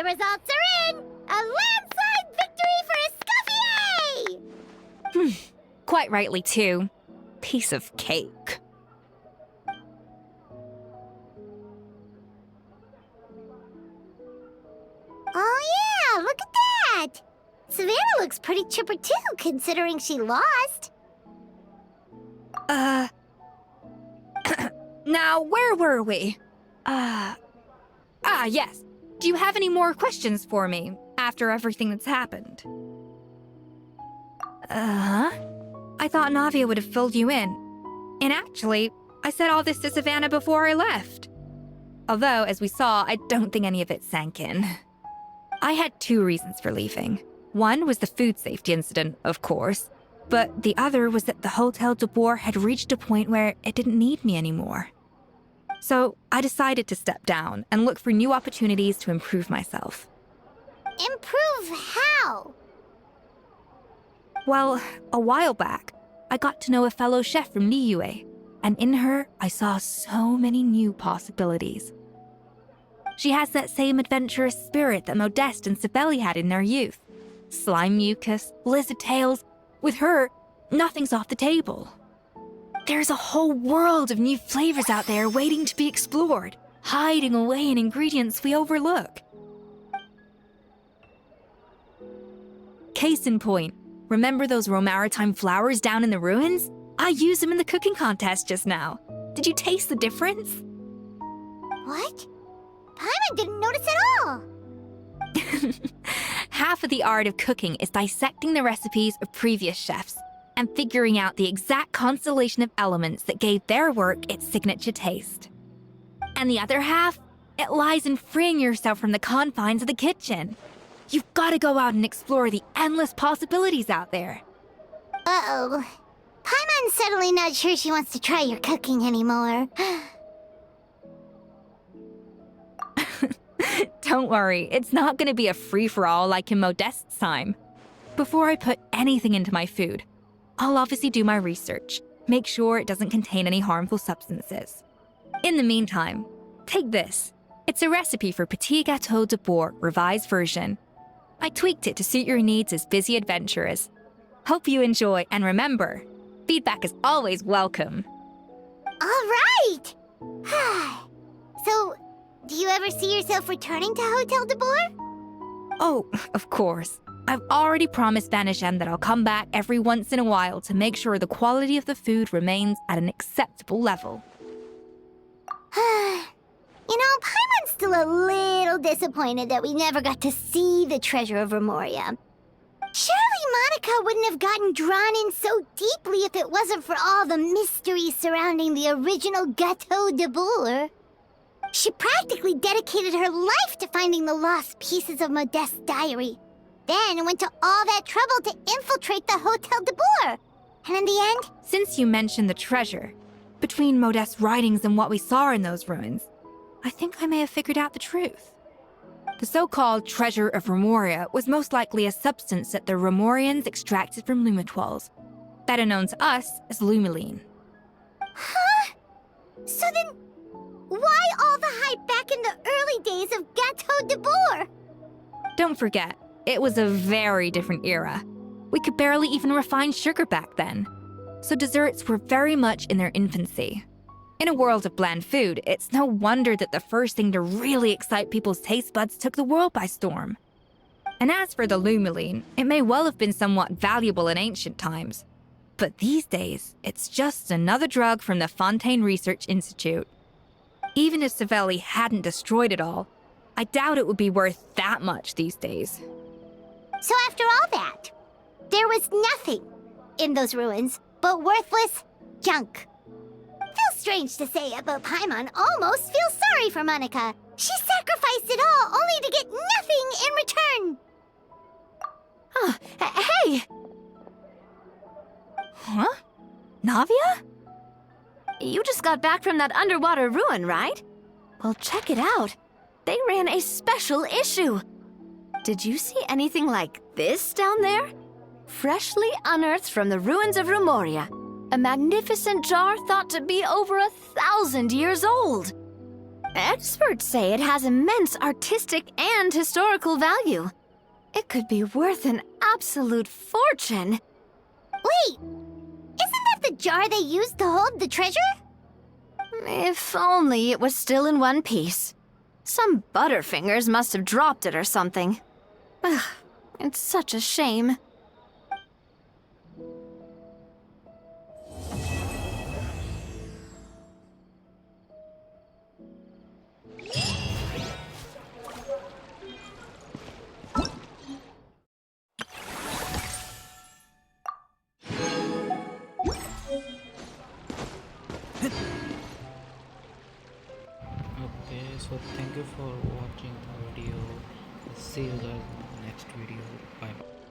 The results are in! A landslide victory for Escoffier!
Quite rightly, too. Piece of cake.
Oh yeah, look at that! Savannah looks pretty chipper too, considering she lost.
Now, where were we? Yes. Do you have any more questions for me after everything that's happened? I thought Navia would have filled you in. And actually, I said all this to Savannah before I left. Although, as we saw, I don't think any of it sank in. I had 2 reasons for leaving. One was the food safety incident, of course, but the other was that the Hotel de Boer had reached a point where it didn't need me anymore. So I decided to step down and look for new opportunities to improve myself.
Improve how?
Well, a while back, I got to know a fellow chef from Liyue, and in her, I saw so many new possibilities. She has that same adventurous spirit that Modeste and Sibeli had in their youth. Slime mucus, lizard tails. With her, nothing's off the table. There's a whole world of new flavors out there waiting to be explored, hiding away in ingredients we overlook. Case in point, remember those Romaritime flowers down in the ruins? I used them in the cooking contest just now. Did you taste the difference?
What? Paimon didn't notice at all!
Half of the art of cooking is dissecting the recipes of previous chefs and figuring out the exact constellation of elements that gave their work its signature taste. And the other half, it lies in freeing yourself from the confines of the kitchen. You've got to go out and explore the endless possibilities out there.
Uh-oh. Paimon's suddenly not sure she wants to try your cooking anymore.
Don't worry, it's not going to be a free-for-all like in Modeste's time. Before I put anything into my food, I'll obviously do my research, make sure it doesn't contain any harmful substances. In the meantime, take this. It's a recipe for Petit Gâteau de Boer revised version. I tweaked it to suit your needs as busy adventurers. Hope you enjoy, and remember, feedback is always welcome.
All right! So, do you ever see yourself returning to Hotel de Boer?
Oh, of course. I've already promised Vanishem that I'll come back every once in a while to make sure the quality of the food remains at an acceptable level.
You know, Paimon's still a little disappointed that we never got to see the treasure of Remoria. Surely Monica wouldn't have gotten drawn in so deeply if it wasn't for all the mystery surrounding the original Gâteau de Boer. She practically dedicated her life to finding the lost pieces of Modeste's diary. Then went to all that trouble to infiltrate the Hotel de Boer. And in the end...
Since you mentioned the treasure, between Modeste's writings and what we saw in those ruins, I think I may have figured out the truth. The so-called treasure of Remoria was most likely a substance that the Remorians extracted from Lumitoiles, better known to us as Lumiline.
Huh? So then, why all the hype back in the early days of Gâteau de Boer?
Don't forget, it was a very different era. We could barely even refine sugar back then, so desserts were very much in their infancy. In a world of bland food, it's no wonder that the first thing to really excite people's taste buds took the world by storm. And as for the Lumiline, it may well have been somewhat valuable in ancient times. But these days, it's just another drug from the Fontaine Research Institute. Even if Sibeli hadn't destroyed it all, I doubt it would be worth that much these days.
So after all that, there was nothing in those ruins but worthless junk. Feels strange to say it, but Paimon almost feels sorry for Monica. She sacrificed it all only to get nothing in return.
Hey! Huh? Navia?
You just got back from that underwater ruin, right? Well, check it out. They ran a special issue. Did you see anything like this down there? Freshly unearthed from the ruins of Remoria. A magnificent jar thought to be over 1,000 years old. Experts say it has immense artistic and historical value. It could be worth an absolute fortune.
Wait, isn't that the jar they used to hold the treasure?
If only it was still in one piece. Some butterfingers must have dropped it or something. Ugh, it's such a shame.
Okay, so thank you for watching the video. See you guys in the next video. Bye bye.